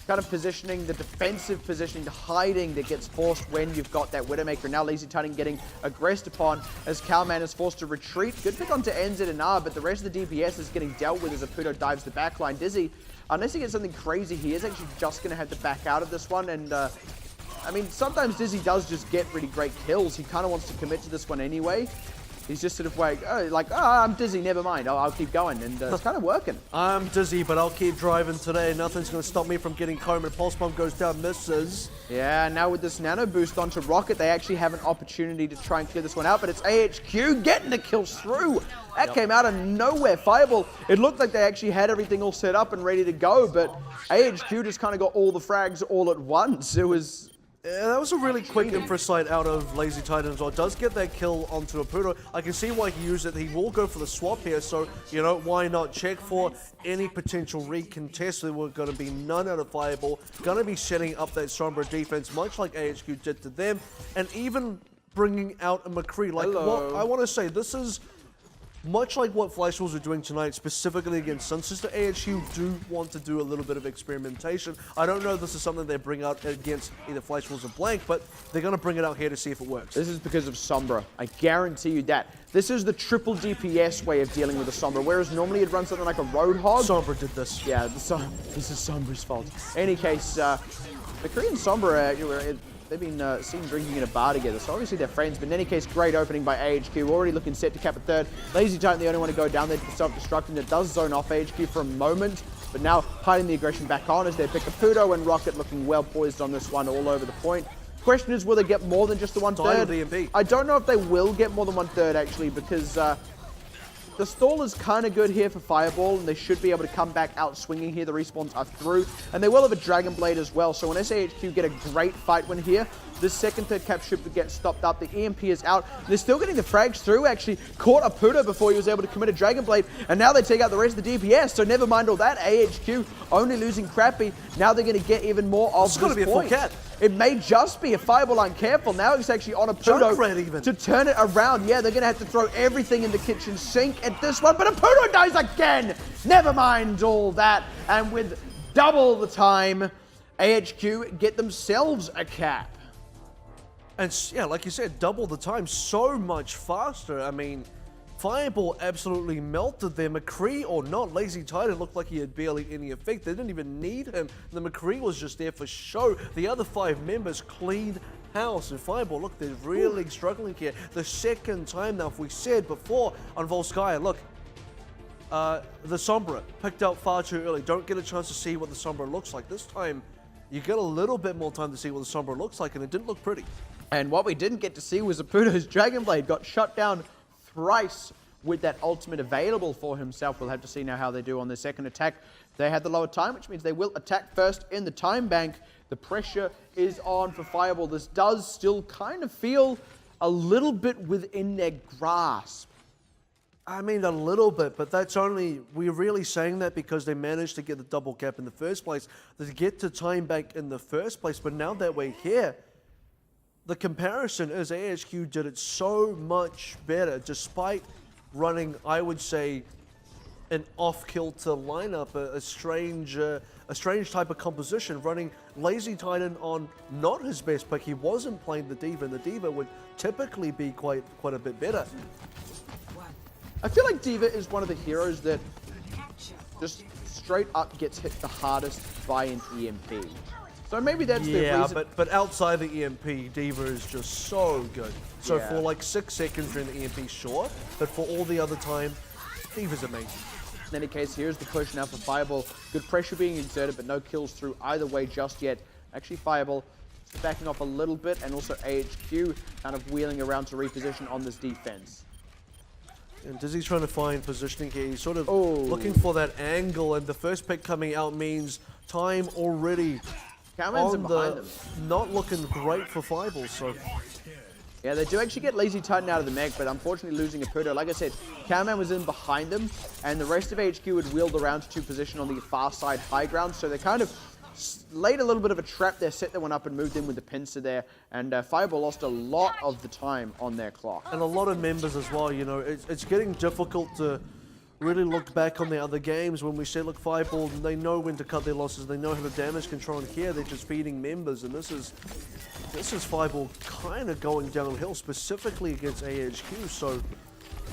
kind of positioning, the defensive positioning, the hiding that gets forced when you've got that Widowmaker. Now Lazy Titan getting aggressed upon as Cowman is forced to retreat. Good pick onto NZ and R, but the rest of the DPS is getting dealt with as Aputo dives the backline. Dizzy, unless he gets something crazy, he is actually just going to have to back out of this one, and I mean, sometimes Dizzy does just get really great kills. He kind of wants to commit to this one anyway. He's just sort of like, I'm Dizzy, never mind, I'll keep going, and it's kind of working. I'm Dizzy, but I'll keep driving today. Nothing's going to stop me from getting home, and Pulse Bomb goes down, misses. Yeah, now with this nano boost onto Rocket, they actually have an opportunity to try and clear this one out, but it's AHQ getting the kills through. That came out of nowhere. Fireball, it looked like they actually had everything all set up and ready to go, but AHQ just kind of got all the frags all at once. It was... Yeah, that was a really quick infra sight out of Lazy Titan as well. Does get that kill onto Aputo. I can see why he used it. He will go for the swap here, so, you know, why not check for any potential recontest? There were going to be none out of Fireball. Going to be setting up that Sombra defense, much like AHQ did to them, and even bringing out a McCree. Like, what I want to say, this is much like what Flash Wolves are doing tonight, specifically against Sun Sister. AHQ do want to do a little bit of experimentation. I don't know if this is something they bring out against either Flash Wolves or Blank, but they're going to bring it out here to see if it works. This is because of Sombra. I guarantee you that. This is the triple DPS way of dealing with a Sombra, whereas normally you'd run something like a Roadhog. Sombra did this. Yeah, this is Sombra's fault. In any case, McCree and Sombra, they've been seen drinking in a bar together, so obviously they're friends. But in any case, great opening by AHQ. Already looking set to cap a third. Lazy Titan, the only one to go down there for self-destructing. It does zone off AHQ for a moment, but now hiding the aggression back on as they pick Aputo and Rocket looking well poised on this one all over the point. Question is, will they get more than just the 1/3? I don't know if they will get more than 1/3 actually, because the stall is kind of good here for Fireball, and they should be able to come back out swinging here. The respawns are through, and they will have a Dragon Blade as well. So when SAHQ get a great fight win here, this second, third cap should get stopped up. The EMP is out. They're still getting the frags through, actually. Caught Aputo before he was able to commit a Dragon Blade, and now they take out the rest of the DPS, so never mind all that. AHQ only losing Crappy. Now they're going to get even more of this point. It's going to be a full cat. It may just be a Fireball aren't careful. Now it's actually on Aputo to turn it around. Yeah, they're going to have to throw everything in the kitchen sink at this one, but Aputo dies again. Never mind all that. And with double the time, AHQ get themselves a cap. And yeah, like you said, double the time, so much faster. I mean, Fireball absolutely melted there. McCree or not, Lazy Titan looked like he had barely any effect. They didn't even need him. The McCree was just there for show. The other 5 members cleaned house. And Fireball, look, they're really struggling here. The second time now, if we said before on Volskaya, look, the Sombra picked out far too early. Don't get a chance to see what the Sombra looks like. This time, you get a little bit more time to see what the Sombra looks like, and it didn't look pretty. And what we didn't get to see was Aputo's Dragon Blade got shut down thrice with that ultimate available for himself. We'll have to see now how they do on their second attack. They had the lower time, which means they will attack first in the time bank. The pressure is on for Fireball. This does still kind of feel a little bit within their grasp. I mean, a little bit, but that's only, we're really saying that because they managed to get the double cap in the first place, to get to time bank in the first place. But now that we're here, the comparison is AHQ did it so much better, despite running, I would say, an off-kilter lineup, a strange type of composition, running Lazy Titan on not his best pick. He wasn't playing the Diva, and the Diva would typically be quite a bit better. I feel like Diva is one of the heroes that just straight up gets hit the hardest by an EMP. So maybe that's the reason. Yeah, but outside the EMP, Diva is just so good. So for like 6 seconds during the EMP, sure, but for all the other time, Diva's amazing. In any case, here's the push now for Fireball. Good pressure being exerted, but no kills through either way just yet. Actually, Fireball backing off a little bit, and also AHQ kind of wheeling around to reposition on this defense. And Dizzy's trying to find positioning here. He's sort of looking for that angle, and the first pick coming out means time already Cowman's in behind them. Not looking great for Fireball, so... Yeah, they do actually get Lazy Titan out of the mech, but unfortunately losing Aputo. Like I said, Cowman was in behind them, and the rest of HQ had wheeled around to position on the far side high ground, so they're kind of laid a little bit of a trap there, set that one up and moved in with the pincer there, and Fireball lost a lot of the time on their clock. And a lot of members as well, you know, it's getting difficult to really look back on the other games when we say, look, Fireball, they know when to cut their losses, they know how to damage control, and here they're just feeding members, and this is Fireball kind of going downhill, specifically against AHQ, so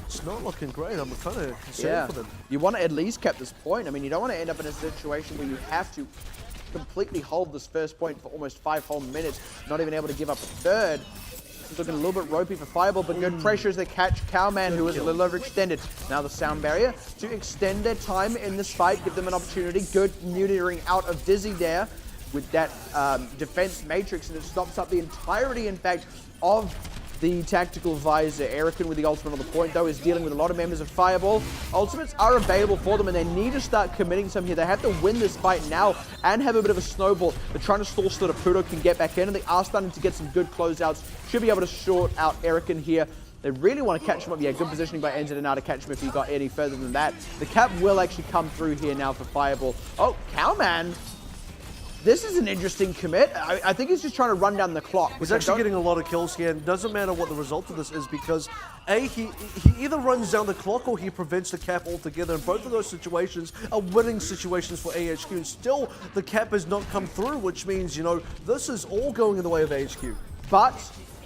it's not looking great. I'm kind of concerned for them. You want to at least cap this point. I mean, you don't want to end up in a situation where you have to completely hold this first point for almost 5 whole minutes, not even able to give up a third. It's looking a little bit ropey for Fireball, but good pressure as they catch Cowman, who is a little overextended. Now the sound barrier to extend their time in this fight, give them an opportunity. Good neutering out of Dizzy there with that defense matrix, and it stops up the entirety, in fact, of the tactical visor. Erican with the ultimate on the point, though, is dealing with a lot of members of Fireball. Ultimates are available for them, and they need to start committing some here. They have to win this fight now and have a bit of a snowball. They're trying to stall so that Pudo can get back in, and they are starting to get some good closeouts. Should be able to short out Erican here. They really want to catch him up. Yeah, good positioning by NZ now to catch him if he got any further than that. The cap will actually come through here now for Fireball. Oh, Cowman. This is an interesting commit. I think he's just trying to run down the clock. He's actually getting a lot of kills here, and it doesn't matter what the result of this is, because he either runs down the clock or he prevents the cap altogether, and both of those situations are winning situations for AHQ, and still the cap has not come through, which means, you know, this is all going in the way of AHQ. But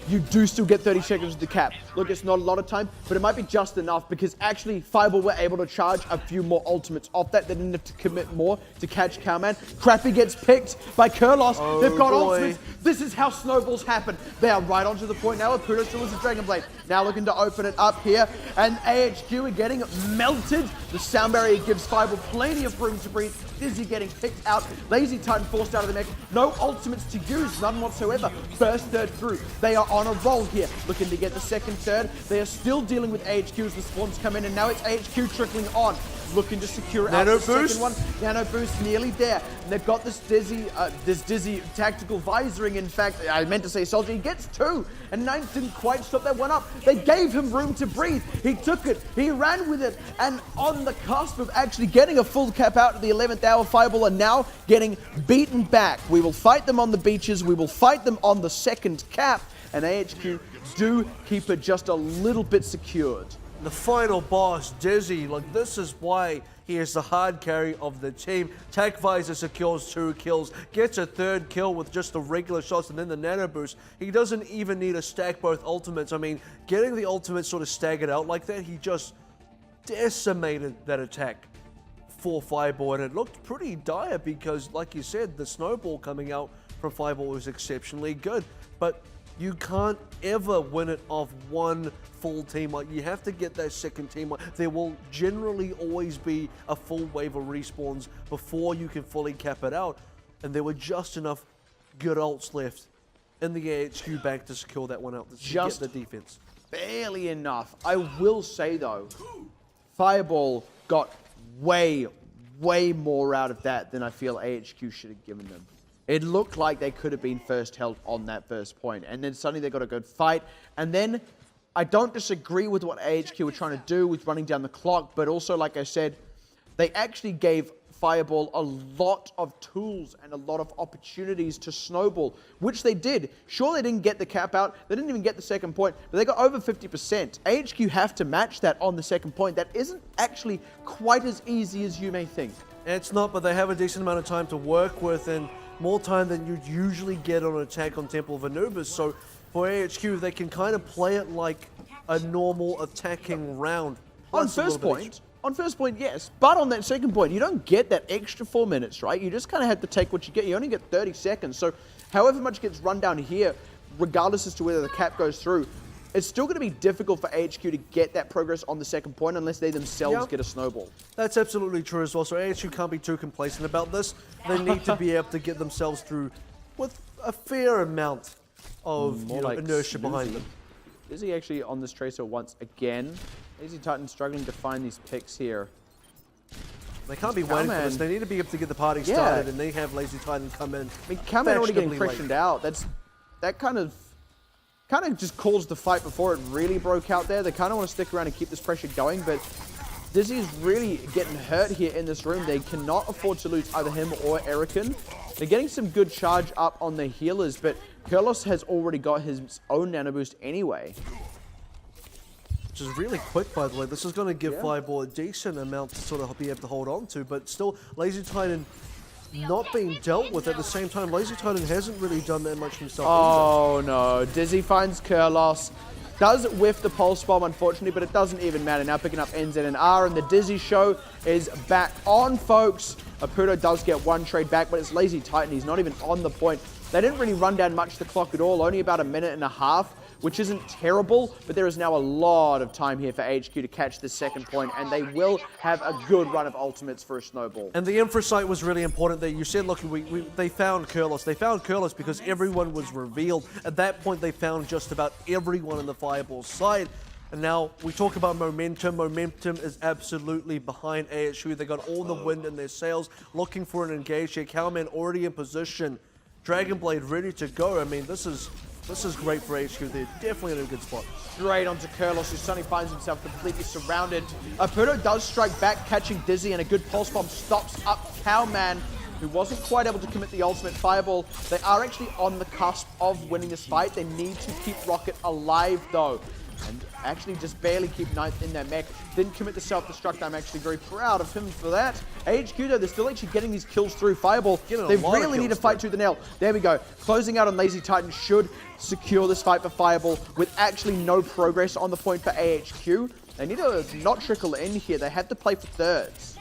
you do still get 30 seconds with the cap. Look, it's not a lot of time, but it might be just enough, because actually Fireball were able to charge a few more ultimates off that. They didn't have to commit more to catch Cowman. Crappy gets picked by Kurlos. They've got ultimates. This is how snowballs happen. They are right onto the point now. Pudo still has a Dragon Blade. Now looking to open it up here, and AHQ are getting melted. The sound barrier gives Fireball plenty of room to breathe. Dizzy getting picked out. Lazy Titan forced out of the mech. No ultimates to use, none whatsoever. First third through. They are on a roll here, looking to get the second third. They are still dealing with AHQ as the spawns come in, and now it's AHQ trickling on, looking to secure out the second one. Nano boost nearly there. And they've got this Dizzy tactical visoring. In fact, I meant to say Soldier. He gets 2, and Ninth didn't quite stop that one up. They gave him room to breathe. He took it. He ran with it, and on the cusp of actually getting a full cap out at the 11th hour, Fireball are now getting beaten back. We will fight them on the beaches. We will fight them on the second cap, and AHQ do keep it just a little bit secured. The final boss, Dizzy, like, this is why he is the hard carry of the team. Tac Visor secures 2 kills, gets a 3rd kill with just the regular shots and then the nano boost. He doesn't even need to stack both ultimates. I mean, getting the ultimate sort of staggered out like that, he just decimated that attack for Fireball, and it looked pretty dire because, like you said, the snowball coming out from Fireball was exceptionally good, but you can't ever win it off one full team. Like, you have to get that second team. There will generally always be a full wave of respawns before you can fully cap it out, and there were just enough good ults left in the AHQ bank to secure that one out, to just get the defense. Barely enough. I will say, though, Fireball got way more out of that than I feel AHQ should have given them. It looked like they could have been first held on that first point, and then suddenly they got a good fight, and then I don't disagree with what AHQ were trying to do with running down the clock, but also, like I said, they actually gave Fireball a lot of tools and a lot of opportunities to snowball, which they did. Sure, they didn't get the cap out, they didn't even get the second point, but they got over 50%. AHQ have to match that on the second point. That isn't actually quite as easy as you may think. It's not, but they have a decent amount of time to work with, and more time than you'd usually get on an attack on Temple of Anubis. So for AHQ, they can kind of play it like a normal attacking round. On first point, yes. But on that second point, you don't get that extra 4 minutes, right? You just kind of have to take what you get. You only get 30 seconds. So however much gets run down here, regardless as to whether the cap goes through, it's still going to be difficult for AHQ to get that progress on the second point unless they themselves get a snowball. That's absolutely true as well. So AHQ can't be too complacent about this. They need to be able to get themselves through with a fair amount of inertia behind them. Is he actually on this tracer once again? Lazy Titan struggling to find these picks here. They can't be waiting for this. They need to be able to get the party started, and they have Lazy Titan come in. I mean, Cowman already getting pressured out. That kind of just caused the fight before it really broke out there. They kind of want to stick around and keep this pressure going, but Dizzy is really getting hurt here in this room. They cannot afford to lose either him or Erican. They're getting some good charge up on the healers, but Ilios has already got his own nano boost anyway. Which is really quick, by the way. This is going to give Fireball a decent amount to sort of be able to hold on to, but still, Lazy Titan not being dealt with at the same time. Lazy Titan hasn't really done that much himself either. No. Dizzy finds Ilios. Does whiff the pulse bomb, unfortunately, but it doesn't even matter. Now picking up NZNR, and the Dizzy show is back on, folks. Apudo does get one trade back, but it's Lazy Titan. He's not even on the point. They didn't really run down much the clock at all, only about a minute and a half, which isn't terrible, but there is now a lot of time here for HQ to catch the second point, and they will have a good run of ultimates for a snowball. And the infrasight was really important there. You said, look, they found Ilios. They found Ilios because everyone was revealed. At that point, they found just about everyone on the Fireball side. And now we talk about momentum. Momentum is absolutely behind AHQ. They got all the wind in their sails, looking for an engage here. Cowman already in position. Dragonblade ready to go. I mean, this is great for HQ. They're definitely in a good spot. Straight onto Ilios, who suddenly finds himself completely surrounded. Apudo does strike back, catching Dizzy, and a good pulse bomb stops up Cowman, who wasn't quite able to commit the ultimate Fireball. They are actually on the cusp of winning this fight. They need to keep Rocket alive, though, and actually just barely keep Ninth in their mech. Didn't commit the self-destruct. I'm actually very proud of him for that. HQ, though, they're still actually getting these kills through Fireball. They really need to fight to the nail. There we go. Closing out on Lazy Titan should secure this fight for Fireball with actually no progress on the point for AHQ. They need to not trickle in here. They have to play for thirds.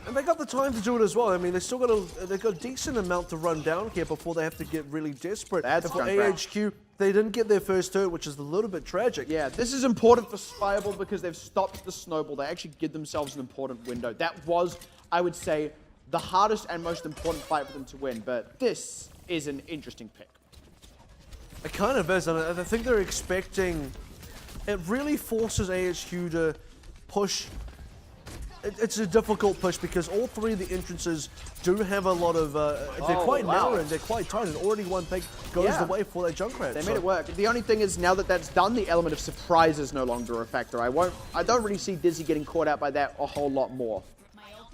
And they got the time to do it as well. I mean, they've got a decent amount to run down here before they have to get really desperate. That's for AHQ. They didn't get their first turret, which is a little bit tragic. Yeah, this is important for Fireball because they've stopped the snowball. They actually give themselves an important window. That was, I would say, the hardest and most important fight for them to win. But this is an interesting pick. It kind of is, and I think they're expecting... It really forces AHQ to push... It's a difficult push because all three of the entrances do have a lot of... they're quite narrow and they're quite tight, and already one pick goes the way for that Junkrat. They made it work. The only thing is, now that that's done, the element of surprise is no longer a factor. I don't really see Dizzy getting caught out by that a whole lot more.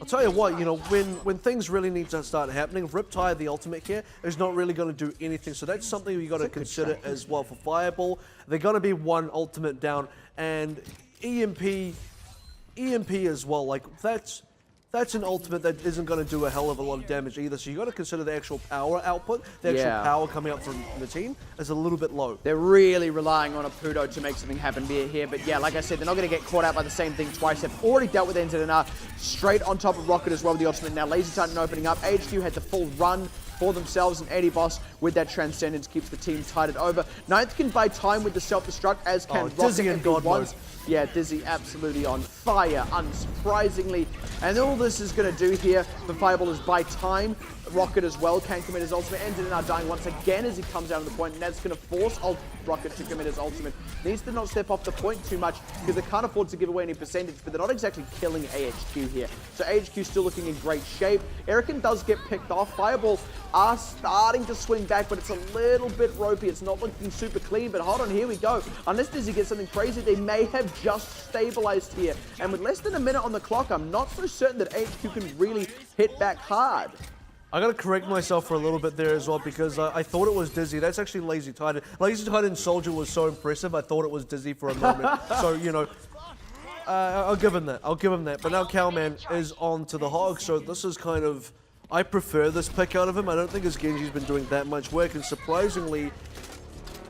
I'll tell you what, you know, when things really need to start happening, Riptide, the ultimate here, is not really going to do anything. So that's something you got to consider as well for Fireball. They're going to be one ultimate down, and EMP as well. Like that's an ultimate that isn't going to do a hell of a lot of damage either. So you got to consider the actual power output, the actual power coming up from the team is a little bit low. They're really relying on Apudo to make something happen here. But yeah, like I said, they're not going to get caught out by the same thing twice. They've already dealt with NZNR straight on top of Rocket as well with the ultimate. Now Lazy Titan opening up. HQ had the full run for themselves, and Eddie Boss with that Transcendence keeps the team tided over. Ninth can buy time with the self-destruct, as can Rocket Dizzy and God mode. Yeah, Dizzy absolutely on fire, unsurprisingly. And all this is going to do here for Fireball is buy time. Rocket as well can commit his ultimate. Ended now dying once again as he comes down to the point, and that's going to force Rocket to commit his ultimate. Needs to not step off the point too much because they can't afford to give away any percentage, but they're not exactly killing AHQ here. So AHQ still looking in great shape. Erican does get picked off. Fireball are starting to swing back, but it's a little bit ropey. It's not looking super clean, but hold on, here we go. Unless Dizzy gets something crazy, they may have just stabilized here. And with less than a minute on the clock, I'm not so certain that HQ can really hit back hard. I gotta correct myself for a little bit there as well because I thought it was Dizzy. That's actually Lazy Titan. Lazy Titan Soldier was so impressive, I thought it was Dizzy for a moment. So, you know, I'll give him that. But now Cowman is on to the Hog, so this is kind of... I prefer this pick out of him. I don't think his Genji's been doing that much work, and surprisingly,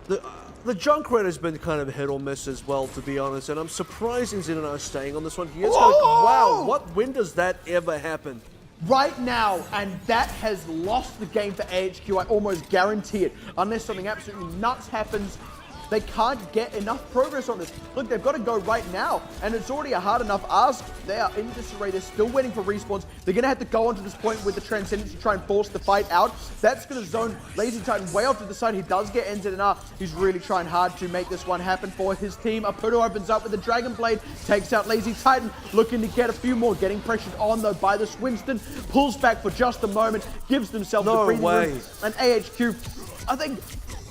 the Junkrat has been kind of hit or miss as well, to be honest, and I'm surprised NZNR is staying on this one. He is going, wow, when does that ever happen? Right now, and that has lost the game for AHQ, I almost guarantee it. Unless something absolutely nuts happens, they can't get enough progress on this. Look, they've got to go right now, and it's already a hard enough ask. They are in disarray. They're still waiting for respawns. They're going to have to go onto this point with the Transcendence to try and force the fight out. That's going to zone Lazy Titan way off to the side. He does get NZNR. He's really trying hard to make this one happen for his team. Apudo opens up with the Dragon Blade, takes out Lazy Titan, looking to get a few more, getting pressured on though by this Winston. Pulls back for just a moment, gives themselves the breathing room. And AHQ, I think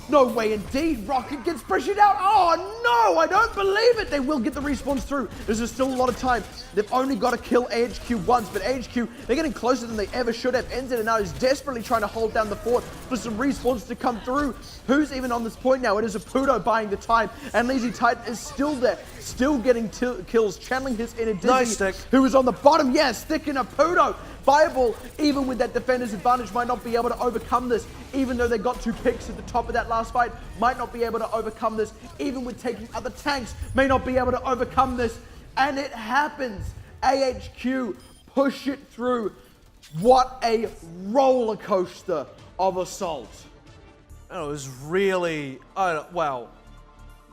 No way indeed. Rocket gets pressured out. Oh no, I don't believe it. They will get the respawns through. There's still a lot of time. They've only got to kill AHQ once, but AHQ, they're getting closer than they ever should have. NZ now is desperately trying to hold down the fort for some respawns to come through. Who's even on this point now? It is Apudo buying the time, and Lazy Titan is still there, still getting kills, channeling his inner Dizzy, Nice stick. who is on the bottom. Yes, sticking Apudo. Fireball, even with that defender's advantage, might not be able to overcome this, even though they got 2 picks at the top of that last fight, might not be able to overcome this, even with taking other tanks, may not be able to overcome this, and it happens. AHQ push it through. What a roller coaster of assault. And it was really, wow,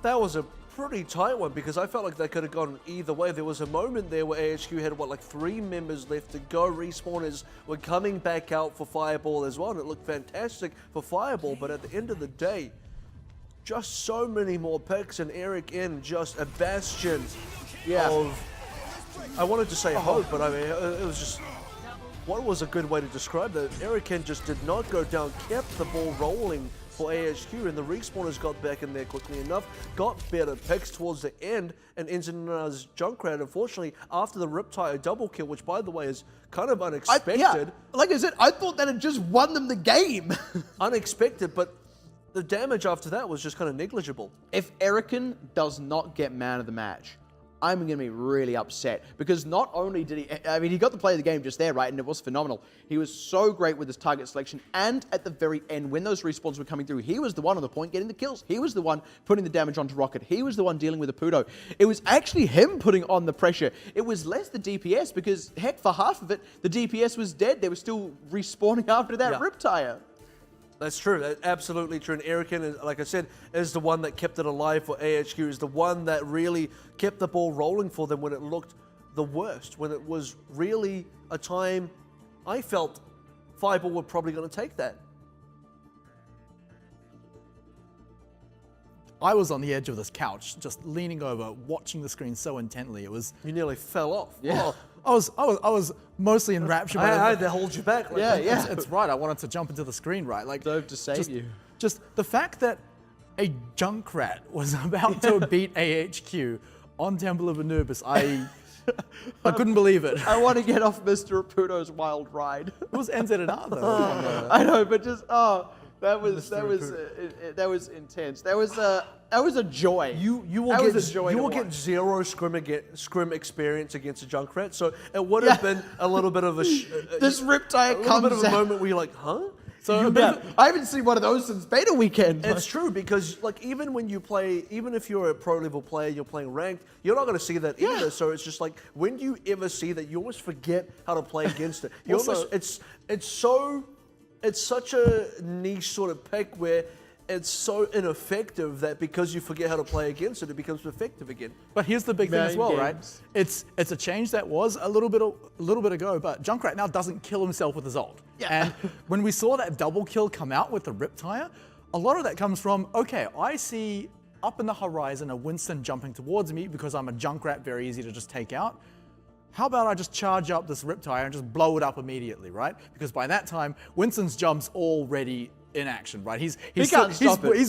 that was a pretty tight one because I felt like they could have gone either way. There was a moment there where AHQ had, like 3 members left to go. Respawners were coming back out for Fireball as well, and it looked fantastic for Fireball, but at the end of the day, just so many more picks, and Eric in just a bastion of, I wanted to say hope, but I mean, it was just, what was a good way to describe that? Eric in just did not go down, kept the ball rolling for AHQ, and the respawners got back in there quickly enough, got better picks towards the end, and Engineer's Junkrat, unfortunately, after the Riptide double kill, which by the way is kind of unexpected. Like I said, I thought that had just won them the game. Unexpected, but the damage after that was just kind of negligible. If Erican does not get man of the match, I'm going to be really upset, because not only did he got the play of the game just there, right, and it was phenomenal. He was so great with his target selection, and at the very end, when those respawns were coming through, he was the one on the point getting the kills. He was the one putting the damage onto Rocket. He was the one dealing with Apudo. It was actually him putting on the pressure. It was less the DPS, because heck, for half of it, the DPS was dead. They were still respawning after that Riptire. That's true. That's absolutely true. And Erican, like I said, is the one that kept it alive for AHQ, is the one that really kept the ball rolling for them when it looked the worst, when it was really a time I felt Fireball were probably going to take that. I was on the edge of this couch, just leaning over, watching the screen so intently. It was. You nearly fell off. Yeah. I was mostly enraptured. I had to hold you back. Like It's right. I wanted to jump into the screen, right? Like, Deserved to save you. Just the fact that a Junkrat was about to beat AHQ on Temple of Anubis, I couldn't believe it. I want to get off Mr. Apudo's wild ride. It was NZNR though. I know, but just that was intense. That was a joy. You will get zero scrim experience against a Junkrat, so it would have been a little bit of a this Riptide comes a bit of a out. moment where you're like, huh? So I haven't seen one of those since beta weekend. It's true, because like even when you play, even if you're a pro level player, you're playing ranked, you're not going to see that either. So it's just like, when do you ever see that? You always forget how to play against it. You Also, it's such a niche sort of pick where it's so ineffective that because you forget how to play against it, it becomes effective again. But here's the big thing as well, right? It's a change that was a little bit ago, but Junkrat now doesn't kill himself with his ult. Yeah. And when we saw that double kill come out with the Riptire, a lot of that comes from, okay, I see up in the horizon a Winston jumping towards me because I'm a Junkrat, very easy to just take out. How about I just charge up this Riptire and just blow it up immediately, right? Because by that time, Winston's jump's already in action, right? He's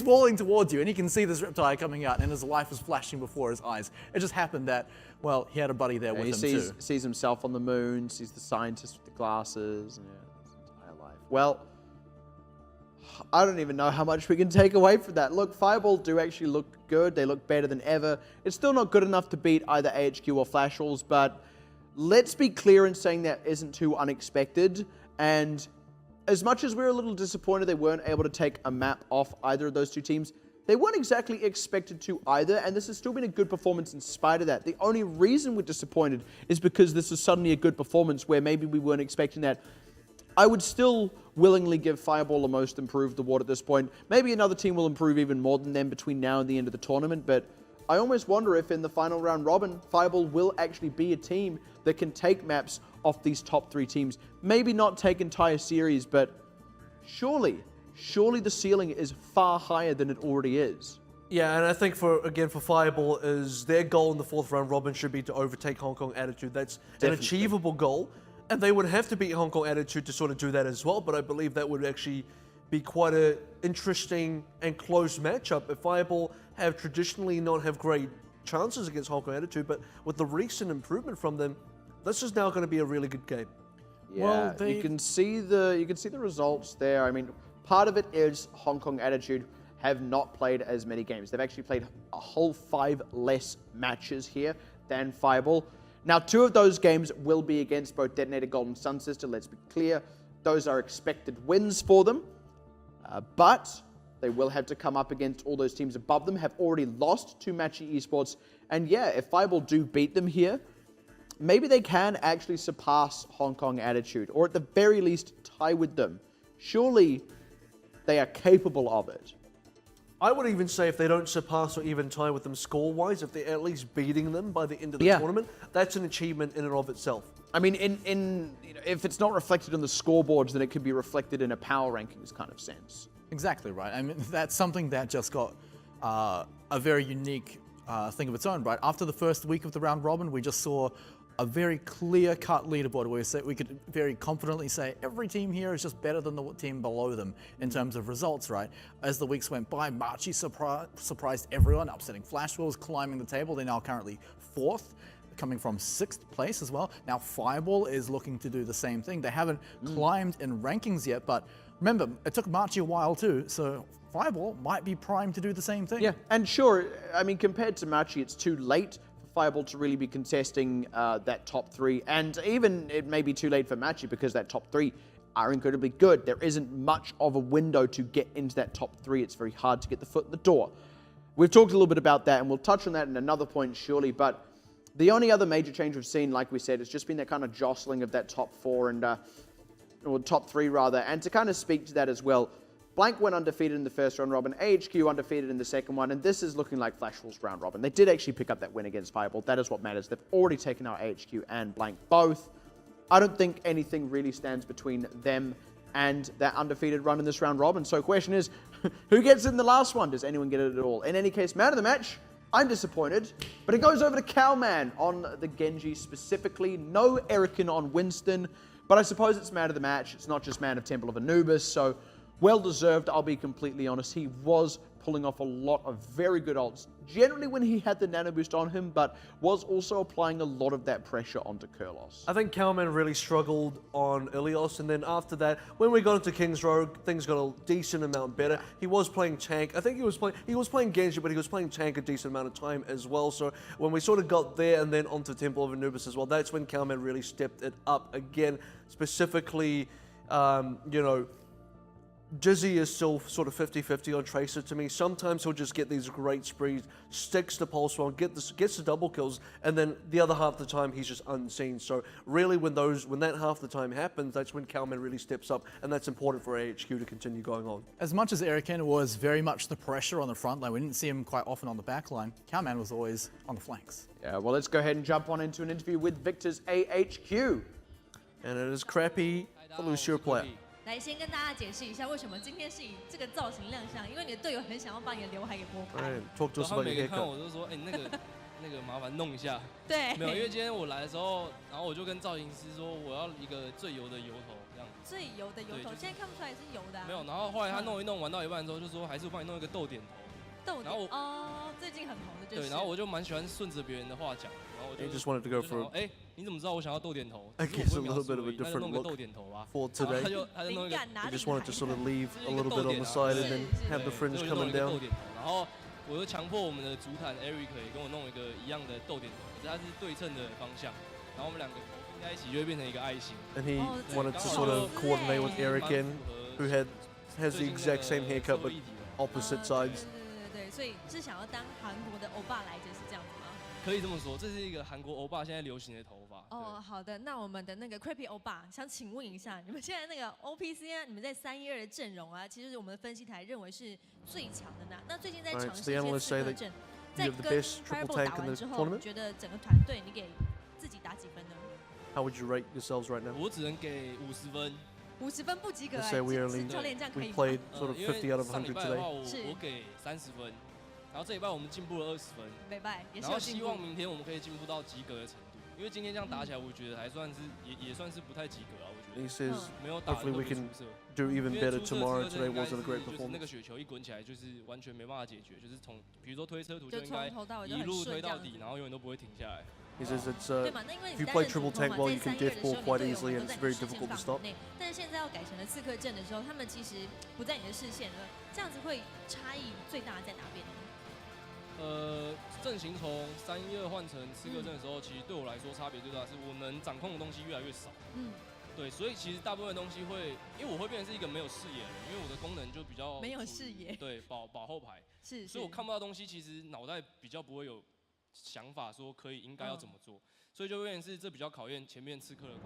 walling towards you, and he can see this Riptire coming out, and his life is flashing before his eyes. It just happened that, well, he had a buddy there with him too. He sees himself on the moon, sees the scientist with the glasses, and his entire life. Well, I don't even know how much we can take away from that. Look, Fireball do actually look good. They look better than ever. It's still not good enough to beat either AHQ or Flashballs, but let's be clear in saying that isn't too unexpected. And as much as we're a little disappointed they weren't able to take a map off either of those two teams, they weren't exactly expected to either, and this has still been a good performance in spite of that. The only reason we're disappointed is because this is suddenly a good performance where maybe we weren't expecting that. I would still willingly give Fireball a most improved award at this point. Maybe another team will improve even more than them between now and the end of the tournament, but I almost wonder if in the final round robin, Fireball will actually be a team that can take maps off these top 3 teams. Maybe not take entire series, but surely the ceiling is far higher than it already is. Yeah, and I think for Fireball, is their goal in the 4th round robin should be to overtake Hong Kong Attitude. That's an achievable goal, and they would have to beat Hong Kong Attitude to sort of do that as well, but I believe that would actually be quite an interesting and close matchup. If Fireball have traditionally not have great chances against Hong Kong Attitude, but with the recent improvement from them, this is now going to be a really good game. Yeah, Well, you can see the results there. I mean, part of it is Hong Kong Attitude have not played as many games. They've actually played a whole 5 less matches here than Fireball. Now, 2 of those games will be against both Detonator Golden Sun Sister. Let's be clear, those are expected wins for them, but they will have to come up against all those teams above them. Have already lost to Matchy Esports, and yeah, if Fireball do beat them here, maybe they can actually surpass Hong Kong Attitude, or at the very least tie with them. Surely they are capable of it. I would even say if they don't surpass or even tie with them score-wise, if they're at least beating them by the end of the tournament, that's an achievement in and of itself. I mean, if it's not reflected on the scoreboards, then it could be reflected in a power rankings kind of sense. Exactly right. I mean, that's something that just got a very unique thing of its own, right? After the first week of the round robin, we just saw a very clear-cut leaderboard where we could very confidently say every team here is just better than the team below them in terms of results, right? As the weeks went by, Marchi surprised everyone, upsetting Flash Wolves, climbing the table. They're now currently 4th, coming from 6th place as well. Now Fireball is looking to do the same thing. They haven't climbed in rankings yet, but remember, it took Marchi a while too, so Fireball might be primed to do the same thing. Yeah, and sure, I mean, compared to Matchy, it's too late Fireball to really be contesting that top 3, and even it may be too late for Matchy because that top 3 are incredibly good. There isn't much of a window to get into that top 3. It's very hard to get the foot in the door. We've talked a little bit about that, and we'll touch on that in another point surely, but the only other major change we've seen, like we said, has just been that kind of jostling of that top 4 and or top 3 rather, and to kind of speak to that as well, Blank went undefeated in the first round robin, AHQ undefeated in the second one, and this is looking like Flash Wolves round robin. They did actually pick up that win against Fireball. That is what matters. They've already taken out AHQ and Blank both. I don't think anything really stands between them and that undefeated run in this round robin. So the question is, who gets in the last one? Does anyone get it at all? In any case, man of the match, I'm disappointed, but it goes over to Cowman on the Genji specifically. No Erican on Winston, but I suppose it's man of the match. It's not just man of Temple of Anubis, so well-deserved, I'll be completely honest. He was pulling off a lot of very good ults, generally when he had the nano boost on him, but was also applying a lot of that pressure onto Kurlos. I think Cowman really struggled on Ilios, and then after that, when we got into King's Road, things got a decent amount better. He was playing tank. I think he was playing Genji, but he was playing tank a decent amount of time as well. So when we sort of got there and then onto Temple of Anubis as well, that's when Cowman really stepped it up again. Specifically, you know, Jizzy is still sort of 50-50 on Tracer to me. Sometimes he'll just get these great sprees, sticks to Pulse One, gets the double kills, and then the other half of the time he's just unseen. So really when that half the time happens, that's when Cowman really steps up, and that's important for AHQ to continue going on. As much as Erican was very much the pressure on the front line, we didn't see him quite often on the back line. Cowman was always on the flanks. Yeah, well, let's go ahead and jump on into an interview with Victor's AHQ. And it is crappy to lose your player. 来，先跟大家解释一下，为什么今天是以这个造型亮相？因为你的队友很想要把你的刘海给拨开。Talk to us 他 about 每 your 个看 haircut. 我都说，哎、那个麻烦弄一下。对，没有，因为今天我来的时候，然后我就跟造型师说，我要一个最油的油头，这样。最油的油头，对就是现在看不出来是油的、啊。没有，然后后来他弄一弄，玩到一半之后就说，还是我帮你弄一个逗点头。豆然后我哦，最近很红的就是。对，然后我就蛮喜欢顺着别人的话讲，然后我就 He just wanted to go 我就想 for 说哎，你怎么知道我想要逗点头？ I 只是 guess 我 a 不会描 little 述 bit of 而 a 已那就 different 弄个 look 逗点头吧。 for 然后 today. 他就弄一个，灵感哪 He 里 just wanted to 来 sort 的？ of leave a 就是一个 little 逗 bit on 点 the 啊 side 是 and then 是 have the 对 fringe 所以我就弄 coming 一个 down. 逗点头，然后我就强迫我们的主坦 Eric 也跟我弄一个一样的逗点头，可是它是对称的方向，然后我们两个头拼在一起就会变成一个爱心。 And he Oh, wanted to sort of coordinate with Erican, who has the exact same haircut but opposite sides. 对，所以是想要当韩国的欧巴来着，是这样子吗？可以这么说，这是一个韩国欧巴现在流行的头发。哦，好的，那我们的那个 Crappy 欧巴想请问一下，你们现在那个 OPC 啊，你们在312的阵容啊，其实我们的分析台认为是最强的呢。那最近在尝 Alright, 试 so 一 the 些 analysts 刺 say 客 that 阵， you 在 have the 跟 best triple Fireball tank 打 in 完 the 之后， tournament? 你觉得整个团队你给自己打几分呢？ How would you rate yourselves right now? 我只能给50分。 50分不及格 Let's 哎， say we 这 only 教练这样可以 we 吗？ played sort of 因为 50 out of 上礼 100拜的话， today. 是我给30分，然后这礼拜我们进步了20分，没拜，也是然后希有进步望明天我们可以进步到及格的程度。因为今天这样打起来，我觉得还算是也算是不太及格啊，我觉得。 He says 没有打得 hopefully 特 we 别出 can 色。 do even 因为 better 出色 tomorrow. 刺客 Today 阵应该 wasn't a great 就是那个 performance. 雪球一滚起来，就是完全没办法解决，就是从比如说推车图就就应该从头到尾都一路很顺这样子推到底，然后永远都不会停下来。 He says it's 对嘛？那因为 if 你 you 担 play 任主 triple 攻 tank 嘛， well, 在 you can 3月 diff 的时候， ball 你 quite 队友 easily, 们 and 都 it's 在 very 你的视 difficult 线 to 范围 stop. 内，但是现在要改成了刺客阵的时候，他们其实不在你的视线了，这样子会差异最大在哪边呢？阵型从312换成刺客阵的时候，其实对我来说差别最大的是我能掌控的东西越来越少。对，所以其实大部分的东西会，因为我会变成是一个没有视野的人，因为我的功能就比较没有视野，对，保后排，是，所以我看不到东西，其实脑袋比较不会有想法说应该要怎么做，所以就变成是这比较考验前面刺客的沟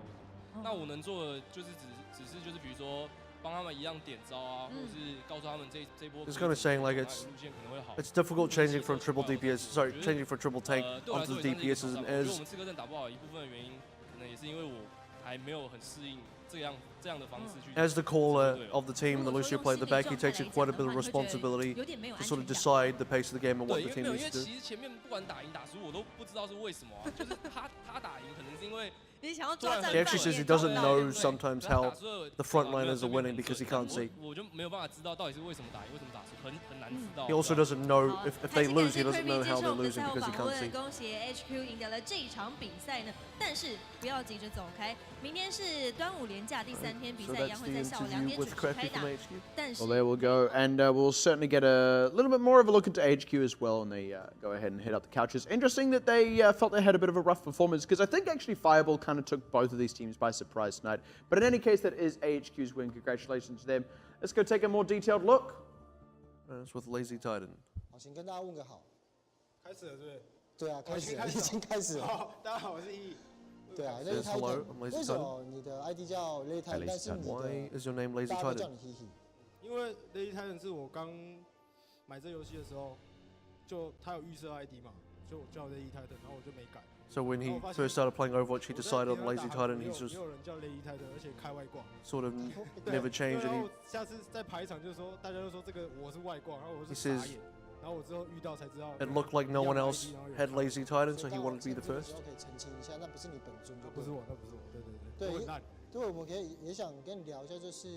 通。那我能做的就是只是就是比如说帮他们一样点招啊，或者是告诉他们这波。 It's kind of saying like it's difficult changing from triple DPS, sorry, changing from triple tank onto the DPSs and 我觉得 as 我们刺客阵打不好，一部分的原因可能也是因为我还没有很适应这样的方式去。 as the caller of the team, the Lucio played the back, he takes quite a bit of responsibility to sort of decide the pace of the game and what 对， the 因为 team 因为 needs to do. 其实前面不管打赢打输，我都不知道是为什么啊，就是他打赢可能是因为。 你想要抓战 He 犯 actually says he 也 doesn't 抓不到 know sometimes how the frontliners are winning because he can't see. 我就没有办法知道到底是为什么打赢，为什么打输，很难知道。 He also doesn't know 好 if 还 they 是 lose, 感 he 谢 doesn't know how 接 they're 受我们的 losing 赛后 because he 访 can't 问， see. 恭喜 HQ 赢得了这一场比赛呢。但是不要急着走开，明天是端午连假第3天，比 So 赛一样 that's 会 the 在下午2 interview 点 with 准时开 Crappy 打 from。HQ. 但是 Well, there we'll go, and we'll certainly get a little bit more of a look into HQ as well, and they go ahead and hit up the couches. Interesting that they felt they had a bit of a rough performance, because I think actually Fireball kind of took both of these teams by surprise tonight. But in any case, that is AHQ's win. Congratulations to them. Let's go take a more detailed look. And it's with Lazy Titan. 好，请跟大家问个好。开始了，对不对？对啊，开始了，已经开始了。好，大家好，我是易。对啊 Says ，Lazy hello, Titan。 I'm Lazy 为什么你的 ID 叫 Lazy Titan，但是你 Why 的 is your name Lazy 大家都叫 Titan? 你 Hihi？因为 Lazy Titan 是我刚买这游戏的时候，就他有预设 ID 嘛，就我叫 Lazy Titan，然后我就没改。 So when he first started playing Overwatch, he decided on Lazy Titan. He's 也 just 有人叫 Lazy Titan，而且开外挂。 sort of 对 never changed, 然 and 后下次再排一场，就说大家就说这个我是外挂，然后我 He 是傻 says 眼，然后我之后遇到才知道。 it looked like no one else had Lazy Titan, so 所以 he 刚好 wanted to be the 趁这个 first. 时候可以澄清一下，那不是你本尊就对了。那不是我，那不是我，对对对对，我很烂。对，我们可以也想跟你聊一下，就是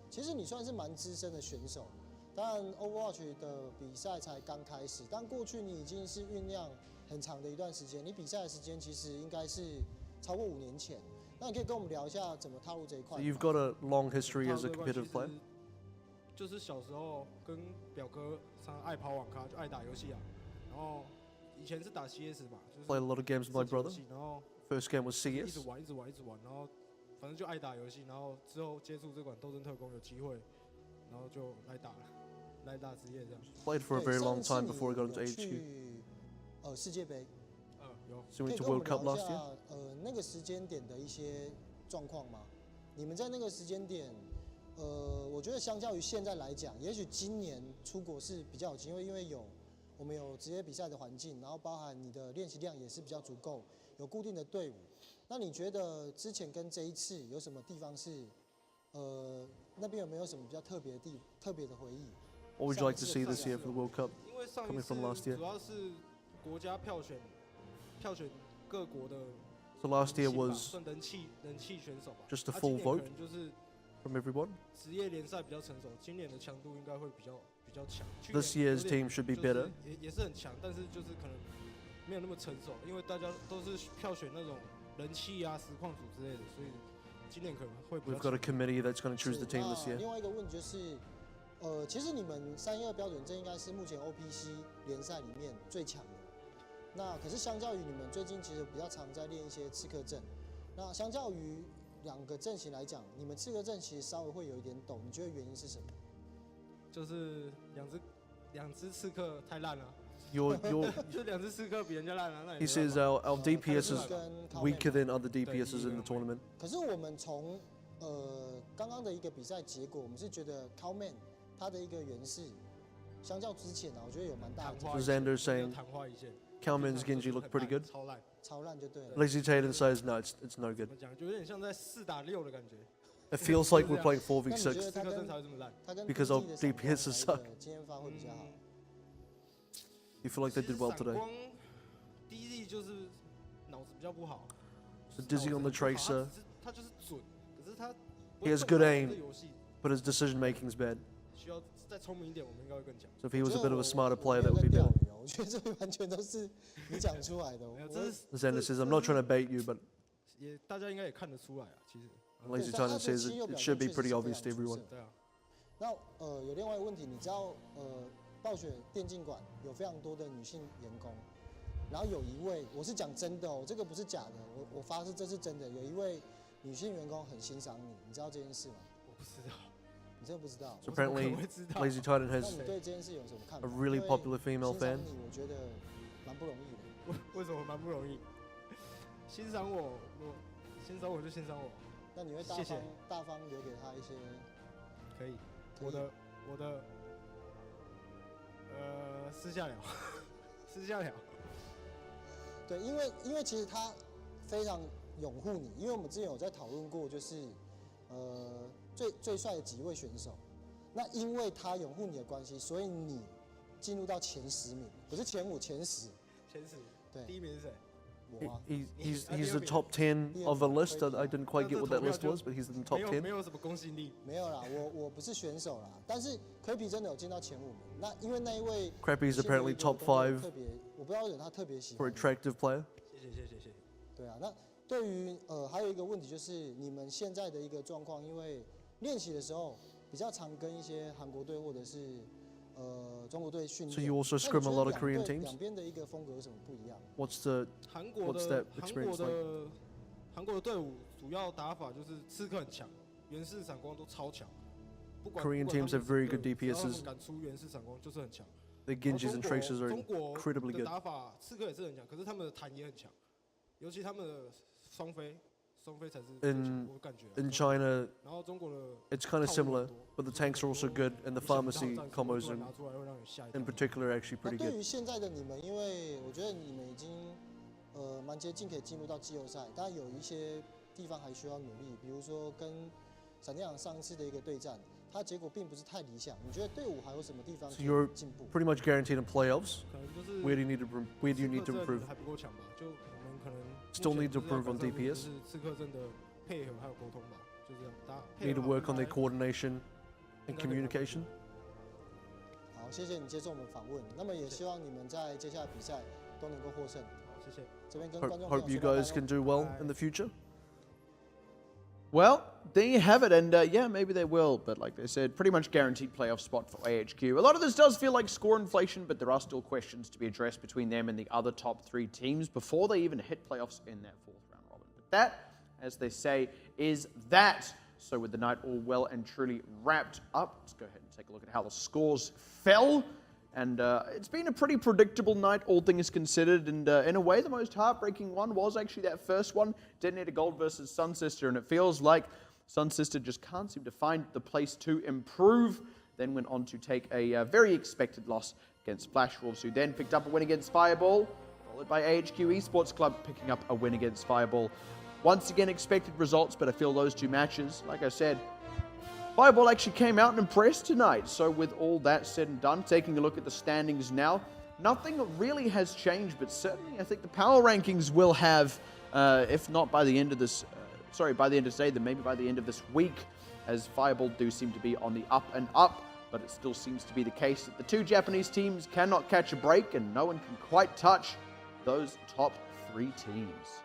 其实你算是蛮资深的选手，当然 Overwatch 的比赛才刚开始，但过去你已经是酝酿很长的一段时间，你比赛的时间其实应该是超过5年前。那你可以跟我们聊一下怎么踏入这一块 So you've got a long history as a competitive player. 就是小时候跟表哥常爱跑网咖，就爱打游戏啊。然后以前是打 CS 嘛，就是 Played a lot of games with my 射击游 brother. 戏然后 First game was 一 CS. 直玩，然后反正就爱打游戏。然后之后接触这款斗争特工有机会，然后就来打了，来打职业这样。 Played for a 对 very long 上 time 次 before he got 你 into 有 HQ. 去世界杯，有。 So 可 we 以 went to 跟我 World 们 Cup 聊一 last 下 year. 那个时间点的一些状况吗？你们在那个时间点，我觉得相较于现在来讲，也许今年出国是比较有机会，因为我们有职业比赛的环境，然后包含你的练习量也是比较足够，有固定的队伍。那你觉得之前跟这一次有什么地方是，那边有没有什么比较特别的回忆？ What would you like to see this year for the World Cup? 因为上一 Coming 次 from last year. 主要是国家票选各国的 So last year 明星吧 was 算人气选手吧。 just a 啊 full 今年可 vote 能就是 from everyone. 职业联赛比较成熟，今年的强度应该会比较强。去 This 年 year's 有点 team should be 就是 better. 也是很强，但是就是可能没有那么成熟，因为大家都是票选那种人气啊、实况组之类的，所以今年可能会比 We've 较 got a 强。 committee that's going to choose the team this 那 year. 另外一个问题就是，其实你们312标准这应该是目前 OPC 联赛里面最强的。那可是相较于你们最近其实比较常在练一些刺客阵，那相较于2个阵型来讲，你们刺客阵其实稍微会有一点抖，你觉得原因是什么？就是两只刺客太烂了，Your 就2只刺客比人家烂了。那也 he 没 says 办法 our DPS is 跟 weaker than other DPSs in the tournament. 可是我们从刚刚的一个比赛结果，我们是觉得 Cowman 他的一个原势，相较之前啊，我觉得有蛮大的昙花 So 一现 Xander saying 昙花一现。 Kalman's Genji looked pretty good. 超烂。超烂就对了。 Lazy Titan says no, it's no 怎 good. 么讲？就有点像在4打6的感觉。 It feels like we're playing 那你觉 4v6. 得刺客阵才会这么烂。他跟 Because Pixie of 的闪光 DPS 哪一个经验发挥比较好？ You feel like they did well 闪 today? 光第一粒就是脑子比较不好。 So Dizzy on the tracer. 他就是准，可是他 He has good aim, but his decision making is bad. 需要再聪明一点，我们应该会更强。 So if he was a bit of a smarter player, that would be better. 我觉得这完全都是你讲出来的。Xander says, I'm not trying to bait you, but 也大家应该也看得出来啊，其实。 Lazy Titan says it should be pretty obvious to everyone. 对啊。那有另外一个问题，你知道暴雪电竞馆有非常多的女性员工，然后有一位，我是讲真的哦，这个不是假的，我发誓这是真的，有一位女性员工很欣赏你，你知道这件事吗？我不知道。 你真的不知道？ So apparently, Lazy Titan 那 has 你对这件事有什么看法 a really popular female 欣赏 fan. 你，我觉得蛮不容易的。为什么蛮不容易？欣赏我欣赏我就欣赏我。那你会大方留给他一些？可以，我的私下聊，私下聊。对，因为其实他非常拥护你，因为我们之前有在讨论过，就是最帅的几位选手，那因为他拥护你的关系，所以你进入到前10名，不是前5，前10。前10，对，第1名是谁？ He's the top 10 of a list. I didn't quite get what that list was, but he's in the top 10. 没有什么公信力。没有啦，我不是选手啦，但是 Crappy 真的有进到前5名。那因为那一位 Crappy is apparently top 5特别，我不知道为什么他特别喜 for 欢。 attractive player. 谢谢。对啊，那对于还有一个问题就是你们现在的一个状况，因为练习的时候比较常跟一些韩国队或者是中国队训练。 So you also scrim a lot of Korean teams? 两边的一个风格有什么不一样？ What's that experience like? 韩国的队伍主要打法就是刺客很强，原式闪光都超强。Korean teams have very good DPSs. 敢出原式闪光就是很强。 Their Genjis and Tracers are incredibly 中国的 good. 打法刺客也是很强，可是他们的弹也很强，尤其他们的双飞才是最强，我感觉。In China, 然后中国的 it's kind of similar, but the tanks are also good, and the pharmacy combos in particular are actually pretty 对 good. 于现在的你们，因为我觉得你们已经蛮接近可以进入到季后赛，但有一些地方还需要努力，比如说跟闪电狼上一次的一个对战，它结果并不是太理想。你觉得队伍还有什么地方可 So 以 you're 进步？ pretty much guaranteed in playoffs. 可能就是 Where do you need to improve? 还不够强吧？就我们可能 Still need to improve on DPS. 就是刺客阵的配合还有沟通吧，就这样。Need to work on their coordination and communication. 好，谢谢你接受我们访问。那么也希望你们在接下来比赛都能够获胜。好，谢谢。这边跟观众朋友 Hope you 说拜拜 guys 咯 can do well in the future. Well, there you have it, and yeah, maybe they will, but like they said, pretty much guaranteed playoff spot for AHQ. A lot of this does feel like score inflation, but there are still questions to be addressed between them and the other top 3 teams before they even hit playoffs in that 4th round robin. But that, as they say, is that. So with the night all well and truly wrapped up, let's go ahead and take a look at how the scores fell. And it's been a pretty predictable night, all things considered. And in a way, the most heartbreaking one was actually that first one, Detonator Gold versus Sun Sister. And it feels like Sun Sister just can't seem to find the place to improve. Then went on to take a very expected loss against Splash Wolves, who then picked up a win against Fireball, followed by AHQ Esports Club picking up a win against Fireball. Once again, expected results, but I feel those 2 matches, like I said, Fireball actually came out and impressed tonight. So with all that said and done, taking a look at the standings now, nothing really has changed, but certainly I think the power rankings will have, if not by the end of this, by the end of today, then maybe by the end of this week, as Fireball do seem to be on the up and up, but it still seems to be the case that the 2 Japanese teams cannot catch a break and no one can quite touch those top 3 teams.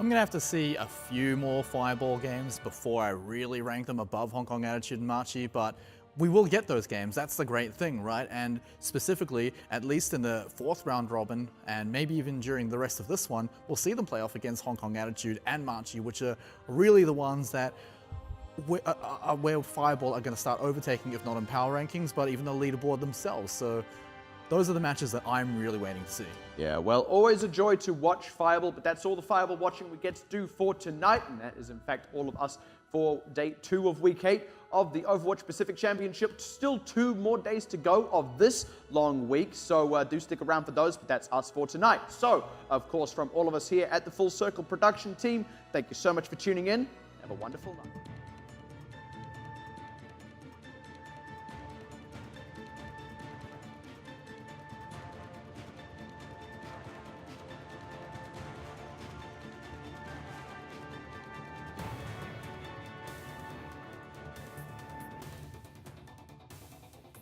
I'm going to have to see a few more Fireball games before I really rank them above Hong Kong Attitude and Marchi, but we will get those games. That's the great thing, right? And specifically, at least in the 4th round robin, and maybe even during the rest of this one, we'll see them play off against Hong Kong Attitude and Marchi, which are really the ones that where Fireball are going to start overtaking, if not in power rankings, but even the leaderboard themselves. So those are the matches that I'm really waiting to see. Yeah, well, always a joy to watch Fireball, but that's all the Fireball watching we get to do for tonight, and that is in fact all of us for day 2 of week 8 of the Overwatch Pacific Championship. Still 2 more days to go of this long week, so do stick around for those, but that's us for tonight. So, of course, from all of us here at the Full Circle production team, thank you so much for tuning in. Have a wonderful night.